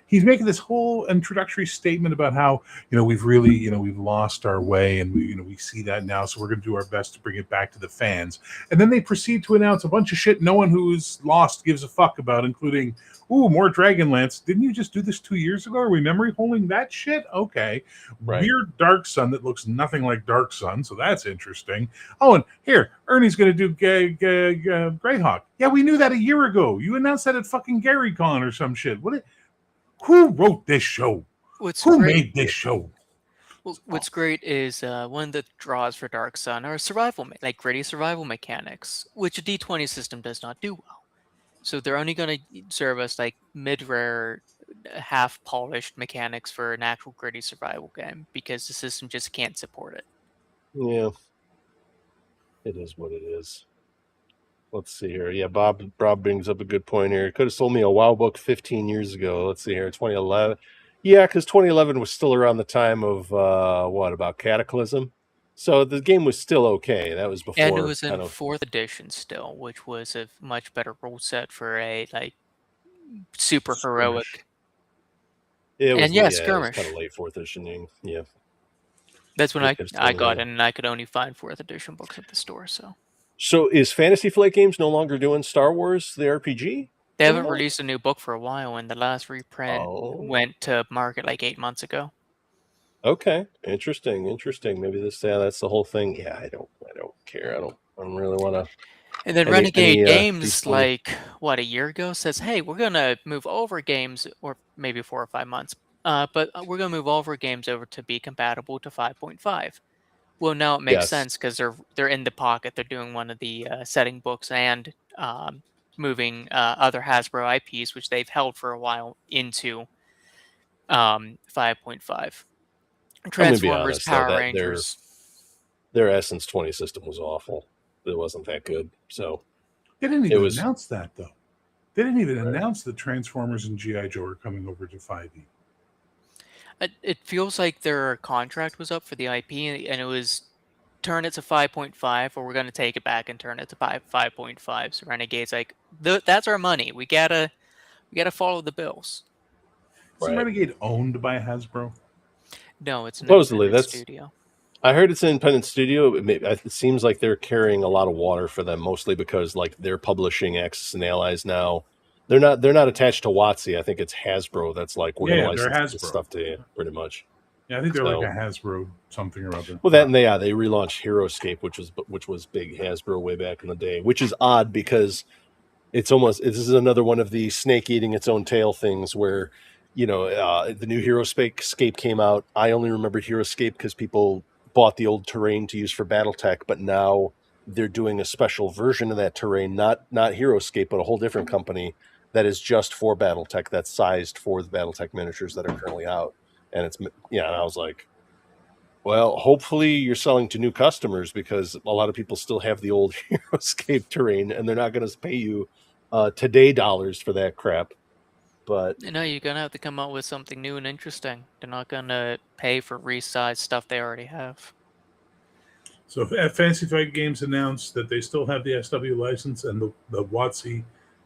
He's making this whole introductory statement about how we've really we've lost our way and we see that now, so we're going to do our best to bring it back to the fans. And then they proceed to announce a bunch of shit no one who's lost gives a fuck about, including more Dragonlance. Didn't you just do this 2 years ago? Are we memory holding that shit? Okay.
Right.
Weird Dark Sun that looks nothing like Dark Sun, so that's interesting. Oh, and here, Ernie's going to do Greyhawk. Yeah, we knew that a year ago. You announced that at fucking GaryCon or some shit. Who wrote this show? Who made this show?
Well, what's great is one of the draws for Dark Sun are survival, like gritty survival mechanics, which a D20 system does not do well. So they're only going to serve us like mid-rare, half-polished mechanics for an actual gritty survival game because the system just can't support it.
Yeah. It is what it is. Let's see here. Yeah, Bob brings up a good point here. Could have sold me a WoW book 15 years ago. Let's see here, 2011. Yeah, because 2011 was still around the time of about Cataclysm. So the game was still okay. That was before.
And it was in 4th edition still, which was a much better rule set for a super heroic.
It was,
skirmish.
It was kind of late 4th edition. Yeah.
That's when I got in, and I could only find 4th edition books at the store.
So is Fantasy Flight Games no longer doing Star Wars, the RPG?
They haven't released a new book for a while, and the last reprint went to market like 8 months ago.
Okay, interesting. Maybe that's the whole thing. Yeah, I don't care. I don't really want to.
And then Renegade Games, a year ago, says, "Hey, we're gonna move over games, or maybe 4 or 5 months, but we're gonna move over games over to be compatible to 5.5." Well, now it makes sense because they're in the pocket. They're doing one of the setting books and moving other Hasbro IPs, which they've held for a while, into 5.5. Transformers, Power Rangers.
Their Essence 20 system was awful. It wasn't that good. So
they didn't even announce that, though. They didn't even announce that Transformers and G.I. Joe are coming over to 5e.
It feels like their contract was up for the IP, and it was turn it to 5.5, or we're going to take it back and turn it to 5.5. So Renegade's like, that's our money. We gotta follow the bills.
Is Renegade owned by Hasbro?
No, it's an
independent
studio.
I heard it's an independent studio. It seems like they're carrying a lot of water for them, mostly because they're publishing Axis and Allies now. They're not attached to WotC. I think it's Hasbro that's we're going to license this stuff to you, pretty much.
Yeah, I think they're like a Hasbro something or other.
Well, they relaunched HeroScape, which was big Hasbro way back in the day, which is odd because this is another one of the snake eating its own tail things where, the new HeroScape came out. I only remember HeroScape because people bought the old terrain to use for BattleTech, but now they're doing a special version of that terrain, not HeroScape, but a whole different company that is just for BattleTech, that's sized for the BattleTech miniatures that are currently out. And and I was like, well, hopefully you're selling to new customers because a lot of people still have the old HeroScape terrain and they're not going to pay you today dollars for that crap. But
you're going to have to come up with something new and interesting. They're not going to pay for resized stuff they already have.
So Fantasy Flight Games announced that they still have the SW license and the WotC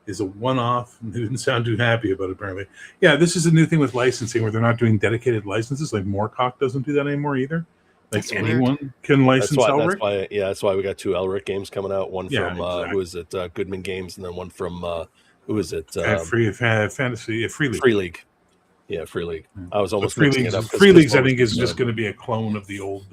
is a one-off. They didn't sound too happy about it, apparently. Yeah, this is a new thing with licensing where they're not doing dedicated licenses. Like Moorcock doesn't do that anymore either. Like anyone can license Elric.
That's why we got 2 Elric games coming out. One from who is it? Goodman Games, and then one from who is it?
Free
League. Yeah, Free League. I was almost
mixing it up. Free Leagues, I think, is just going to be a clone of the old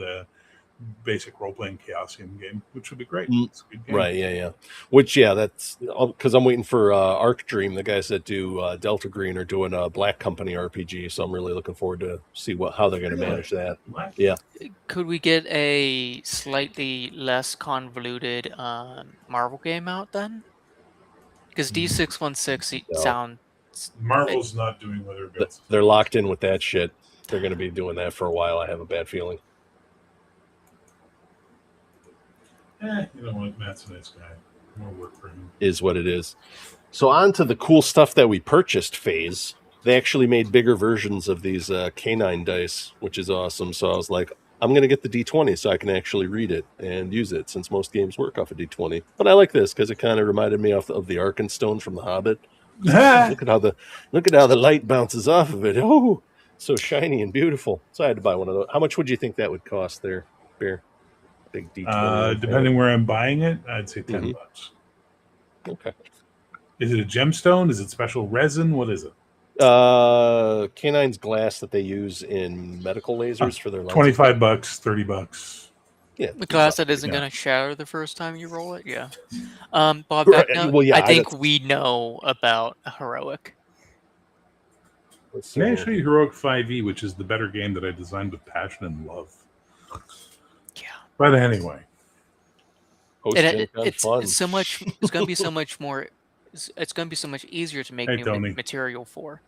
basic role-playing Chaosium game, which would be great. It's a good game.
Right, yeah. Which, that's because I'm waiting for Arc Dream. The guys that do Delta Green are doing a Black Company RPG, so I'm really looking forward to see how they're going to manage that. Yeah.
Could we get a slightly less convoluted Marvel game out then? Because D616 sounds...
Marvel's not doing what
they're locked in with that shit. They're going to be doing that for a while. I have a bad feeling.
You know what? Matt's a nice guy. More work for him.
Is what it is. So on to the cool stuff that we purchased phase. they actually made bigger versions of these canine dice, which is awesome. So I was like, I'm going to get the D20 so I can actually read it and use it, since most games work off a D20. But I like this because it kind of reminded me of the Arkenstone from The Hobbit. Look at how the light bounces off of it. Oh, so shiny and beautiful. So I had to buy one of those. How much would you think that would cost there, Bear? Big D20.
Depending where I'm buying it, I'd say $10.
Okay.
Is it a gemstone? Is it special resin? What is it?
Canine's glass that they use in medical lasers for their lenses.
$25, $30.
Yeah,
the glass that isn't going to shatter the first time you roll it. Yeah. Bob, that note,
well, yeah,
I think we know about a heroic.
May I show you Heroic 5e, which is the better game that I designed with passion and love.
Yeah.
But anyway,
it's so much. It's going to be so much more. It's going to be so much easier to make new material for,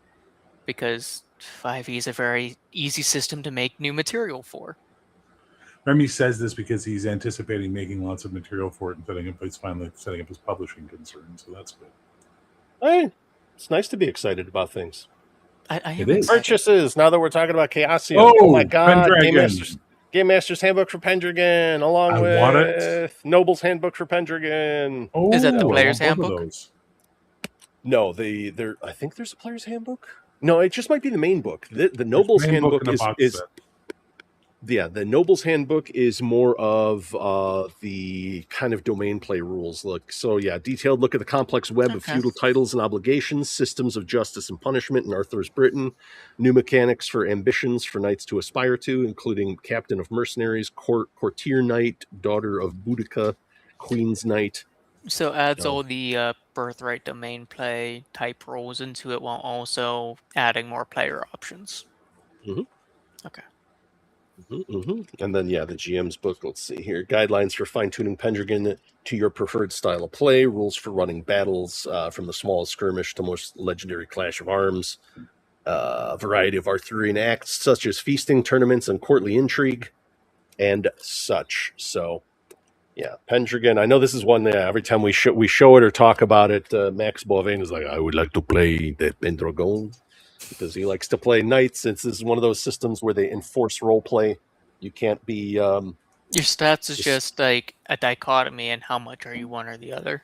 because 5e is a very easy system to make new material for.
Remy says this because he's anticipating making lots of material for it and he's finally setting up his publishing concern, so that's good.
Hey, it's nice to be excited about things.
It is.
Purchases, now that we're talking about Chaosium. Oh my god, Game Master's Handbook for Pendragon, along with Noble's Handbook for Pendragon.
Oh, is that the Player's Handbook?
No, I think there's a Player's Handbook. No, it just might be the main book. The Noble's Handbook is the Noble's Handbook is more of the kind of domain play rules. Detailed look at the complex web of feudal titles and obligations, systems of justice and punishment in Arthur's Britain, new mechanics for ambitions for knights to aspire to, including Captain of Mercenaries, Courtier Knight, Daughter of Boudica, Queen's Knight.
So adds all the birthright domain play type roles into it, while also adding more player options.
Mm-hmm.
Okay.
And then, the GM's book, let's see here. Guidelines for fine-tuning Pendragon to your preferred style of play, rules for running battles from the smallest skirmish to most legendary clash of arms, a variety of Arthurian acts such as feasting, tournaments, and courtly intrigue, and such. So, Pendragon. I know this is one that every time we show it or talk about it, Max Boivin is like, I would like to play the Pendragon, because he likes to play knights. This is one of those systems where they enforce role play. You can't be...
your stats is just like a dichotomy, and how much are you one or the other?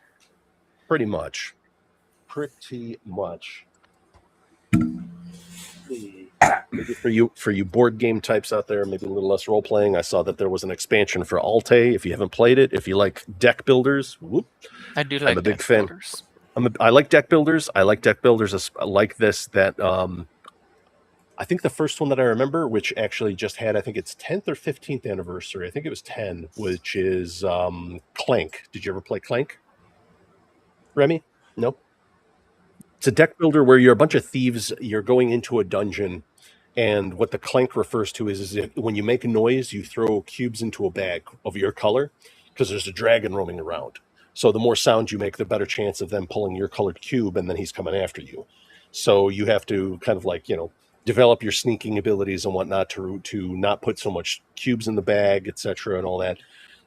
Pretty much. Maybe for you board game types out there, maybe a little less role playing. I saw that there was an expansion for Alte. If you haven't played it, if you like deck builders,
I do like. I'm a big fan. Builders.
I like deck builders. I like deck builders like this. That I think the first one that I remember, which actually just had, I think it's 10th or 15th anniversary. I think it was 10, which is Clank. Did you ever play Clank, Remy? No. It's a deck builder where you're a bunch of thieves. You're going into a dungeon. And what the Clank refers to is when you make a noise, you throw cubes into a bag of your color, because there's a dragon roaming around. So the more sound you make, the better chance of them pulling your colored cube, and then he's coming after you. So you have to kind of develop your sneaking abilities and whatnot to not put so much cubes in the bag, etc., and all that.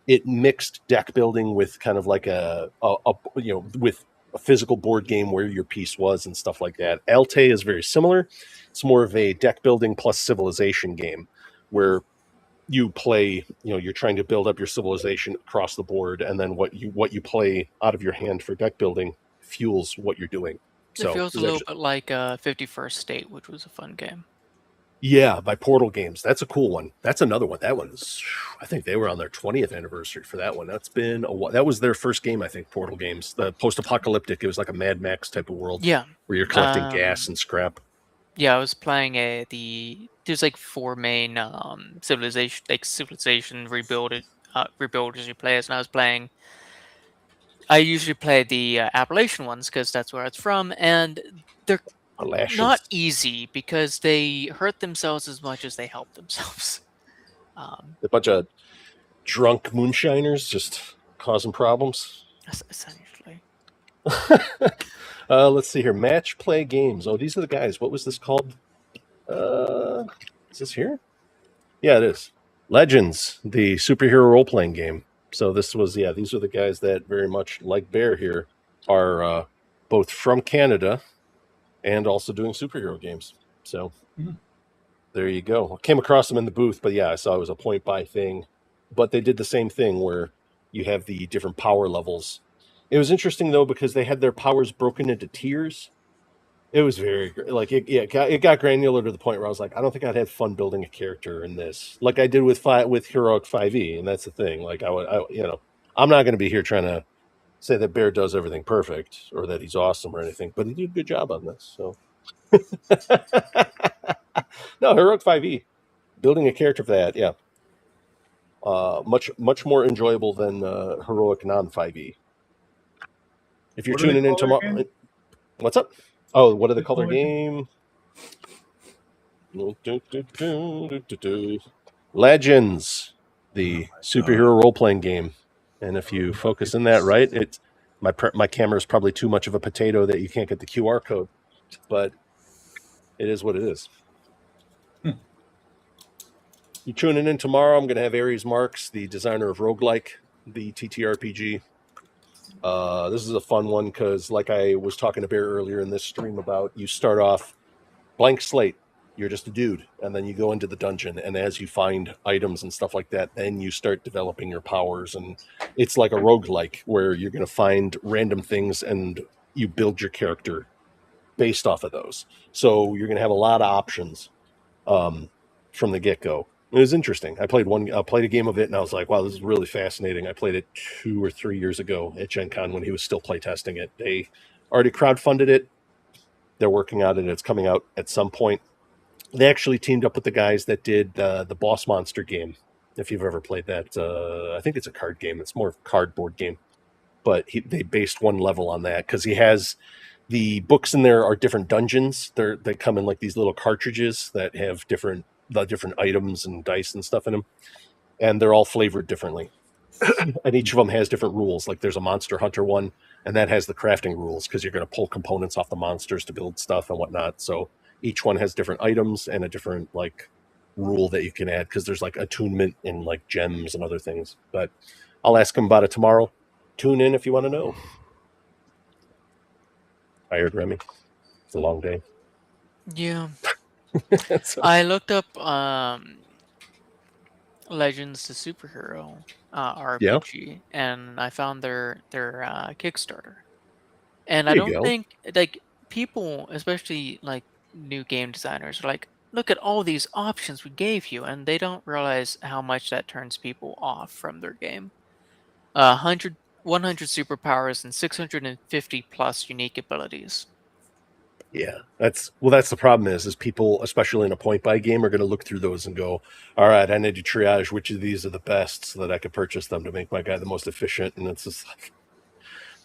It mixed deck building with kind of like with a physical board game where your piece was and stuff like that. Alte is very similar. It's more of a deck building plus civilization game where you play, you're trying to build up your civilization across the board, and then what you play out of your hand for deck building fuels what you're doing.
It feels a little bit like 51st State, which was a fun game.
Yeah, by Portal Games. That's a cool one. That's another one. That one's, I think they were on their 20th anniversary for that one. That's been a while. That was their first game, I think, Portal Games. The post-apocalyptic, it was like a Mad Max type of world.
Yeah.
Where you're collecting gas and scrap.
Yeah, I was playing there's like 4 main civilization rebuilders you play as, and I usually play the Appalachian ones because that's where it's from, and they're not easy because they hurt themselves as much as they help themselves.
A bunch of drunk moonshiners just causing problems.
Essentially.
Let's see here. Match play games. Oh, these are the guys. What was this called? Is this here? Yeah, it is. Legends, the superhero role-playing game. So this was, these are the guys that very much, like Bear here, are both from Canada and also doing superhero games. So there you go. I came across them in the booth, but yeah, I saw it was a point buy thing. But they did the same thing where you have the different power levels. It was interesting though because they had their powers broken into tiers. It was very like it got granular to the point where I was like, I don't think I'd have fun building a character in this, like I did with Heroic 5e, and that's the thing. Like I'm not going to be here trying to say that Bear does everything perfect or that he's awesome or anything, but he did a good job on this. So no, Heroic 5e, building a character for that, yeah, much more enjoyable than Heroic non 5e. If you're tuning in tomorrow, what's up? Oh, what do they call their game? Legends, the superhero role-playing game. And if you focus in that right, it's my camera is probably too much of a potato that you can't get the QR code, but it is what it is. You tuning in tomorrow, I'm going to have Aries Marks, the designer of Roguelike, the TTRPG. This is a fun one because, like I was talking to Bear earlier in this stream about, you start off blank slate. You're just a dude, and then you go into the dungeon, and as you find items and stuff like that, then you start developing your powers, and it's like a roguelike where you're going to find random things and you build your character based off of those. So you're going to have a lot of options from the get-go. It was interesting. I played a game of it, and I was like, wow, this is really fascinating. I played it 2 or 3 years ago at Gen Con when he was still playtesting it. They already crowdfunded it. They're working on it. It's coming out at some point. They actually teamed up with the guys that did the Boss Monster game. If you've ever played that, I think it's a card game. It's more of a cardboard game, but they based one level on that because he has the books in there are different dungeons. They come in like these little cartridges that have different items and dice and stuff in them, and they're all flavored differently. And each of them has different rules. Like there's a Monster Hunter one, and that has the crafting rules because you're going to pull components off the monsters to build stuff and whatnot. So each one has different items and a different like rule that you can add because there's like attunement and like gems and other things. But I'll ask him about it tomorrow. Tune in if you want to know. Tired, Remy? It's a long day.
Yeah. I looked up Legends the Superhero RPG, and I found their Kickstarter. And I don't think like people, especially like new game designers, are like, look at all these options we gave you, and they don't realize how much that turns people off from their game. 100 superpowers and 650 plus unique abilities.
Yeah, that's the problem is people, especially in a point buy game, are going to look through those and go, all right, I need to triage which of these are the best so that I could purchase them to make my guy the most efficient. And it's just like,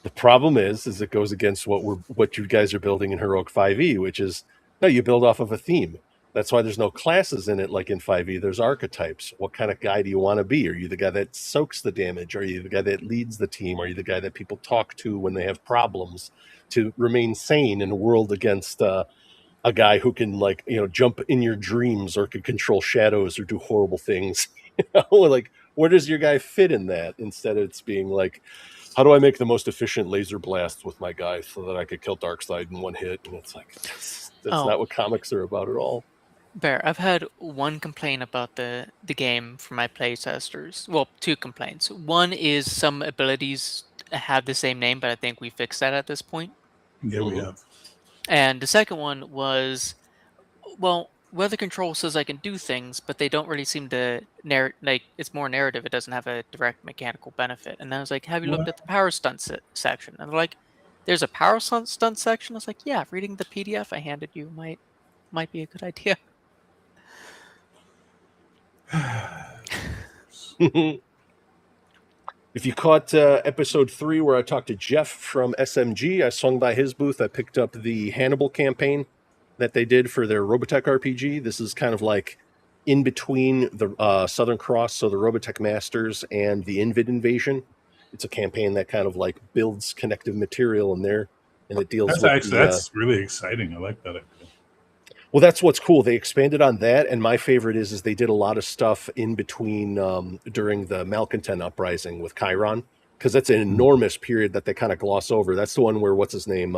the problem is it goes against what you guys are building in Heroic 5e, which is, no, you build off of a theme. That's why there's no classes in it like in 5e. There's archetypes. What kind of guy do you want to be? Are you the guy that soaks the damage? Are you the guy that leads the team? Are you the guy that people talk to when they have problems to remain sane in a world against a guy who can jump in your dreams or can control shadows or do horrible things? Like, where does your guy fit in that? Instead of it's being like, how do I make the most efficient laser blasts with my guy so that I could kill Darkseid in one hit? And it's like, that's not what comics are about at all.
Bear, I've had one complaint about the game from my playtesters. Well, 2 complaints. One is some abilities have the same name, but I think we fixed that at this point.
Yeah, we have.
And the second one was, well, weather control says I can do things, but they don't really seem to it's more narrative. It doesn't have a direct mechanical benefit. And I was like, have you looked at the power stunt section? And they're like, there's a power stunt section. I was like, yeah, reading the PDF I handed you might be a good idea.
If you caught episode 3 where I talked to Jeff from SMG, I swung by his booth. I picked up the Hannibal campaign that they did for their Robotech RPG. This is kind of like in between the Southern Cross, so the Robotech Masters, and the Invid Invasion. It's a campaign that kind of like builds connective material in there, and it deals
that's really exciting. I like that idea.
Well, that's what's cool. They expanded on that, and my favorite is they did a lot of stuff in between during the Malcontent Uprising with Chiron, because that's an enormous period that they kind of gloss over. That's the one where what's his name?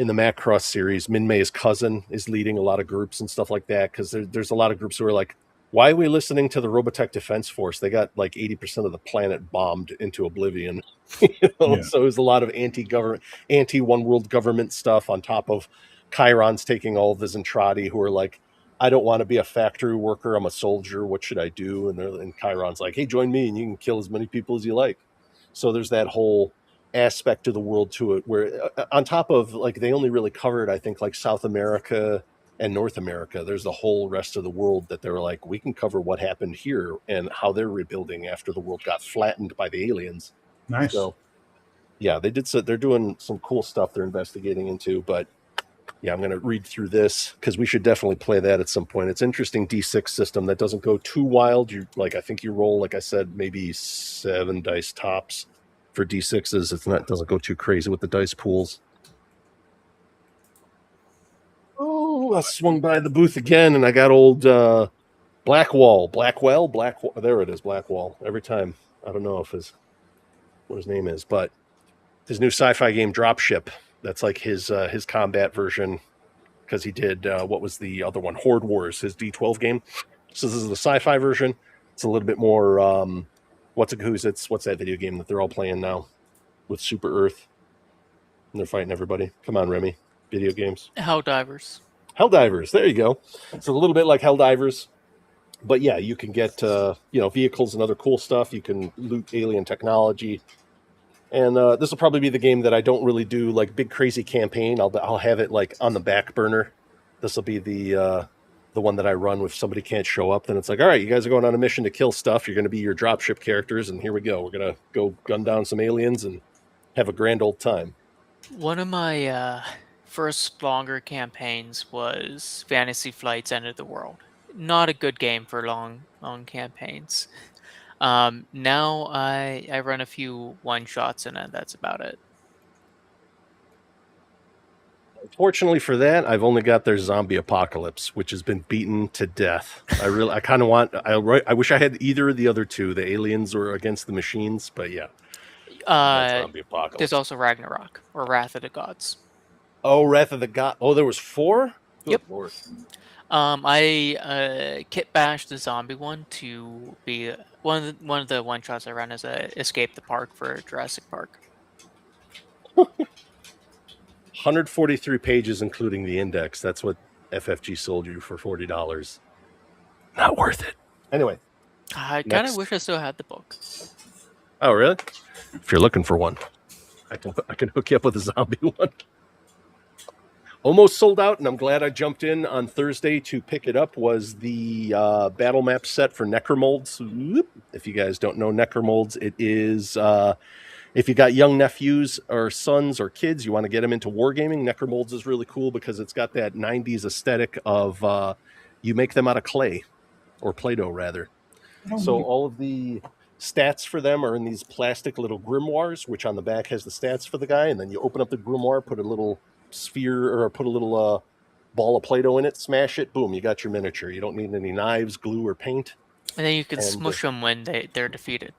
in the Macross series, Minmay's cousin is leading a lot of groups and stuff like that, because there's a lot of groups who are like, why are we listening to the Robotech Defense Force? They got like 80% of the planet bombed into oblivion.
Yeah.
So there's a lot of anti-government, anti-one world government stuff on top of Chiron's taking all of the Zentradi who are like, I don't want to be a factory worker. I'm a soldier. What should I do? And Chiron's like, hey, join me and you can kill as many people as you like. So there's that whole aspect of the world to it where on top of like they only really covered I think like South America and North America, there's the whole rest of the world that they were like, we can cover what happened here and how they're rebuilding after the world got flattened by the aliens.
Nice.
So yeah, they're doing some cool stuff they're investigating into. But yeah, I'm going to read through this because we should definitely play that at some point. It's interesting D6 system that doesn't go too wild. You like, I think you roll, like I said, maybe 7 dice tops for D6s. It doesn't go too crazy with the dice pools. Oh, I swung by the booth again and I got old Blackwell. There it is, Blackwell. Every time. I don't know what his name is, but his new sci-fi game Dropship. That's like his combat version, because he did what was the other one, Horde Wars, his D12 game. So this is the sci-fi version. It's a little bit more what's that video game that they're all playing now with Super Earth and they're fighting everybody. Come on, Remy. Video games.
Helldivers.
There you go. It's a little bit like Helldivers, but yeah, you can get vehicles and other cool stuff. You can loot alien technology. And this will probably be the game that I don't really do like big crazy campaign. I'll have it like on the back burner. This will be the one that I run if somebody can't show up. Then it's like, all right, you guys are going on a mission to kill stuff. You're going to be your dropship characters, and here we go. We're gonna go gun down some aliens and have a grand old time.
One of my first longer campaigns was Fantasy Flight's End of the World. Not a good game for long campaigns. Now I run a few one shots in it. That's about it.
Fortunately for that, I've only got their zombie apocalypse, which has been beaten to death. I kind of want. I wish I had either of the other two, the aliens or against the machines. But yeah, zombie apocalypse.
There's also Ragnarok or Wrath of the Gods.
Oh, Wrath of the God. Oh, there was 4. Good
Yep.
Lord.
I kit bashed the zombie one to be one of the one shots I ran as a Escape the Park for Jurassic Park.
143 pages, including the index. That's what FFG sold you for $40. Not worth it. Anyway,
I kind of wish I still had the book.
Oh, really? If you're looking for one, I can hook you up with a zombie one. Almost sold out, and I'm glad I jumped in on Thursday to pick it up, was the battle map set for Necromolds. If you guys don't know Necromolds, it is, if you got young nephews or sons or kids, you want to get them into wargaming, Necromolds is really cool because it's got that 90s aesthetic of you make them out of clay, or Play-Doh, rather. So all of the stats for them are in these plastic little grimoires, which on the back has the stats for the guy, and then you open up the grimoire, put a little sphere or put a little ball of Play-Doh in it, smash it, boom, you got your miniature. You don't need any knives, glue, or paint.
And then you can smush them when they're defeated.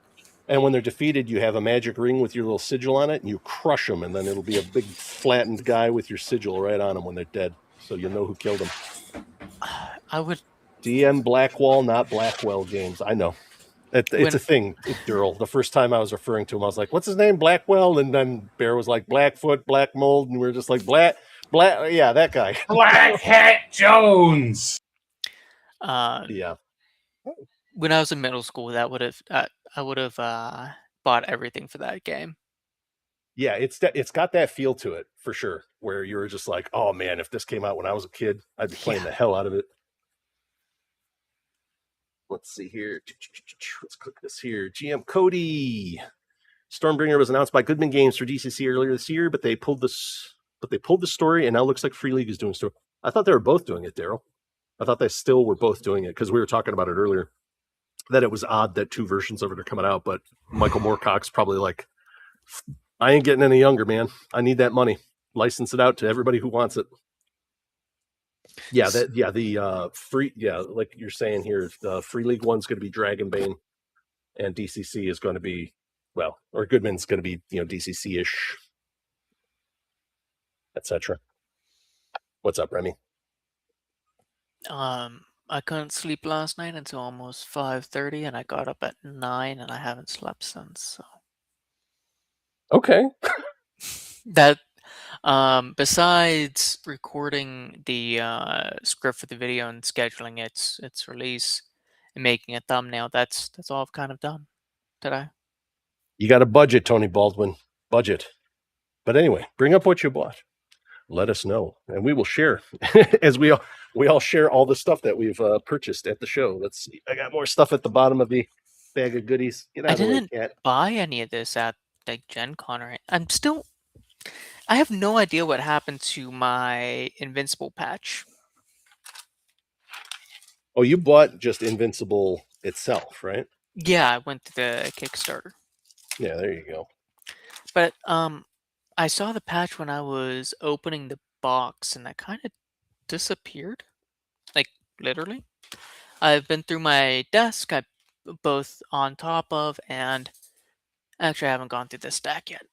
And when they're defeated, you have a magic ring with your little sigil on it, and you crush them, and then it'll be a big flattened guy with your sigil right on them when they're dead, so you'll know who killed them.
I would...
DM Blackwall, not Blackwell games. I know. It's a thing, Daryl. The first time I was referring to him, I was like, what's his name? Blackwell? And then Bear was like, Blackfoot, Black Mold. And we were just like, Black, yeah, that guy.
Black Hat Jones.
Yeah.
When I was in middle school, I would have bought everything for that game.
Yeah, it's got that feel to it, for sure, where you were just like, oh, man, if this came out when I was a kid, I'd be playing the hell out of it. Let's see here. Let's click this here. GM Cody. Stormbringer was announced by Goodman Games for DCC earlier this year, but they pulled the story, and now it looks like Free League is doing story. I thought they were both doing it, Daryl. I thought they still were both doing it, because we were talking about it earlier, that it was odd that 2 versions of it are coming out, but Michael Moorcock's probably like, I ain't getting any younger, man. I need that money. License it out to everybody who wants it. Yeah, the free, like you're saying here, the Free League one's going to be Dragonbane, and DCC is going to be, or Goodman's going to be, DCC-ish, etc. What's up, Remy?
I couldn't sleep last night until almost 5:30, and I got up at 9, and I haven't slept since. So
Okay.
that, besides recording the script for the video and scheduling its release and making a thumbnail, that's all I've kind of done today.
You got a budget, Tony Baldwin. Budget. But anyway, bring up what you bought. Let us know, and we will share as we all share all the stuff that we've purchased at the show. Let's see. I got more stuff at the bottom of the bag of goodies. Get out
I
of the way,
didn't
cat.
buy any of this at like Gen Con or I have no idea what happened to my Invincible patch.
Oh, you bought just Invincible itself, right?
Yeah, I went to the Kickstarter.
Yeah, there you go.
But I saw the patch when I was opening the box and that kind of disappeared. Like literally. I've been through my desk, I both on top of and actually I haven't gone through the stack yet.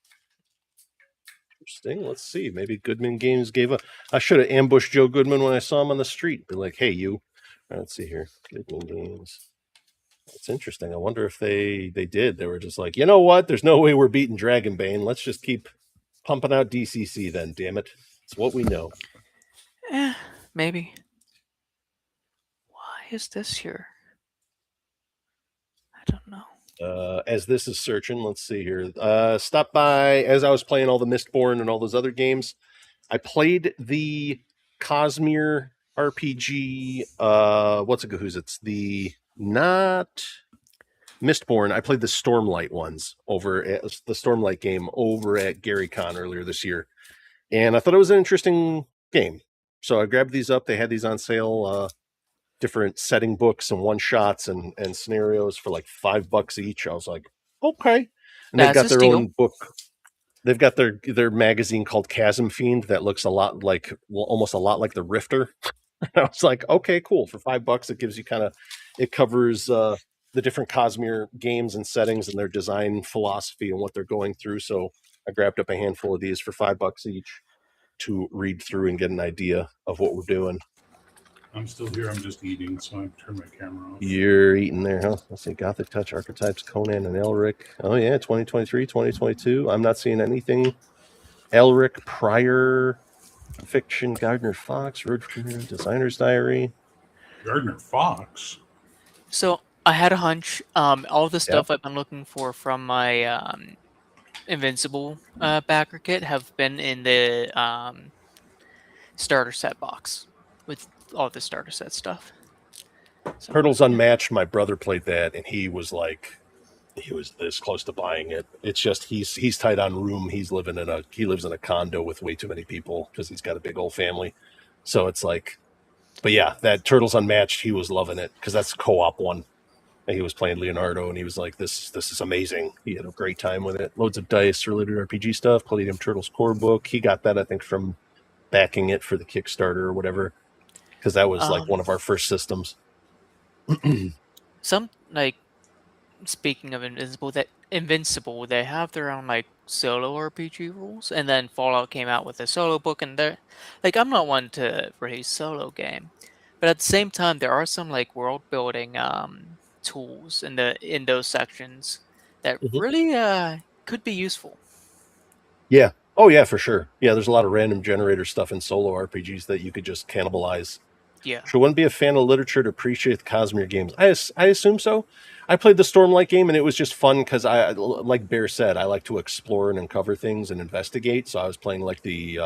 Interesting. Let's see. Maybe Goodman Games gave up. I should have ambushed Joe Goodman when I saw him on the street. Be like, hey, you. Let's see here. Goodman Games. It's interesting. I wonder if they did. They were just like, you know what? There's no way we're beating Dragonbane. Let's just keep pumping out DCC then, damn it. It's what we know.
Maybe. Why is this here? I don't know.
As this is searching, let's see here. Stop by as I was playing all the Mistborn and all those other games. I played the Cosmere RPG. What's it? Who's it's the not Mistborn. I played the Stormlight ones over at the Stormlight game over at GaryCon earlier this year, and I thought it was an interesting game. So I grabbed these up. They had these on sale. Different setting books and one shots and scenarios for like $5 each. I was like, okay. And they've got their own book. They've got their magazine called Chasm Fiend that looks a lot like, well, almost a lot like the Rifter. I was like, okay, cool. For $5, it gives you it covers the different Cosmere games and settings and their design philosophy and what they're going through. So I grabbed up a handful of these for $5 each to read through and get an idea of what we're doing.
I'm still here. I'm just eating, so I turn my camera off.
You're eating there, huh? Let's see. Gothic Touch, Archetypes, Conan, and Elric. Oh, yeah. 2023, 2022. I'm not seeing anything. Elric, Prior, Fiction, Gardner Fox, Road Designer's Diary.
Gardner Fox?
So I had a hunch. All the stuff I've been looking for from my Invincible backer kit have been in the starter set box with all the starter set stuff.
So, Turtles Unmatched, my brother played that, and he was this close to buying it. It's just he's tight on room. He lives in a condo with way too many people because he's got a big old family. So it's like, but yeah, that Turtles Unmatched, he was loving it because that's a co-op one. And he was playing Leonardo, and he was like, this is amazing. He had a great time with it. Loads of dice related RPG stuff. Palladium Turtles core book. He got that, I think, from backing it for the Kickstarter or whatever, because that was like one of our first systems.
Speaking of Invincible, they have their own like solo RPG rules, and then Fallout came out with a solo book, and they're like, I'm not one to release solo game, but at the same time, there are some like world building tools in those sections that really could be useful.
Yeah. Oh yeah, for sure. Yeah, there's a lot of random generator stuff in solo RPGs that you could just cannibalize.
Yeah.
Sure, wouldn't be a fan of literature to appreciate the Cosmere games. I assume so. I played the Stormlight game, and it was just fun because like Bear said, I like to explore and uncover things and investigate. So I was playing like the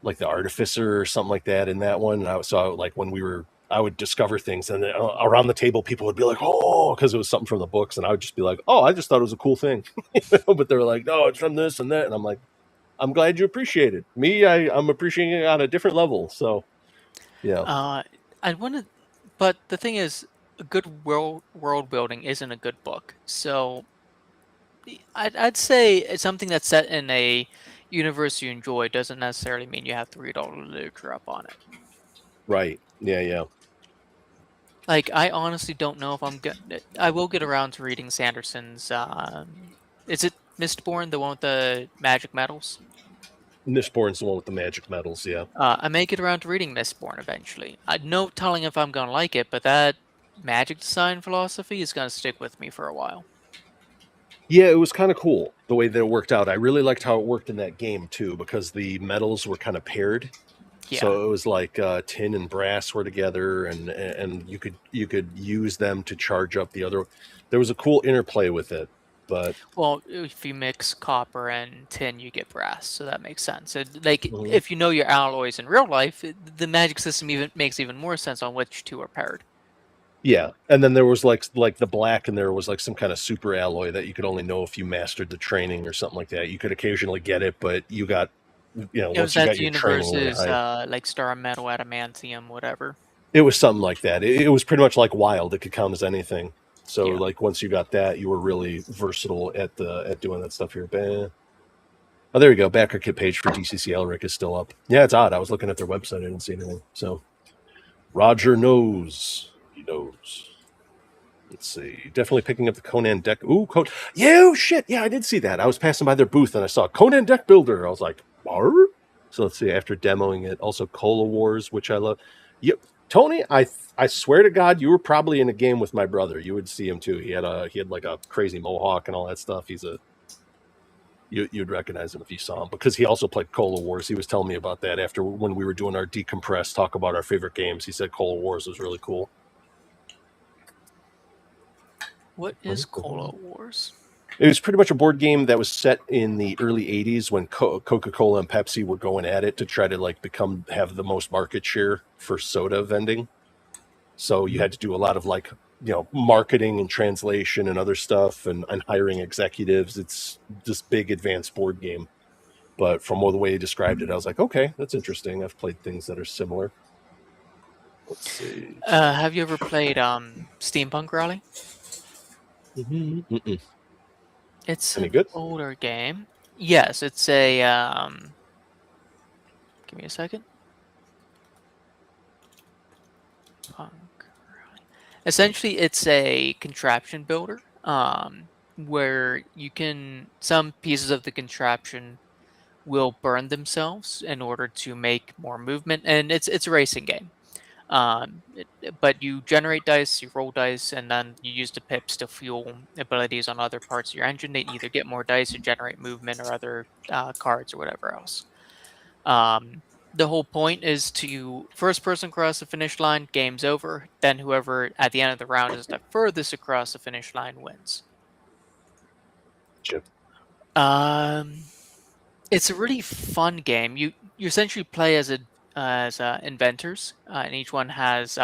Artificer or something like that in that one. And I would discover things, and then around the table, people would be like, "Oh," because it was something from the books, and I would just be like, "Oh, I just thought it was a cool thing," but they were like, "No, it's from this and that," and I'm like, "I'm glad you appreciate it. Me, I'm appreciating it on a different level." So, yeah.
But the thing is, a good world building isn't a good book. So I'd say it's something that's set in a universe you enjoy doesn't necessarily mean you have to read all the literature up on it.
Right. Yeah.
Like, I honestly don't know if I will get around to reading Sanderson's. Is it Mistborn, the one with the magic metals?
Mistborn's the one with the magic metals, yeah.
I may get around to reading Mistborn eventually. No telling if I'm going to like it, but that magic design philosophy is going to stick with me for a while.
Yeah, it was kind of cool the way that it worked out. I really liked how it worked in that game too, because the metals were kind of paired.
Yeah.
So it was like tin and brass were together, and you could use them to charge up the other. There was a cool interplay with it, but
well, if you mix copper and tin, you get brass, so that makes sense. Like
Mhm.
if you know your alloys in real life, the magic system even makes even more sense on which two are paired.
Yeah, and then there was like the black, and there was like some kind of super alloy that you could only know if you mastered the training or something like that. You could occasionally get it, but you got,
Was
once you
that
got your training really
universe's
high,
like star metal, adamantium, whatever?
it was something like that. It was pretty much like wild. It could count as anything. So
Yeah.
like once you got that, you were really versatile at doing that stuff here. Oh, there you go. Backer kit page for DCC Elric is still up. Yeah, it's odd. I was looking at their website. I didn't see anything. So Roger knows. He knows. Let's see. Definitely picking up the Conan deck. Ooh, yeah, shit. Yeah, I did see that. I was passing by their booth and I saw Conan Deck Builder. I was like, Bar? So let's see. After demoing it, also Cola Wars, which I love. Yep, Tony. I swear to God, you were probably in a game with my brother. You would see him too. He had like a crazy mohawk and all that stuff. You'd recognize him if you saw him, because he also played Cola Wars. He was telling me about that after when we were doing our decompress talk about our favorite games. He said Cola Wars was really cool.
What is Cola Wars?
It was pretty much a board game that was set in the early 80s when Coca-Cola and Pepsi were going at it to try to have the most market share for soda vending. So you had to do a lot of marketing and translation and other stuff and hiring executives. It's this big advanced board game. But from the way he described it, I was like, okay, that's interesting. I've played things that are similar. Let's see.
Have you ever played Steampunk Rally?
Mm-mm.
It's
Any
an
good?
older game. Yes, it's a give me a second. Essentially, it's a contraption builder where some pieces of the contraption will burn themselves in order to make more movement, and it's a racing game. But you generate dice, you roll dice, and then you use the pips to fuel abilities on other parts of your engine. They either get more dice or generate movement or other cards or whatever else. The whole point is to first person cross the finish line, game's over. Then whoever at the end of the round is the furthest across the finish line wins.
Chip.
It's a really fun game. You essentially play as inventors, and each one has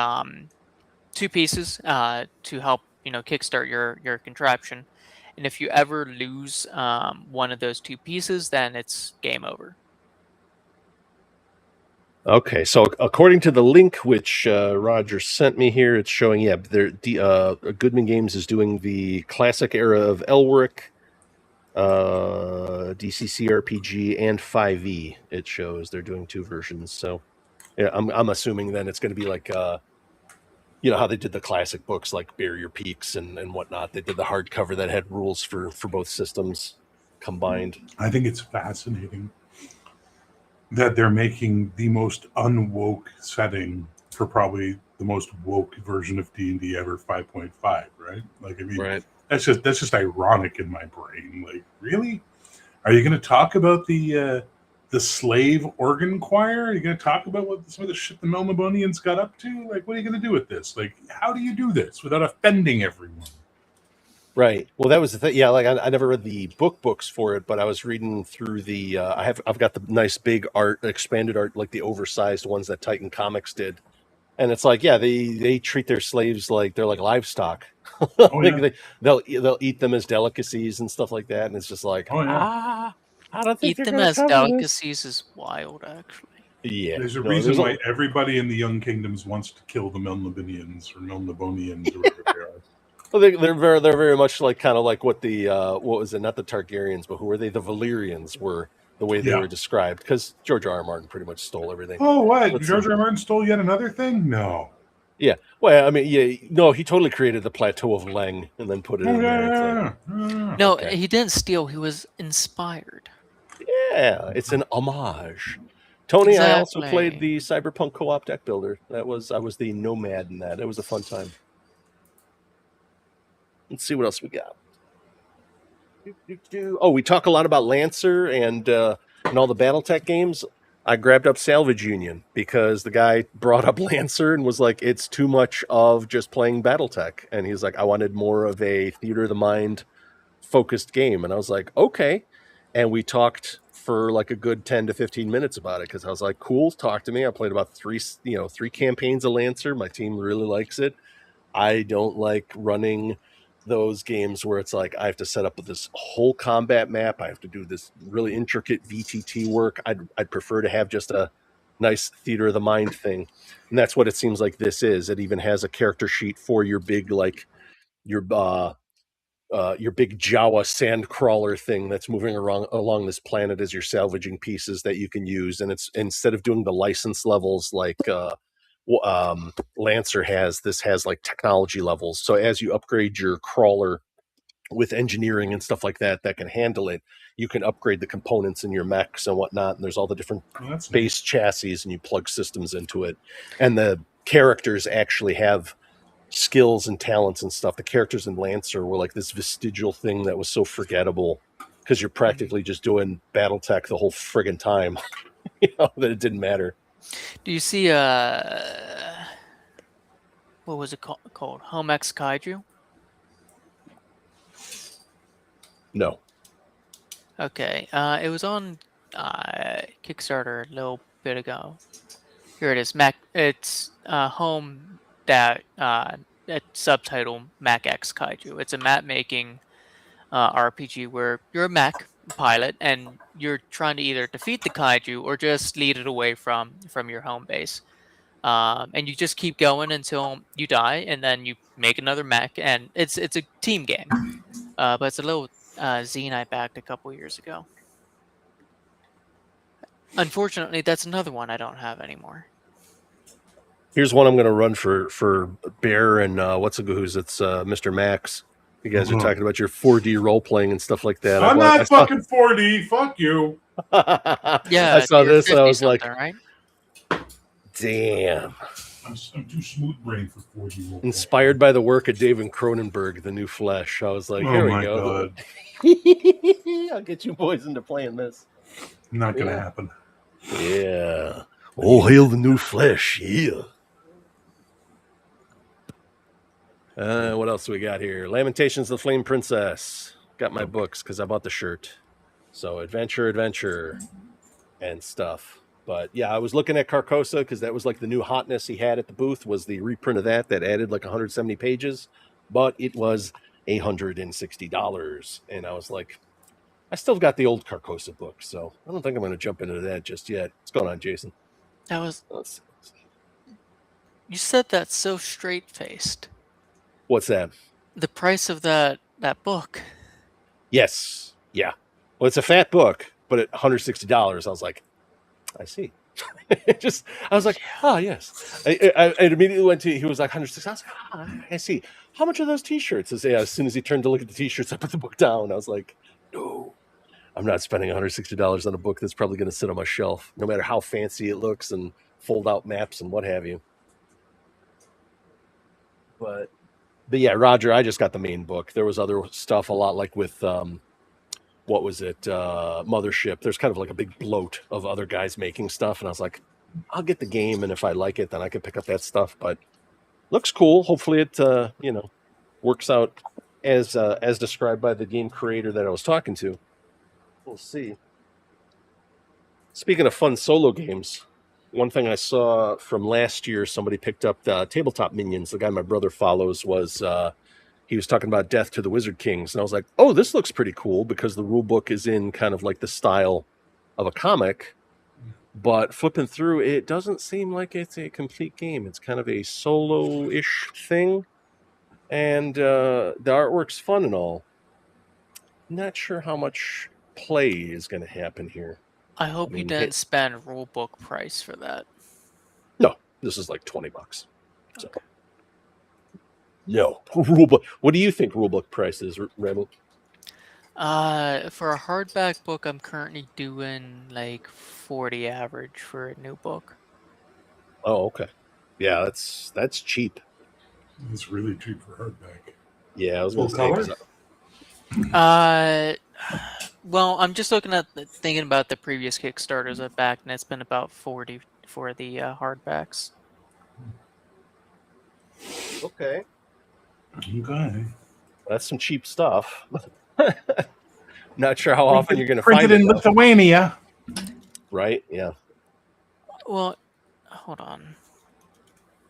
two pieces to help kickstart your contraption. And if you ever lose one of those two pieces, then it's game over.
Okay, so according to the link which Roger sent me here, it's showing Goodman Games is doing the classic era of Elric, DCC RPG, and 5e. It shows they're doing two versions. So yeah, I'm assuming then it's going to be like how they did the classic books like Barrier Peaks and whatnot. They did the hardcover that had rules for both systems combined.
I think it's fascinating that they're making the most unwoke setting for probably the most woke version of D&D ever, 5.5, right? Like, I mean,
Right.
that's just ironic in my brain. Like, really? Are you going to talk about the slave organ choir? Are you going to talk about some of the shit the Melnibonians got up to? Like, what are you going to do with this? Like, how do you do this without offending everyone?
Right. Well, that was the thing. Yeah, like I never read the books for it, but I was reading through the. I've got the nice big art, expanded art, like the oversized ones that Titan Comics did, and it's like, yeah, they treat their slaves like they're like livestock. They'll eat them as delicacies and stuff like that, and it's just like, I don't think
Eat
they're
them
going to
as
cover
delicacies is wild, actually.
Yeah,
there's a reason why everybody in the Young Kingdoms wants to kill the Melnibonians or Melnibonians or whatever they are.
Well, they're very much like kind of like what the what was it? Not the Targaryens, but who were they? The Valyrians were the way they were described, because George R. R. Martin pretty much stole everything.
Oh, what? George R. R. Martin stole yet another thing? No.
Yeah. Well, I mean, no, he totally created the plateau of Leng and then put it in there.
Yeah.
No, he didn't steal. He was inspired.
Yeah, it's an homage. Tony, I also played
Exactly.
the Cyberpunk co-op deck builder. I was the nomad in that. It was a fun time. Let's see what else we got. Oh, we talk a lot about Lancer and all the BattleTech games. I grabbed up Salvage Union because the guy brought up Lancer and was like, it's too much of just playing BattleTech. And he's like, I wanted more of a theater of the mind focused game. And I was like, okay. And we talked for like a good 10 to 15 minutes about it because I was like, cool, talk to me. I played about three campaigns of Lancer. My team really likes it. I don't like running those games where it's like I have to set up this whole combat map. I have to do this really intricate VTT work. I'd prefer to have just a nice theater of the mind thing. And that's what it seems like this is. It even has a character sheet for your big, like your big Jawa sand crawler thing that's moving along this planet as you're salvaging pieces that you can use. And it's instead of doing the license levels like Lancer has, this has like technology levels. So as you upgrade your crawler with engineering and stuff like that can handle it, you can upgrade the components in your mechs and whatnot. And there's all the different base chassis, and you plug systems into it. And the characters actually have skills and talents and stuff. The characters in Lancer were like this vestigial thing that was so forgettable because you're practically just doing BattleTech the whole friggin' time, that it didn't matter.
Do you see what was it called? Home X Kaiju?
No.
Okay. It was on Kickstarter a little bit ago. Here it is. It's Home that subtitle Mac X Kaiju. It's a map making RPG where you're a mech pilot and you're trying to either defeat the kaiju or just lead it away from your home base. And you just keep going until you die, and then you make another mech, and it's a team game. But it's a little zine I backed a couple years ago. Unfortunately, that's another one I don't have anymore.
Here's one I'm going to run for Bear and what's a who's it's Mr. Max. You guys are talking about your 4D role playing and stuff like that.
I'm not fucking 4D. Fuck you.
Yeah,
I saw this and I was like,
right?
Damn.
I'm too smooth brained for 4D role.
Inspired by the work of David Cronenberg, The New Flesh. I was like, here we go. I'll get you boys into playing this.
Not going to happen.
Yeah. Oh, hail the New Flesh. Yeah. What else do we got here? Lamentations of the Flame Princess. Got my books because I bought the shirt. So adventure, and stuff. But yeah, I was looking at Carcosa because that was like the new hotness he had at the booth was the reprint of that added like 170 pages. But it was $160. And I was like, I still got the old Carcosa book, so I don't think I'm going to jump into that just yet. What's going on, Jason?
That was... You said that so straight-faced.
What's that?
The price of that book. Yes.
Yeah. Well, it's a fat book, but at $160, I was like, I see. I was like, oh, yes. I immediately went to, he was like, $160. I was like, I see. How much are those T-shirts? As soon as he turned to look at the T-shirts, I put the book down. I was like, no, I'm not spending $160 on a book that's probably going to sit on my shelf, no matter how fancy it looks and fold out maps and what have you. But yeah, Roger, I just got the main book. There was other stuff a lot like with, what was it? Mothership. There's kind of like a big bloat of other guys making stuff. And I was like, I'll get the game. And if I like it, then I can pick up that stuff. But looks cool. Hopefully it, works out as described by the game creator that I was talking to. We'll see. Speaking of fun solo games, one thing I saw from last year, somebody picked up the Tabletop Minions. The guy my brother follows was, he was talking about Death to the Wizard Kings. And I was like, oh, this looks pretty cool because the rule book is in kind of like the style of a comic. But flipping through, it doesn't seem like it's a complete game. It's kind of a solo-ish thing. And the artwork's fun and all. Not sure how much play is going to happen here.
I hope you didn't spend rulebook price for that.
No, this is like $20. So. Okay. No, rulebook. What do you think rulebook price is, Rebel?
For a hardback book, I'm currently doing like 40 average for a new book.
Oh, okay. Yeah, that's cheap.
It's really cheap for hardback.
Yeah, I was
Full
gonna say
color?
'cause
Well, I'm just looking at thinking about the previous Kickstarters I've backed, and it's been about 40 for the hardbacks.
okay,
Okay.
that's some cheap stuff. Not sure how often
Printed,
you're gonna
printed
find it
in
though.
Lithuania.
Right? Yeah.
Well, hold on.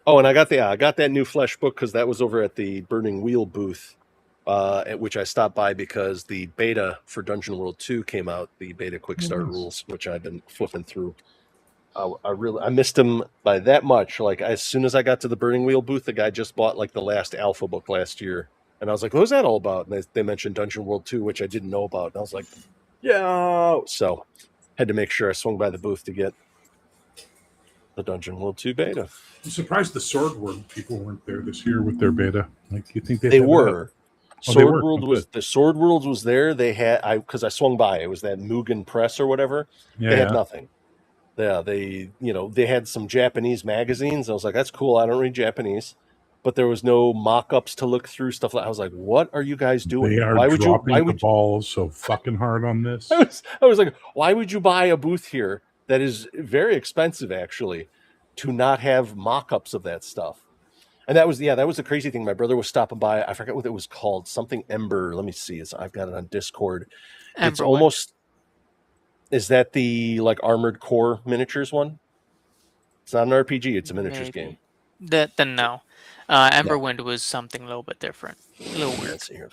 Oh, and I got that new Flesh book because that was over at the Burning Wheel booth, at which I stopped by because the beta for Dungeon World 2 came out, the beta quick start
nice.
rules, which I've been flipping through. I missed him by that much. Like as soon as I got to the Burning Wheel booth, the guy just bought like the last alpha book last year, and I was like, "What was that all about?" And they mentioned Dungeon World 2, which I didn't know about, and I was like, "Yeah!" So had to make sure I swung by the booth to get the Dungeon World 2 beta.
I'm surprised the Sword World people weren't there this year with their beta. Like, you think
They
have it up?
were.
Oh, they
Sword
were.
World
Oh,
was
good.
the Sword World was there. They had because I swung by. It was that Mugen Press or whatever.
Yeah,
They had
yeah.
nothing. Yeah, they had some Japanese magazines. I was like, that's cool. I don't read Japanese, but there was no mock-ups to look through stuff. I was like, what are you guys doing?
They are
Why
dropping the
would
ball so fucking hard on this.
I was like, why would you buy a booth here that is very expensive actually to not have mock-ups of that stuff? And that was the crazy thing. My brother was stopping by. I forget what it was called. Something Ember. Let me see. I've got it on Discord. It's
Emberwind.
almost. Is that the like Armored Core miniatures one? It's not an RPG. It's a miniatures game.
Then no. Emberwind was something a little bit different. A little weird.
Let's see here.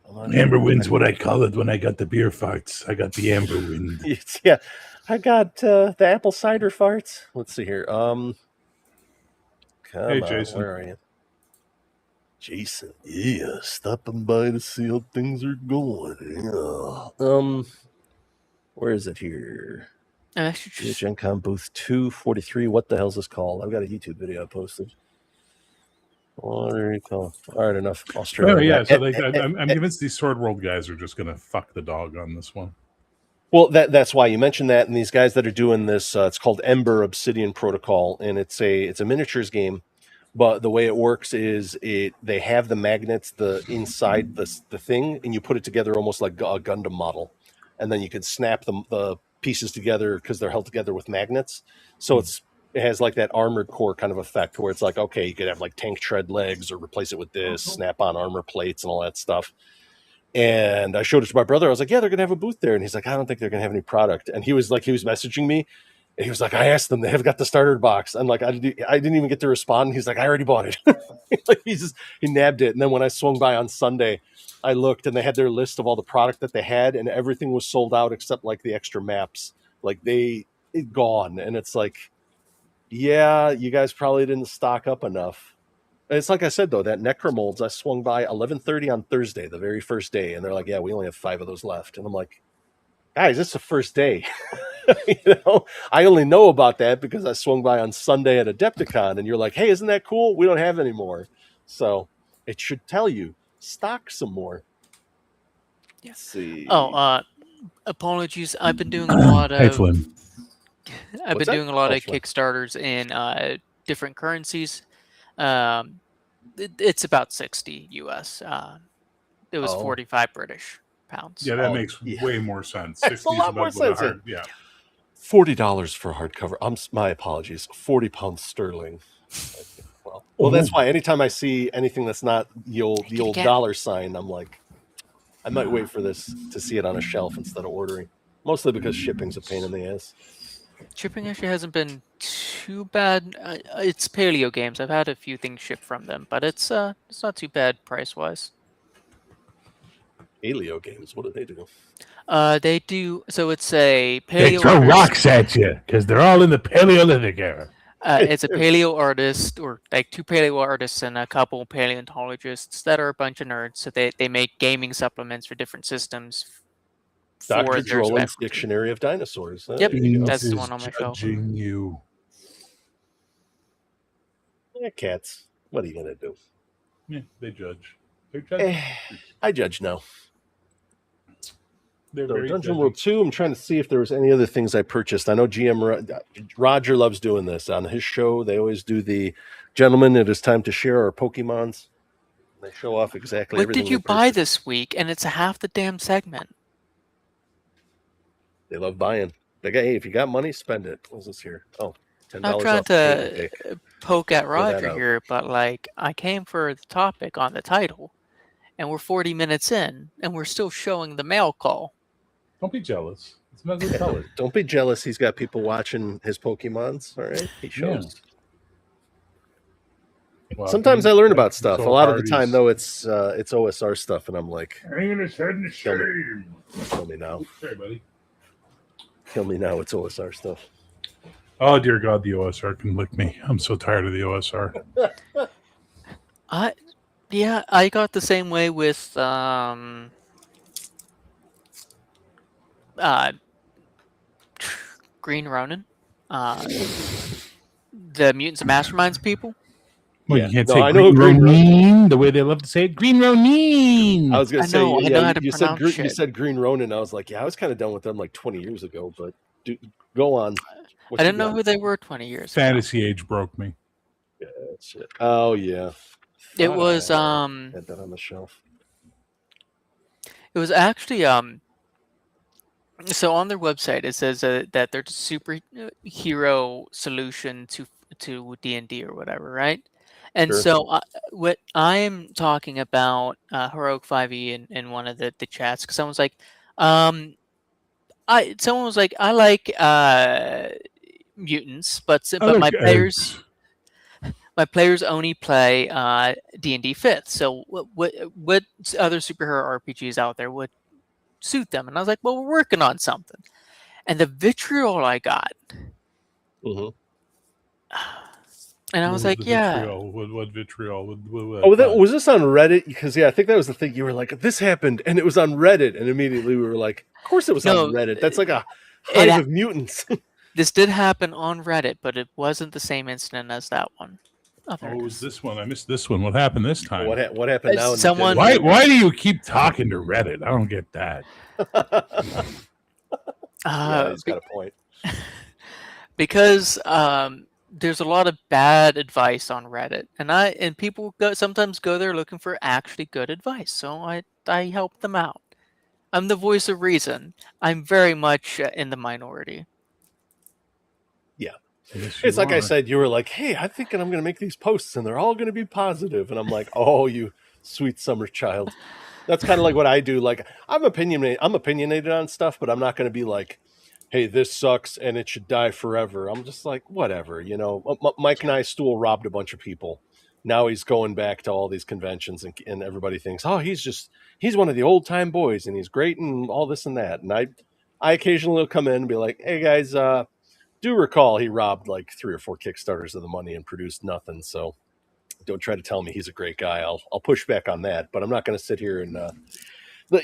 Amberwind's what I call it when I got the beer farts. I got the Amberwind.
Yeah, I got the apple cider farts. Let's see here. Come
Hey,
on,
Jason.
where are you? Jason, yeah, stopping by to see how things are going. Yeah. Where is it here?
I'm actually just...
Gen Con booth 243. What the hell's this called? I've got a YouTube video I posted. What do you call? All right, enough Australia.
Oh, yeah, so I'm convinced these Sword World guys are just gonna fuck the dog on this one.
Well, that's why you mentioned that. And these guys that are doing this, it's called Ember Obsidian Protocol, and it's a miniatures game. But the way it works is they have the magnets inside the thing, and you put it together almost like a Gundam model, and then you can snap the pieces together because they're held together with magnets. So it has like that Armored Core kind of effect where it's like, okay, you could have like tank tread legs or replace it with this, snap on armor plates and all that stuff. And I showed it to my brother. I was like, yeah, they're gonna have a booth there, and he's like, I don't think they're gonna have any product. And he was messaging me. And he was like, I asked them, they have got the starter box. I'm like, I didn't even get to respond. He's like, I already bought it. Like he nabbed it. And then when I swung by on Sunday, I looked and they had their list of all the product that they had, and everything was sold out except like the extra maps. Like gone. And it's like, yeah, you guys probably didn't stock up enough. It's like I said though, that Necromolds, I swung by 11:30 on Thursday, the very first day, and they're like, yeah, we only have 5 of those left. And I'm like, guys, it's the first day. I only know about that because I swung by on Sunday at Adepticon, and you're like, hey, isn't that cool? We don't have any more. So it should tell you, stock some more. Let's see.
Oh, apologies. I've been doing a lot of...
Hey, Flynn.
I've been doing a lot of Kickstarters in different currencies. It's about 60 US. It was 45 British pounds.
Yeah, that makes way more sense.
That's a lot more sense.
Yeah.
$40 for hardcover. My apologies. £40 sterling. Well, that's why anytime I see anything that's not the old dollar sign, I'm like, I might wait for this to see it on a shelf instead of ordering. Mostly because shipping's a pain in the ass.
Shipping actually hasn't been too bad. It's Paleo Games. I've had a few things shipped from them, but it's not too bad price wise.
Paleo Games, what do they do?
They do. So it's a paleo.
They throw rocks at you because they're all in the Paleolithic era.
It's a paleo artist, or like 2 paleo artists and a couple paleontologists that are a bunch of nerds. So they make gaming supplements for different systems.
Dr. Drolin's Dictionary of Dinosaurs.
Yep, that's the one on my shelf.
Judging you.
Yeah, cats. What are you gonna do?
Yeah, they judge. They judge.
I judge no.
They're
So
very
Dungeon
judgy.
World 2, I'm trying to see if there was any other things I purchased. I know Roger loves doing this on his show. They always do the gentlemen, it is time to share our Pokemons. They show off exactly
What
everything
did you
they
buy
purchased.
this week? And it's half the damn segment.
They love buying. They got, hey, if you got money, spend it. What's this here? Oh, $10
Not trying
off the Peyton
to
pick.
poke at
Throw that
Roger
out.
here, but like I came for the topic on the title, and we're 40 minutes in, and we're still showing the mail call.
Don't be jealous. It's not good color.
Don't be jealous. He's got people watching his Pokemons. All right, he shows.
Well,
Sometimes I learn
like,
about stuff.
so
A lot of
hard
the time,
is-
though, it's OSR stuff, and I'm like,
hanging his head in shame.
kill me now.
Sorry, buddy.
Kill me now. It's OSR stuff.
Oh dear God, the OSR can lick me. I'm so tired of the OSR.
Yeah, I got the same way with Green Ronin, the Mutants and Masterminds people.
Well,
Yeah.
you can't
No,
say
I know
Green
Green
Ronin the way they love to say it. Green Ronin.
I was gonna
I
say,
know, I know
yeah.
how to
You said
pronounce
you
shit.
said Green Ronin. I was like, yeah, I was kind of done with them like 20 years ago. But go on. What
I
you
didn't know
got?
who they were 20 years ago.
Fantasy Age broke me.
Yeah, shit. Oh yeah.
It was
Had that on the shelf.
It was actually so on their website it says that they're a superhero solution to D&D or whatever, right? And
Sure.
so what I'm talking about Heroic 5e in one of the chats, because someone was like, I like mutants, but my players only play D&D 5th. So what other superhero RPGs out there would suit them? And I was like, well, we're working on something. And the vitriol I got,
Mm-hmm.
and I was like, yeah.
Vitriol? What vitriol? What,
Oh, was this on Reddit? Because I think that was the thing. You were like, this happened, and it was on Reddit, and immediately we were like, of course it was on Reddit. That's like a hive of mutants.
This did happen on Reddit, but it wasn't the same incident as that one.
Oh, it was this one. I missed this one. What happened this time?
What happened now?
Why do you keep talking to Reddit? I don't get that.
Yeah, he's got a point.
Because there's a lot of bad advice on Reddit, and people sometimes go there looking for actually good advice. So I help them out. I'm the voice of reason. I'm very much in the minority.
Yeah.
Yes,
It's like I said, you were like, hey, I'm thinking I'm going to make these posts and they're all going to be positive. And I'm like, oh, you sweet summer child. That's kind of like what I do. Like, I'm opinionated on stuff, but I'm not going to be like, hey, this sucks and it should die forever. I'm just like, whatever. You know, Mike Nystool robbed a bunch of people. Now he's going back to all these conventions and everybody thinks, oh, he's one of the old time boys and he's great and all this and that. And I occasionally will come in and be like, hey guys, do recall he robbed like 3 or 4 Kickstarters of the money and produced nothing. So don't try to tell me he's a great guy. I'll push back on that, but I'm not going to sit here and,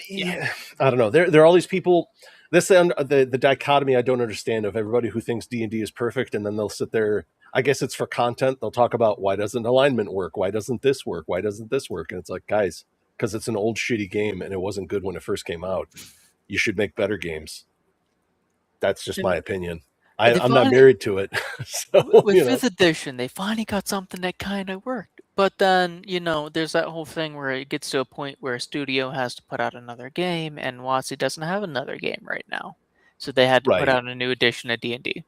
yeah, I don't know. There are all these people. This the dichotomy I don't understand of everybody who thinks D&D is perfect, and then they'll sit there. I guess it's for content. They'll talk about why doesn't alignment work? Why doesn't this work? Why doesn't this work? And it's like, guys, because it's an old shitty game and it wasn't good when it first came out. You should make better games. That's just my opinion. I'm not married to it. So,
with 5th edition, they finally got something that kind of worked. But then, there's that whole thing where it gets to a point where a studio has to put out another game, and WotC doesn't have another game right now. So they had to put out a new edition of D&D.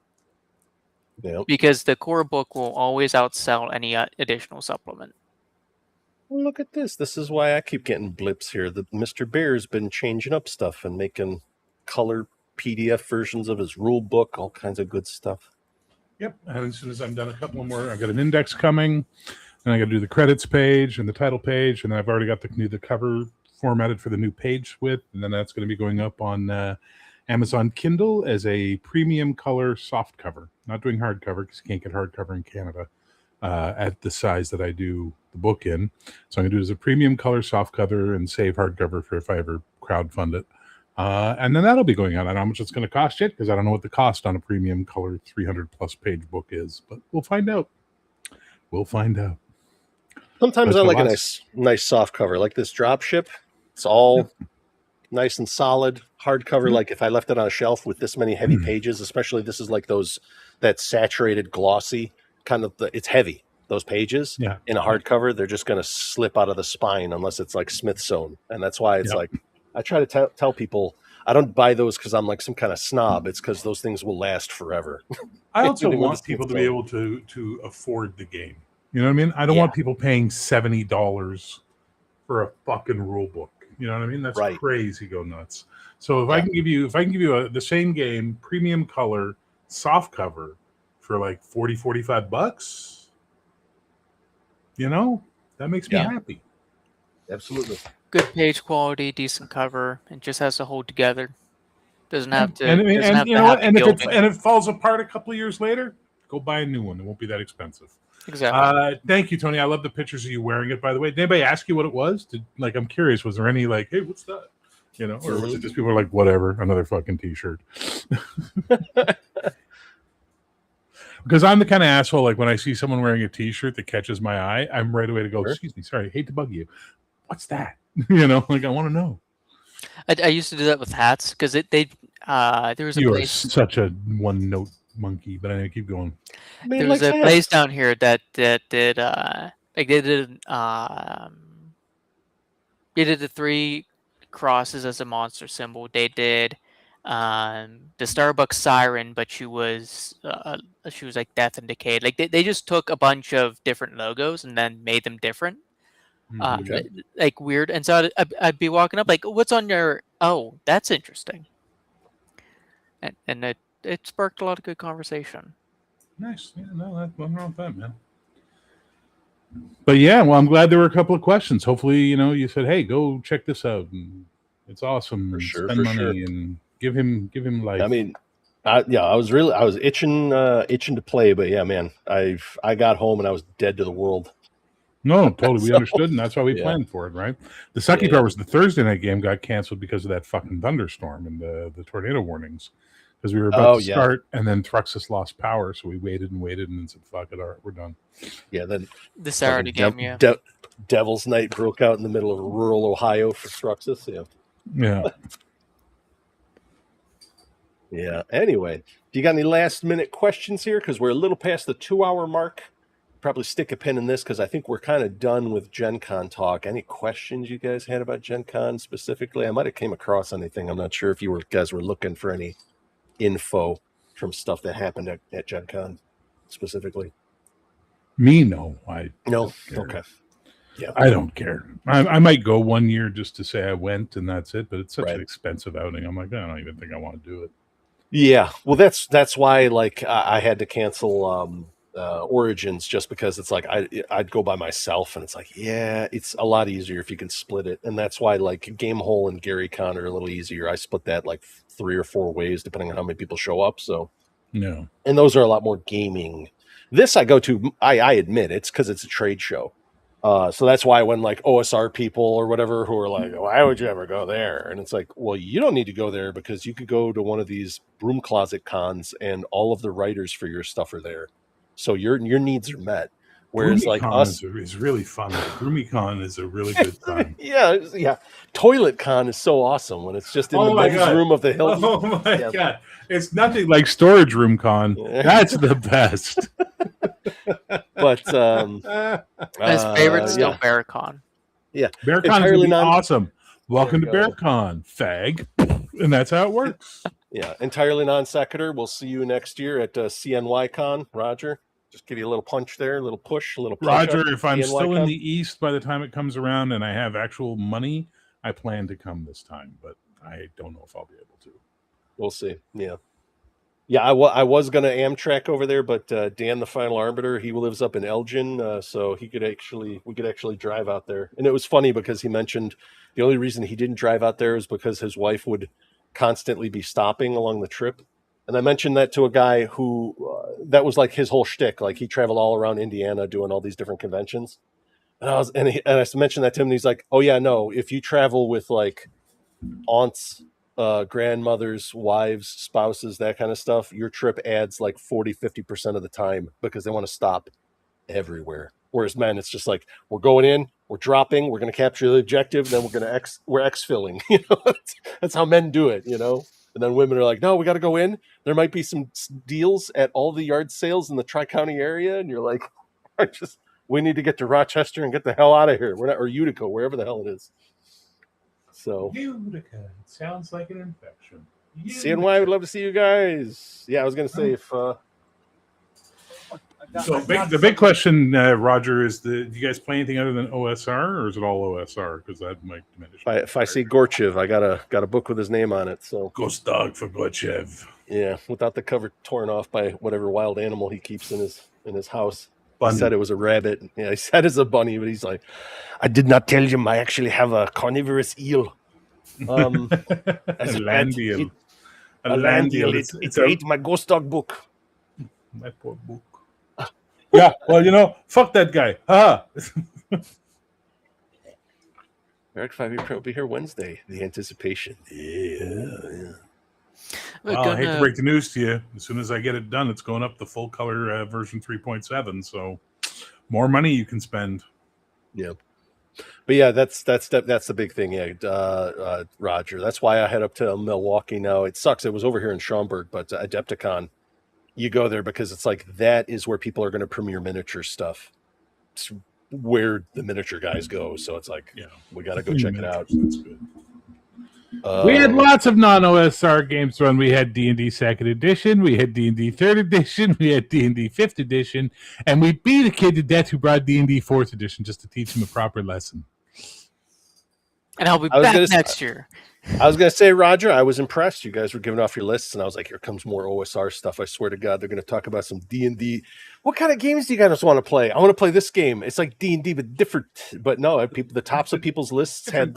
Yep.
Because the core book will always outsell any additional supplement.
Well, look at this. This is why I keep getting blips here. That Mr. Bear's been changing up stuff and making color PDF versions of his rule book, all kinds of good stuff.
Yep. And as soon as I'm done a couple more, I've got an index coming, and I got to do the credits page and the title page, and then I've already got the cover formatted for the new page width, and then that's going to be going up on Amazon Kindle as a premium color soft cover. Not doing hardcover because you can't get hardcover in Canada at the size that I do the book in. So I'm going to do it as a premium color soft cover and save hardcover for if I ever crowdfund it. And then that'll be going on. I don't know how much it's going to cost yet because I don't know what the cost on a premium color 300 plus page book is, but we'll find out.
Sometimes I like a nice soft cover, like this drop ship. It's all nice and solid hardcover.
Mhm.
Like if I left it on a shelf with this many heavy pages, especially this is like that saturated glossy kind of it's heavy. Those pages
Yeah.
in a hardcover, they're just going to slip out of the spine unless it's like Smith sewn, and that's why it's
Yep.
like I try to tell people I don't buy those because I'm like some kind of snob. It's because those things will last forever.
I also
Even when
want
it's
people to
sewn.
be able to afford the game. You know what I mean? I don't
Yeah.
want people paying $70 for a fucking rule book. You know what I mean? That's
Right.
crazy. Go nuts. So if
Yeah.
I can give you the same game, premium color, soft cover for like 40, 45 bucks, you know, that makes me
Yeah.
happy.
Absolutely.
Good page quality, decent cover, and just has to hold together. Doesn't have to.
And
doesn't have
you
to
know
have
what? And if
gilding.
it falls apart a couple of years later, go buy a new one. It won't be that expensive.
Exactly.
Thank you, Tony. I love the pictures of you wearing it. By the way, did anybody ask you what it was? I'm curious. Was there any like, hey, what's that? You know, or was it just people were like, whatever, another fucking t-shirt? Because I'm the kind of asshole, like when I see someone wearing a t-shirt that catches my eye, I'm right away to go, excuse me, sorry, hate to bug you. What's that? You know, like I want to know.
I used to do that with hats because there was a
You are
place.
such a one-note monkey, but I keep going.
There was a place down here that did like they did the 3 crosses as a monster symbol. They did the Starbucks siren, but she was like death and decay. Like they just took a bunch of different logos and then made them different.
Okay.
Like weird. And so I'd be walking up like, what's on your, oh, that's interesting. And it sparked a lot of good conversation.
Nice. Yeah, no, nothing wrong with that, man. But yeah, well, I'm glad there were a couple of questions. Hopefully, you know, you said, hey, go check this out. And it's awesome.
For
And
sure,
spend
for
money
sure.
and give him life.
I mean, I was itching to play, but yeah, man, I got home and I was dead to the world.
No, totally. We
So,
understood, and that's why we
yeah.
planned for it, right? The sucky part was the Thursday night game got canceled because of that fucking thunderstorm and the tornado warnings. Because we were about to start, and then Thruxus lost power, so we waited and then said, "Fuck it, all right, we're done."
Yeah, then
the Saturday game, yeah.
Devil's Night broke out in the middle of rural Ohio for Thruxus.
Yeah.
Yeah. Anyway, do you got any last minute questions here? Because we're a little past the 2-hour mark. Probably stick a pin in this because I think we're kind of done with Gen Con talk. Any questions you guys had about Gen Con specifically? I might have came across anything. I'm not sure if you guys were looking for any info from stuff that happened at Gen Con specifically.
Me, no.
No. Okay. Yeah.
I don't care. I might go one year just to say I went and that's it, but it's such
Right.
an expensive outing. I'm like, I don't even think I want to do it.
Yeah. Well, that's why like I had to cancel Origins just because it's like I'd go by myself and it's like, yeah, it's a lot easier if you can split it. And that's why like Gamehole and Gary Con are a little easier. I split that like 3 or 4 ways depending on how many people show up. So
No.
And those are a lot more gaming. This I go to, I admit it's because it's a trade show. So that's why when like OSR people or whatever who are like, why would you ever go there? And it's like, well, you don't need to go there because you could go to one of these broom closet cons and all of the writers for your stuff are there. So your needs are met. Whereas like us
is really fun. BroomiCon is a really good con.
yeah. Toilet Con is so awesome when it's just in the men's room of the Hilton.
Oh my god. It's nothing like Storage Room Con. That's the best.
But
his favorite still BearCon.
Yeah.
BearCon is be awesome. Welcome to BearCon, fag. And that's how it works.
Yeah, entirely non sequitur. We'll see you next year at CNYCon, Roger. Just give you a little punch there, a little push, a little push.
Roger, if I'm still in the East by the time it comes around and I have actual money, I plan to come this time, but I don't know if I'll be able to.
We'll see. Yeah. Yeah, I was going to Amtrak over there, but Dan, the final arbiter, he lives up in Elgin, so we could actually drive out there. And it was funny because he mentioned the only reason he didn't drive out there is because his wife would constantly be stopping along the trip. And I mentioned that to a guy who that was like his whole shtick. Like he traveled all around Indiana doing all these different conventions. And I mentioned that to him, and he's like, "Oh yeah, no. If you travel with like aunts, grandmothers, wives, spouses, that kind of stuff, your trip adds like 40-50% of the time because they want to stop everywhere. Whereas men, it's just like we're going in, we're dropping, we're going to capture the objective, then we're exfilling. That's how men do it. And then women are like, no, we got to go in. There might be some deals at all the yard sales in the Tri-County area, and you're like, we need to get to Rochester and get the hell out of here. We're not, or Utica, wherever the hell it is. So
Utica, it sounds like an infection.
CNY would love to see you guys. Yeah, I was going to say if.
The big question, Roger, is do you guys play anything other than OSR, or is it all OSR? Because that might diminish.
If I see Gorchev, I got a book with his name on it. So
Ghost Dog for Gorchev.
Yeah, without the cover torn off by whatever wild animal he keeps in his house.
Bunny.
He said it was a rabbit. Yeah, he said it's a bunny, but he's like, I did not tell him I actually have a carnivorous eel.
As a land eel.
A land eel. It ate my Ghost Dog book.
My poor book. Yeah, well, fuck that guy.
Eric 5 will be here Wednesday. The anticipation. Yeah.
Well, I hate to break the news to you. As soon as I get it done, it's going up the full color version 3.7. So more money you can spend.
Yeah. But yeah, that's the big thing. Yeah, Roger. That's why I head up to Milwaukee now. It sucks. It was over here in Schaumburg, but Adepticon. You go there because it's like that is where people are going to premiere miniature stuff. It's where the miniature guys go. So it's like, we got to go check it out.
That's good. We had lots of non-OSR games run. We had D&D 2nd Edition. We had D&D 3rd Edition. We had D&D 5th Edition. And we beat a kid to death who brought D&D 4th Edition just to teach him a proper lesson.
And I'll be back next year.
I was going to say, Roger, I was impressed. You guys were giving off your lists, and I was like, here comes more OSR stuff. I swear to God, they're going to talk about some D&D. What kind of games do you guys want to play? I want to play this game. It's like D&D, but different. But no, the tops of people's lists had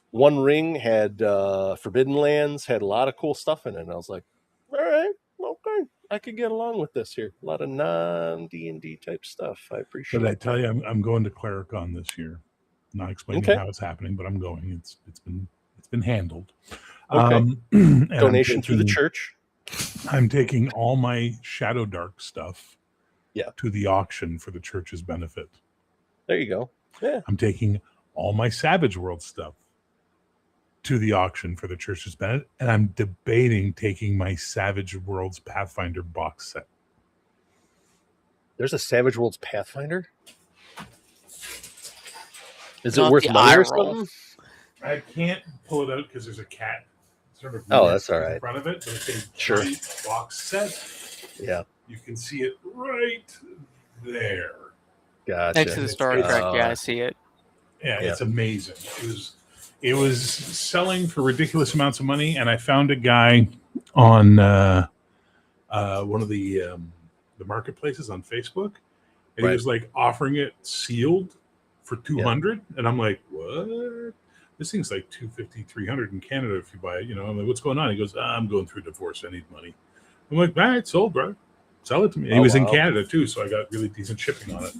One Ring, had Forbidden Lands, had a lot of cool stuff in it. And I was like, all right, okay, I could get along with this here. A lot of non-D&D type stuff. I appreciate it.
But I tell you, I'm going to Clericon this year. Not explaining how it's happening, but I'm going. It's been handled.
Okay. Donation through the church.
I'm taking all my Shadow Dark stuff
to
the auction for the church's benefit.
There you go. Yeah.
I'm taking all my Savage World stuff to the auction for the church's benefit, and I'm debating taking my Savage Worlds Pathfinder box set.
There's a Savage Worlds Pathfinder? Is it worth money or something?
I can't pull it out because there's a cat sort of
that's all right.
in front of it, but it's a giant box set.
Yeah.
You can see it right there.
Gotcha.
Next to the Star Trek, I see it.
Yeah, it's amazing. It was selling for ridiculous amounts of money, and I found a guy on one of the marketplaces on Facebook, and he was like offering it sealed for $200, and I'm like, what? This thing's like $250, $300 in Canada if you buy it. I'm like, what's going on? He goes, I'm going through a divorce. I need money. I'm like, all right, sold, bro. Sell it to me. And he was in Canada too, so I got really decent shipping on it.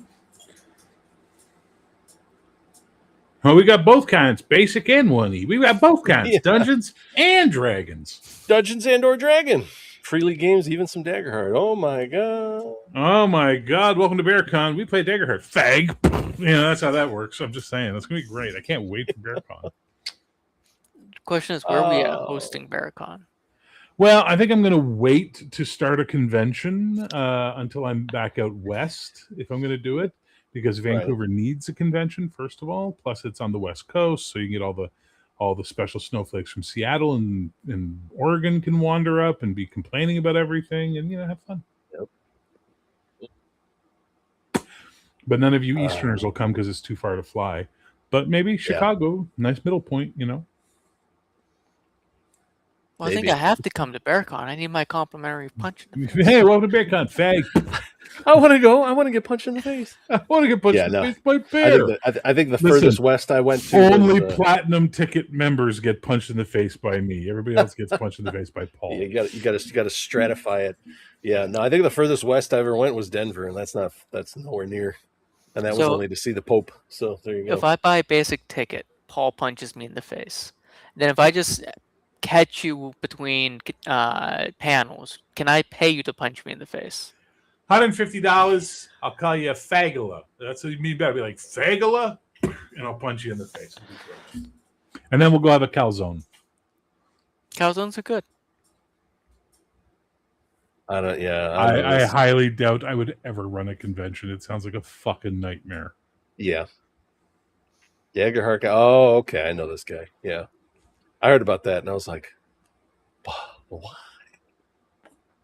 Well, we got both kinds, basic and 1E. We got both kinds, Dungeons and Dragons.
Dungeons and or Dragon. Freely games, even some Daggerheart. Oh my god.
Oh my god. Welcome to BearCon. We play Daggerheart. Fag. That's how that works. I'm just saying. That's going to be great. I can't wait for BearCon.
The question is, where are we at hosting BearCon?
Well, I think I'm going to wait to start a convention until I'm back out west, if I'm going to do it, because Vancouver needs a convention, first of all. Plus, it's on the West Coast, so you can get all the special snowflakes from Seattle and Oregon can wander up and be complaining about everything and, have fun.
Yep.
But none of you Easterners will come because it's too far to fly. But maybe Chicago, nice middle point,
Well, I think I have to come to BearCon. I need my complimentary punch.
Hey, welcome to BearCon, fag.
I want to go. I want to get punched in the face.
I want to get punched in the face by bear.
I think the furthest west I went to.
Only platinum ticket members get punched in the face by me. Everybody else gets punched in the face by Paul.
You got to stratify it. Yeah, no, I think the furthest west I ever went was Denver, and that's nowhere near. And that was only to see the Pope. So there you go.
If I buy a basic ticket, Paul punches me in the face. Then if I just catch you between panels, can I pay you to punch me in the face?
$150. I'll call you a fagula. That's what you mean by be like fagula. and I'll punch you in the face. And then we'll go have a calzone.
Calzones are good.
I highly doubt I would ever run a convention. It sounds like a fucking nightmare.
Yeah. Daggerheart. Oh, okay. I know this guy. Yeah. I heard about that and I was like, why?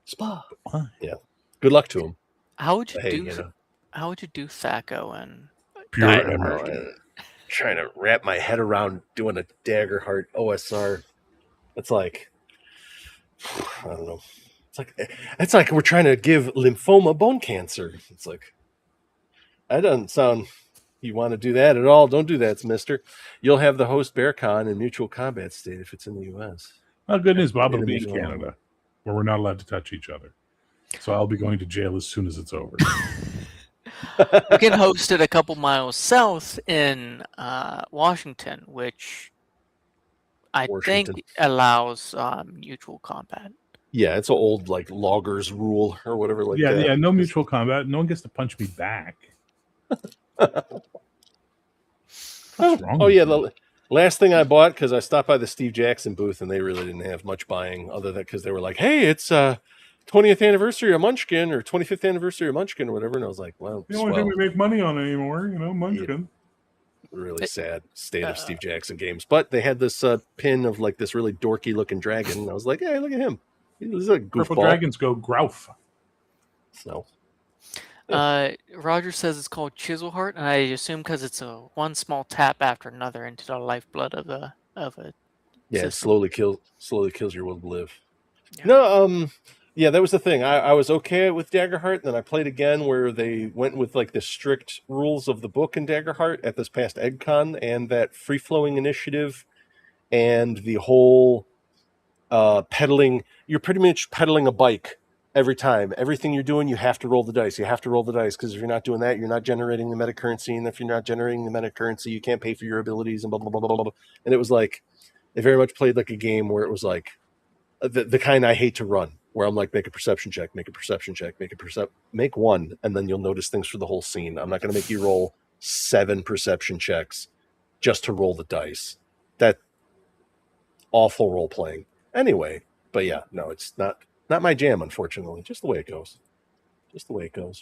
Spa.
Why?
Yeah. Good luck to him.
How would you How would you do Thaco and
pure
I'm trying to wrap my head around doing a Daggerheart OSR. It's like, I don't know. It's like we're trying to give lymphoma bone cancer. It's like, that doesn't sound. You want to do that at all? Don't do that, mister. You'll have the host BearCon in Mutual Combat State if it's in the U.S.
Well, good news, Bob. It'll be in Canada, where we're not allowed to touch each other. So I'll be going to jail as soon as it's over.
We can host it a couple miles south in Washington, which I think allows mutual combat.
Yeah, it's an old like loggers rule or whatever. Like that.
Yeah, no mutual combat. No one gets to punch me back. What's wrong?
Oh yeah, the last thing I bought because I stopped by the Steve Jackson booth and they really didn't have much buying other than because they were like, "Hey, it's 20th anniversary of Munchkin or 25th anniversary of Munchkin or whatever," and I was like, "Well,
the only thing we make money on anymore, Munchkin."
Yeah, really sad state of Steve Jackson games, but they had this pin of like this really dorky looking dragon, and I was like, "Hey, look at him! He's a goofball."
Purple dragons go Grouf.
So.
Roger says it's called Chiselheart, and I assume because it's a one small tap after another into the lifeblood of a
yeah,
system.
it slowly kills your will to live. Yeah. No, yeah, that was the thing. I was okay with Daggerheart, and then I played again where they went with like the strict rules of the book in Daggerheart at this past EggCon, and that free flowing initiative, and the whole pedaling. You're pretty much pedaling a bike. Every time, everything you're doing, you have to roll the dice. You have to roll the dice because if you're not doing that, you're not generating the meta currency. And if you're not generating the meta currency, you can't pay for your abilities and blah, blah, blah, blah, blah. And it was like, it very much played like a game where it was like the kind I hate to run, where I'm like, make a perception check, make one, and then you'll notice things for the whole scene. I'm not going to make you roll 7 perception checks just to roll the dice. That awful role playing. Anyway, but yeah, no, it's not my jam, unfortunately. Just the way it goes.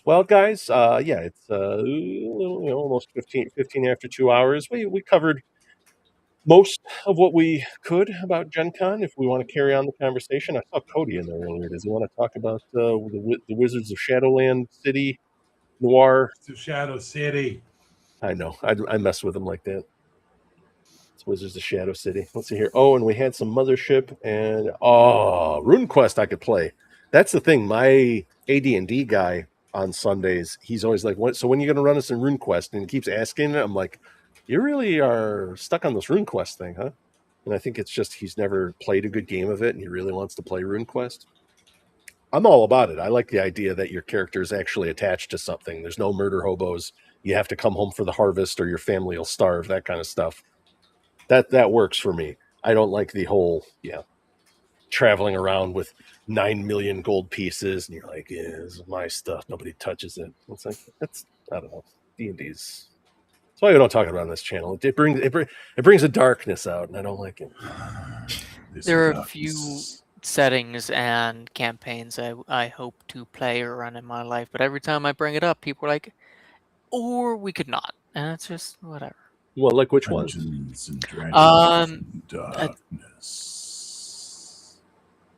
Well, guys, yeah, it's almost 15 after 2 hours. We covered most of what we could about Gen Con. If we want to carry on the conversation, I saw Cody in there earlier. Does he want to talk about the Wizards of Shadowland City Noir?
Shadow City.
I know. I mess with him like that. Wizards of Shadow City. Let's see here. Oh, and we had some Mothership and RuneQuest I could play. That's the thing. My AD&D guy on Sundays, he's always like, "What? So when are you going to run us in RuneQuest?" And he keeps asking it. I'm like, "You really are stuck on this RuneQuest thing, huh?" And I think it's just he's never played a good game of it, and he really wants to play RuneQuest. I'm all about it. I like the idea that your character is actually attached to something. There's no murder hobos. You have to come home for the harvest, or your family will starve. That kind of stuff. That works for me. I don't like the whole, traveling around with 9 million gold pieces, and you're like, "Yeah, this is my stuff. Nobody touches it." It's like I don't know. D&D's. That's why we don't talk about it on this channel. It brings a darkness out, and I don't like it.
There are a few settings and campaigns I hope to play or run in my life, but every time I bring it up, people are like, "Or we could not," and it's just whatever.
Well, like which one?
Darkness.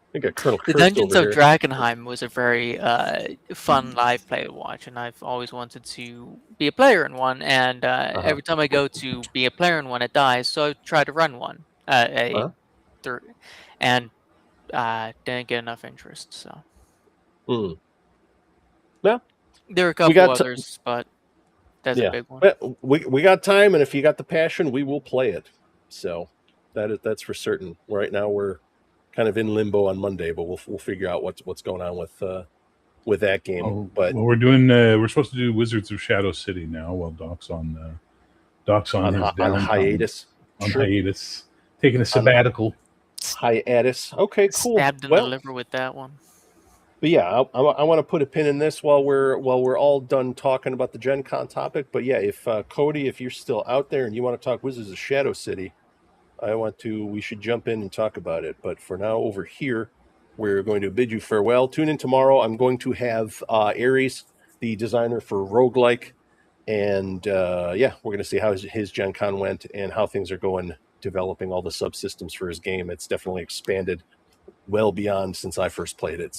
I think Colonel
The Dungeons of Drakenheim was a very fun live play to watch, and I've always wanted to be a player in one. And every time I go to be a player in one, it dies. So I try to run one, and didn't get enough interest. So,
yeah,
there are a couple others, but that's a big one.
We got time, and if you got the passion, we will play it. So that's for certain. Right now we're kind of in limbo on Monday, but we'll figure out what's going on with that game. But
we're doing we're supposed to do Wizards of Shadow City now. While Doc's on
hiatus.
On hiatus, taking a sabbatical.
Hiatus. Okay, cool.
Stabbed in the liver with that one.
But yeah, I want to put a pin in this while we're all done talking about the Gen Con topic. But yeah, if Cody, if you're still out there and you want to talk Wizards of Shadow City, we should jump in and talk about it. But for now, over here, we're going to bid you farewell. Tune in tomorrow. I'm going to have Aries, the designer for Roguelike, and yeah, we're going to see how his Gen Con went and how things are going, developing all the subsystems for his game. It's definitely expanded well beyond since I first played it.